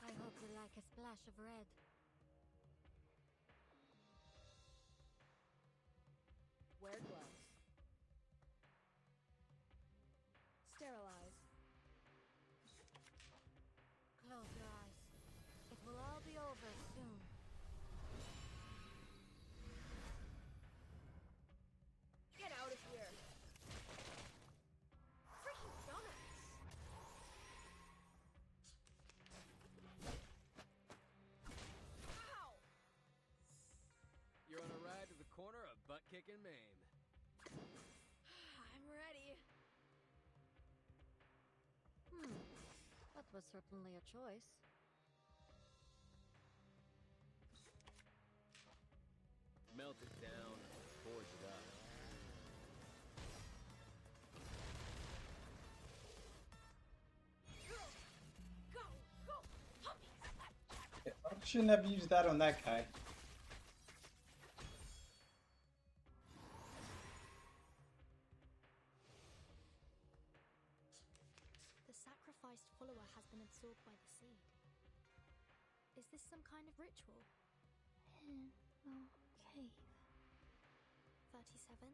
I hope you like a splash of red. Wear gloves. Sterilize. Close your eyes. It will all be over soon. Get out of here. Freaking donuts. Ow! You're on a ride to the corner of butt-kicking Maine. I'm ready. That was certainly a choice. Melt it down, forge it up. Go! Go! Puppies! I shouldn't have used that on that guy. The sacrificed follower has been absorbed by the seed. Is this some kind of ritual? Cave. 37?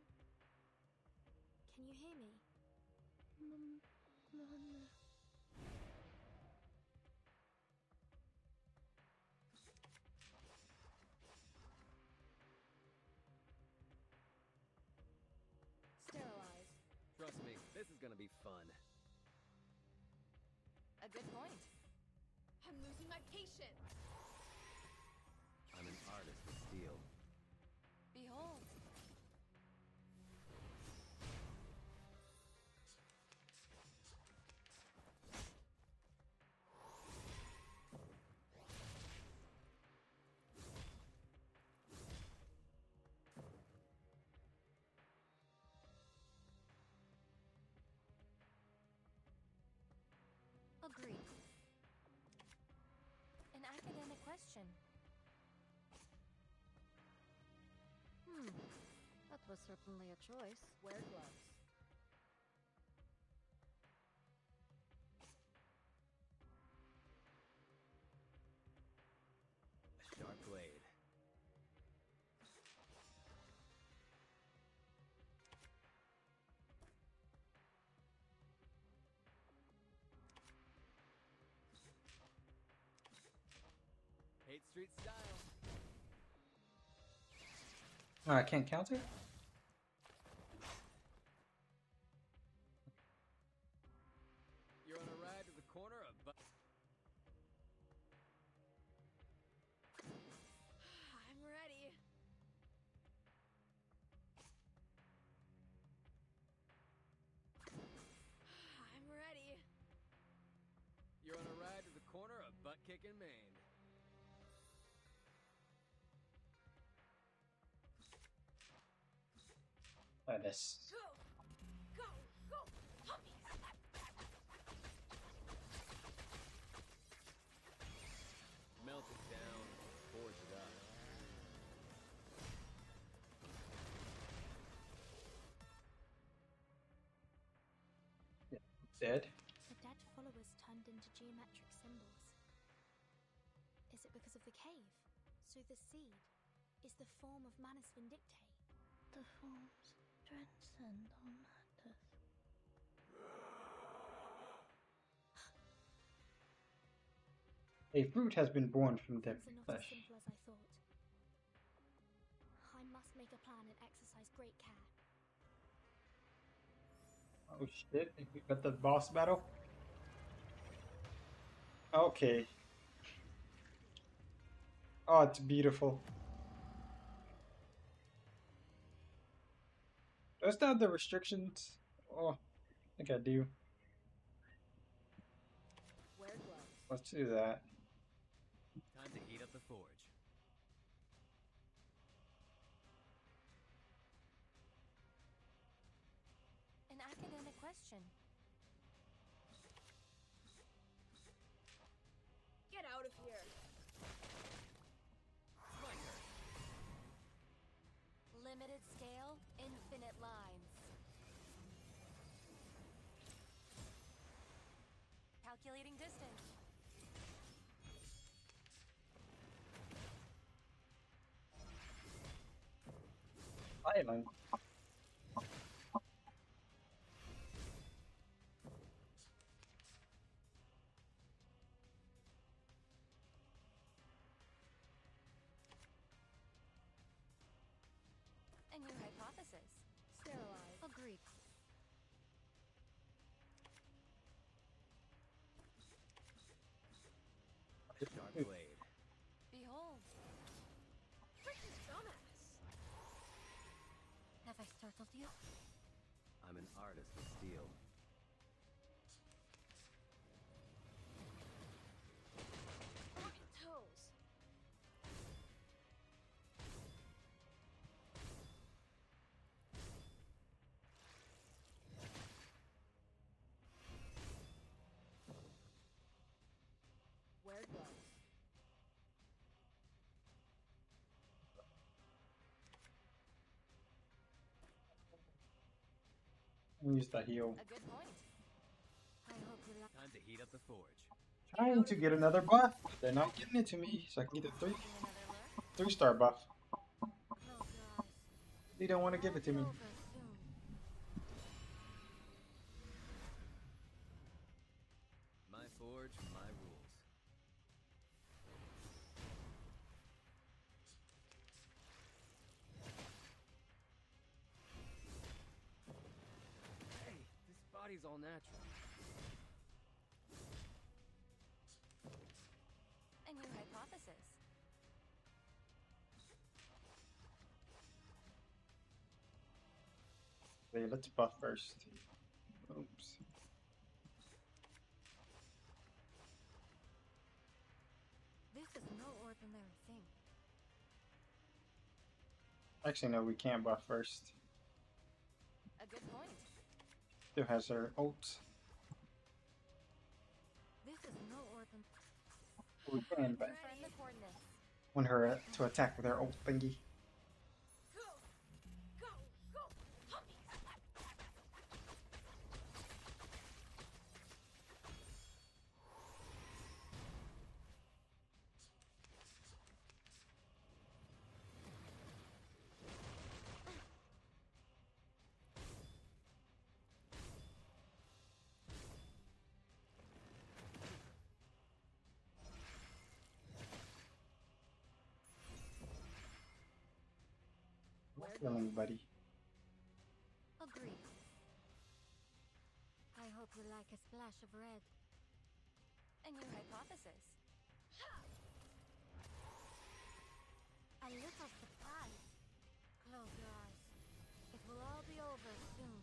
Can you hear me? Sterilize. Trust me, this is gonna be fun. A good point. I'm losing my patience. I'm an artist with steel. Behold. Agreed. An academic question. That was certainly a choice. Wear gloves. A sharp blade. Hate Street style. Oh, I can't counter? You're on a ride to the Like this. Go! Go! Puppies! Melt it down, forge it up. Dead. The dead followers turned into geometric symbols. Is it because of the cave? So the seed is the form of Manus Vindictae. The forms transcend all matters. A fruit has been born from their Things are not as flesh. simple as I thought. I must make a plan and exercise great care. Oh shit, we got the boss battle? Okay. Oh, it's beautiful. Does that have the restrictions? Oh, I think I do. Wear gloves. Let's do that. Time to heat up the forge. An academic question. Get out of here! Limited scale, infinite lines. Calculating distance. Island. A new hypothesis. Sterilize. Agreed. Sharp blade. Behold. Freaking dumbass! Have I startled you? I'm an artist with steel. Fucking toes! Wear gloves. Use the heal. A good point. I hope you like Time to heat up the forge. Trying to get another buff. They're not getting it to me, so I can get a another lure. 3-star buff. Close your eyes. They don't want to give it to me. Over soon. My forge, my rules. Hey, this body's all natural. A new hypothesis. Okay, let's buff first. Oops. This is no ordinary thing. Actually, no, we can't buff first. A good point. Still has her ult. This is no ordinary. We can, but Confirm the coordinates. want her to attack with her ult thingy. Go! Go! Go! Puppies! Feeling, buddy. Agreed. I hope you like a splash of red. A new hypothesis. A little surprise. Close your eyes. It will all be over soon.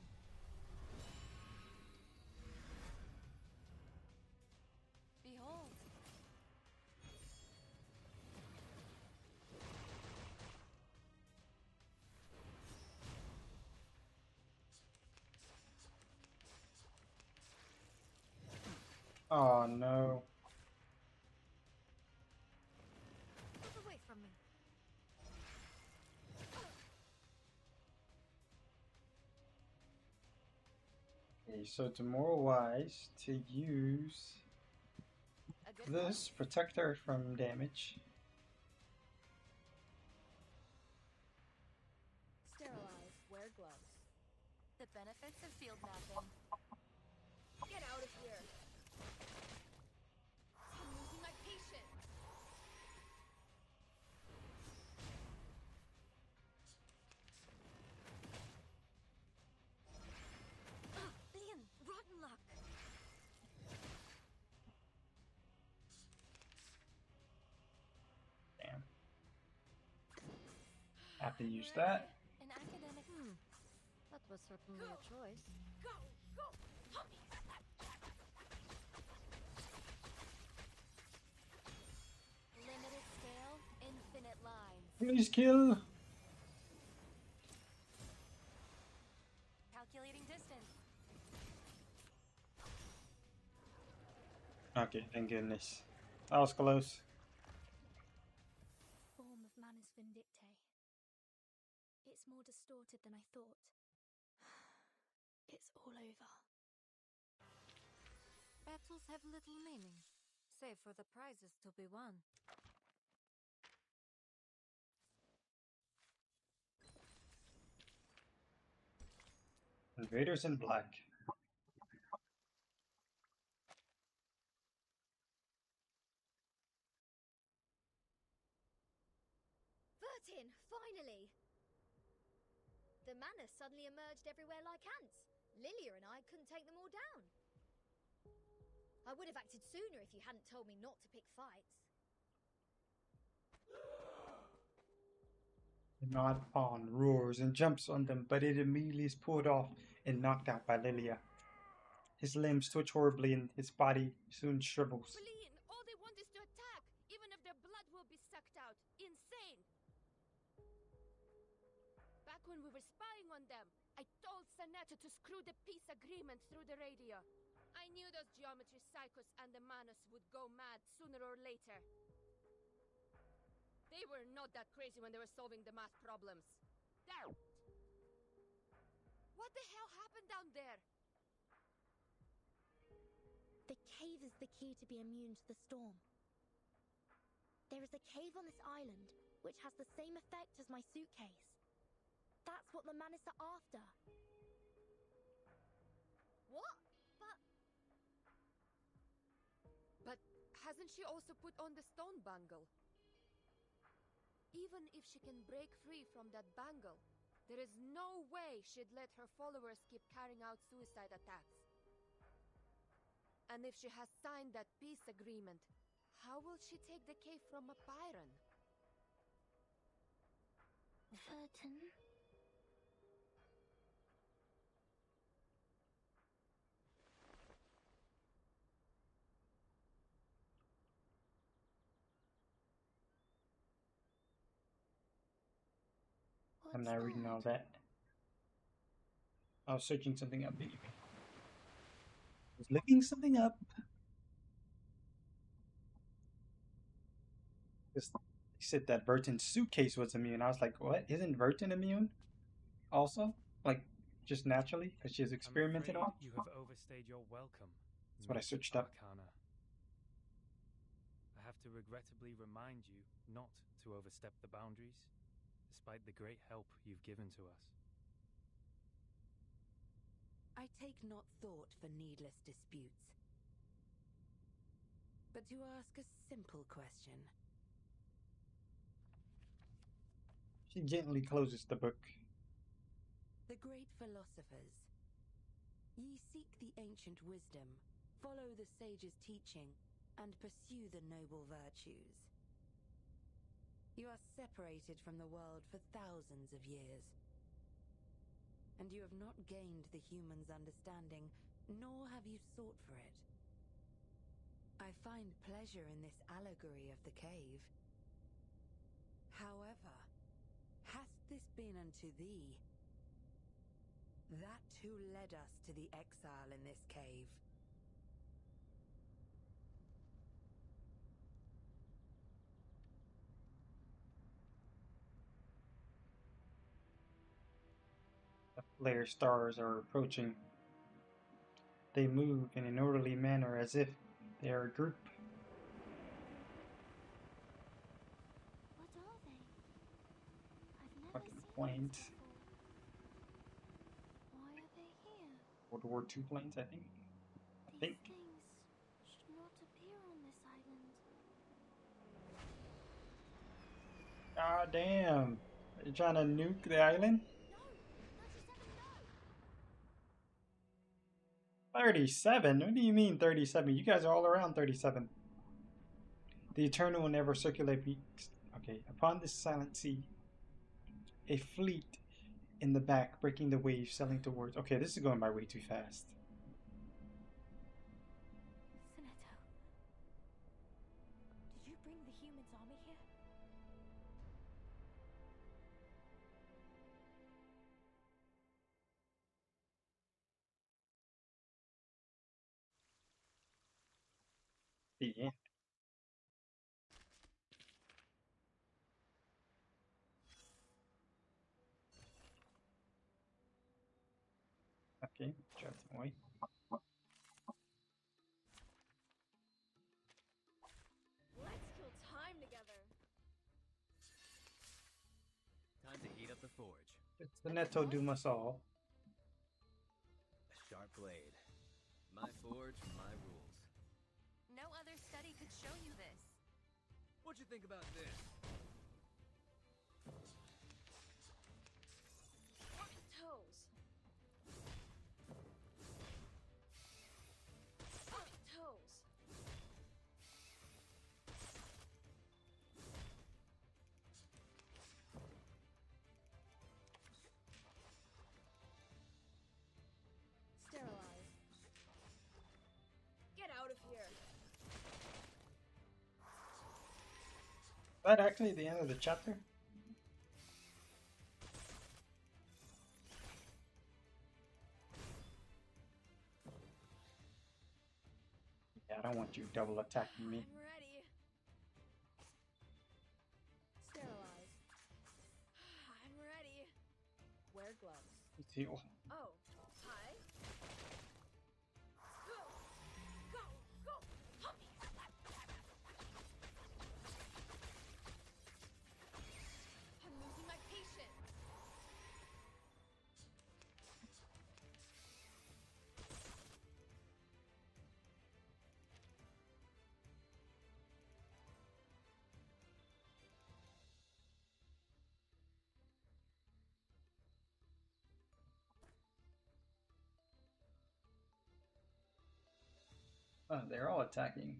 Behold. Oh no. Move away from me. Okay, so it's more wise to use this protect her from damage. Sterilize, wear gloves. The benefits of field mapping. Get out of here! I'm losing my patience! Leon, rotten luck. Damn. Have to use that. An academic. That was certainly a choice. Go, go, Tommy. Limited scale, infinite lines. Please kill. Calculating distance. Okay, thank goodness. That was close. Form of Manus Vindictae. It's more distorted than I thought. It's all over. Battles have little meaning, save for the prizes to be won. Invaders in black. Vertin, finally! The Manus suddenly emerged everywhere like ants. Lilia and I couldn't take them all down. I would have acted sooner if you hadn't told me not to pick fights. The Nod Pawn roars and jumps on them, but it immediately is pulled off and knocked out by Lilia. His limbs twitch horribly and his body soon shrivels. Fleeing! All they want is to attack, even if their blood will be sucked out. Insane! Back when we were spying on them, I told Sanetta to screw the peace agreement through the radio. I knew those geometry psychos and the Manus would go mad sooner or later. They were not that crazy when they were solving the math problems. There! What the hell happened down there? The cave is the key to be immune to the storm. There is a cave on this island which has the same effect as my suitcase. That's what the Manus are after. What? But hasn't she also put on the stone bangle? Even if she can break free from that bangle, there is no way she'd let her followers keep carrying out suicide attacks. And if she has signed that peace agreement, how will she take the cave from a Byron? Vertin? I'm not reading all that. I was searching something up, baby. I was looking something up. He said that Vertin's suitcase was immune. I was like, what? Isn't Vertin immune? Also? Like, just naturally? Because she's experimented on? You have overstayed your welcome. That's what I Miss searched up. Arcana. I have to regrettably remind you not to overstep the boundaries, despite the great help you've given to us. I take not thought for needless disputes. But to ask a simple question. She gently closes the book. The great philosophers. Ye seek the ancient wisdom, follow the sage's teaching, and pursue the noble virtues. You are separated from the world for thousands of years. And you have not gained the human's understanding, nor have you sought for it. I find pleasure in this allegory of the cave. However, hath this been unto thee? That too led us to the exile in this cave. layer stars are approaching. They move in an orderly manner as if they are a group. What are they? I've never Fucking seen planes. these before. Why are they here? World War II planes, I think. I think. These things should not appear on this island. Ah, damn. Are you trying to nuke the island? 37? What do you mean 37? You guys are all around 37. The Eternal will never circulate weeks. Okay, upon this silent sea, a fleet in the back, breaking the waves, sailing towards... Okay, this is going by way too fast. Sinetto, did you bring the humans' army here? The end. Okay, drive them away. Let's kill time together. Time to heat up the forge. It's the Netto Doom us all. A sharp blade. My forge, my rules. No other study could show you this. What'd you think about this? Toes. Toes. Sterilize. Get out of here. Is that actually the end of the chapter? Yeah, I don't want you double attacking me. I'm ready. Sterilize. I'm ready. Wear gloves. Heal. Oh, hi. Go! Go! Go! Humpy! I'm losing my patience. Oh, they're all attacking.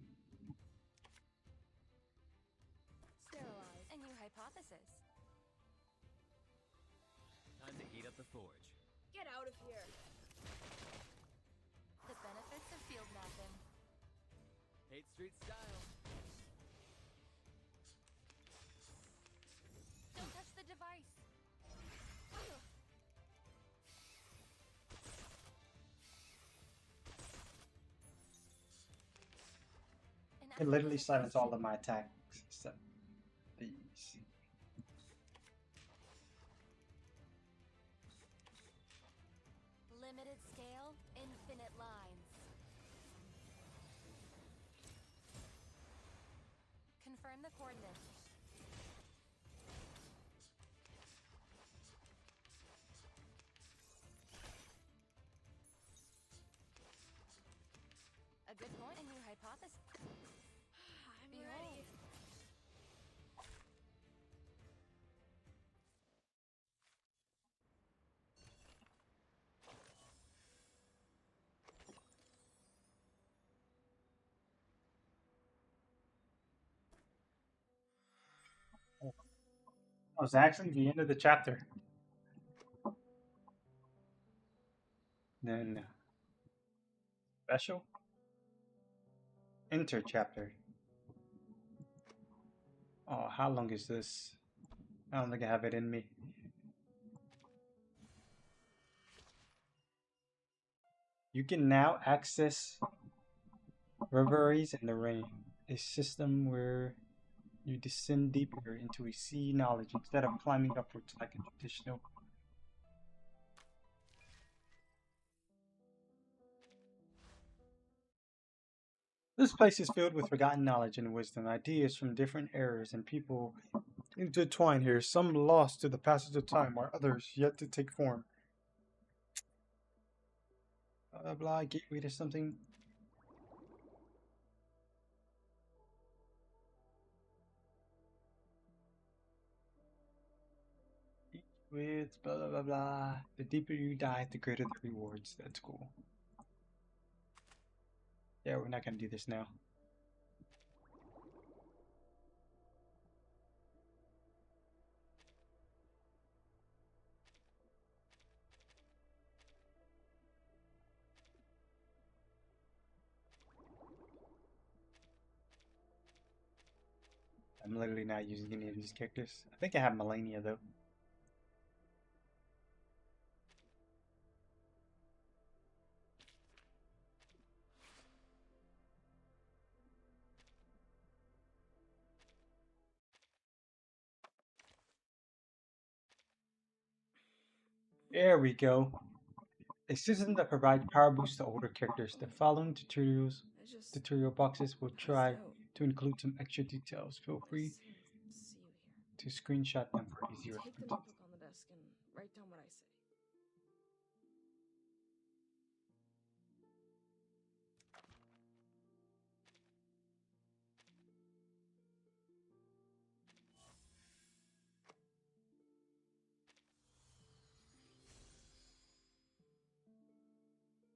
Sterilize. A new hypothesis. Time to heat up the forge. Get out of here. The benefits of field mapping. 8th Street style. Don't touch the device. It literally silenced all of my attacks except these. Limited scale, infinite lines. Confirm the coordinates. A good point. A new hypothesis. I'm Behold. ready. That was actually the end of the chapter. Then special enter chapter. Oh, how long is this? I don't think I have it in me. You can now access Reveries in the Rain, a system where you descend deeper into a sea knowledge instead of climbing upwards like a traditional This place is filled with forgotten knowledge and wisdom, ideas from different eras and people intertwined here, some lost to the passage of time, while others yet to take form. Blah blah blah, gateway to something. With blah blah blah blah. The deeper you dive, the greater the rewards. That's cool. Yeah, we're not gonna do this now. I'm literally not using any of these characters. I think I have Melania though. There we go. A system that provides power boosts to older characters. The following tutorial boxes will try to include some extra details. Feel free to screenshot them for easier Take the reference. notebook on the desk and write down what I say.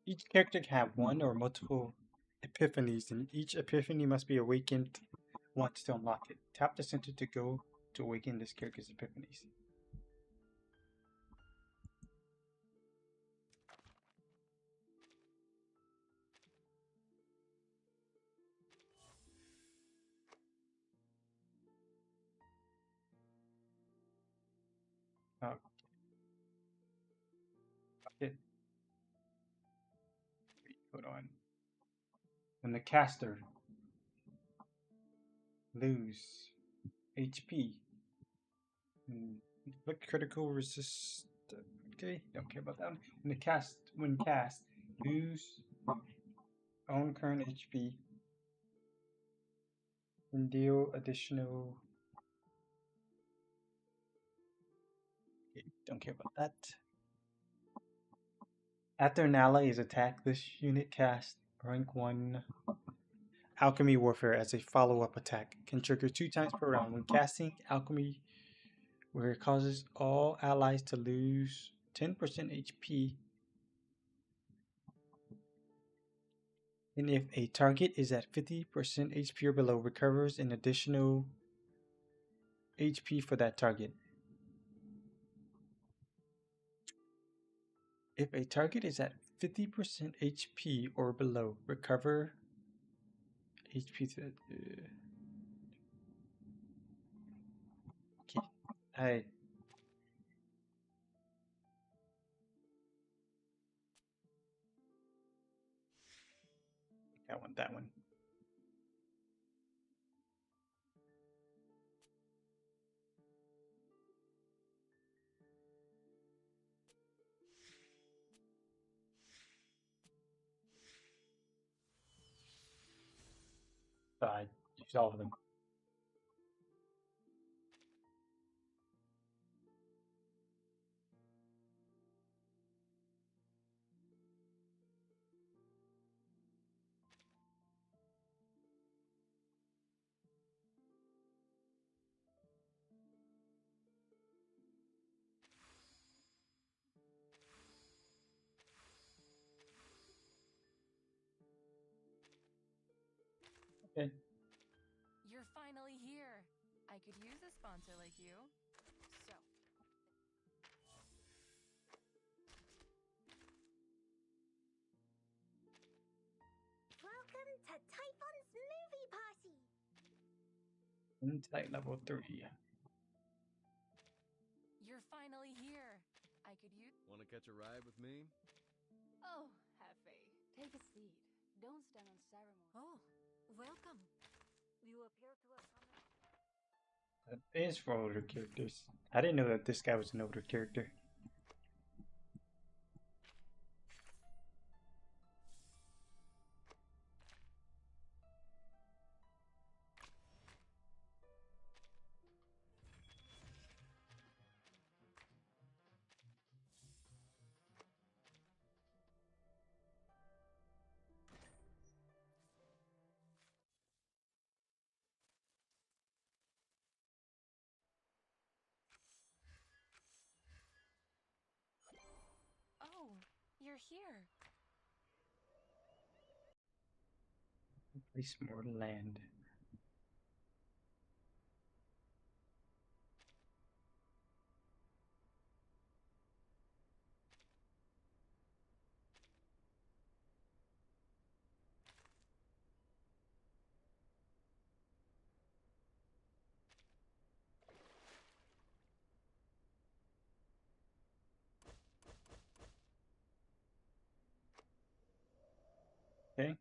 Each character can have one or multiple epiphanies, and each epiphany must be awakened once to unlock it. Tap the center to go to awaken this character's epiphanies. Oh. Okay. Wait, hold on. When the caster lose HP, inflict critical resist. Okay, don't care about that one. When cast, lose own current HP and deal additional. Okay, don't care about that. After an ally is attacked, this unit casts rank 1 Alchemy Warfare as a follow-up attack. Can trigger 2 times per round. When casting Alchemy, where it causes all allies to lose 10% HP, and if a target is at 50% HP or below, recovers an additional HP for that target. If a target is at 50% HP or below, recover HP to okay. That one. I used all of them. Okay. You're finally here. I could use a sponsor like you. So. Welcome to Typhon's movie party. Insight level 3. You're finally here. I could use. Want to catch a ride with me? Oh, have faith. Take a seat. Don't stand on ceremony. Oh, welcome. You appear to have come. That is for older characters. I didn't know that this guy was an older character. Oh, you're here. Place more land. Okay.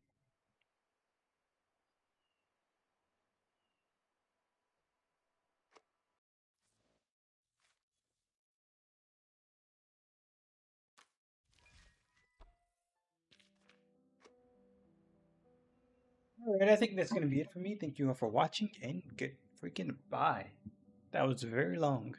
Alright, I think that's gonna be it for me. Thank you all for watching, and good freaking bye. That was very long.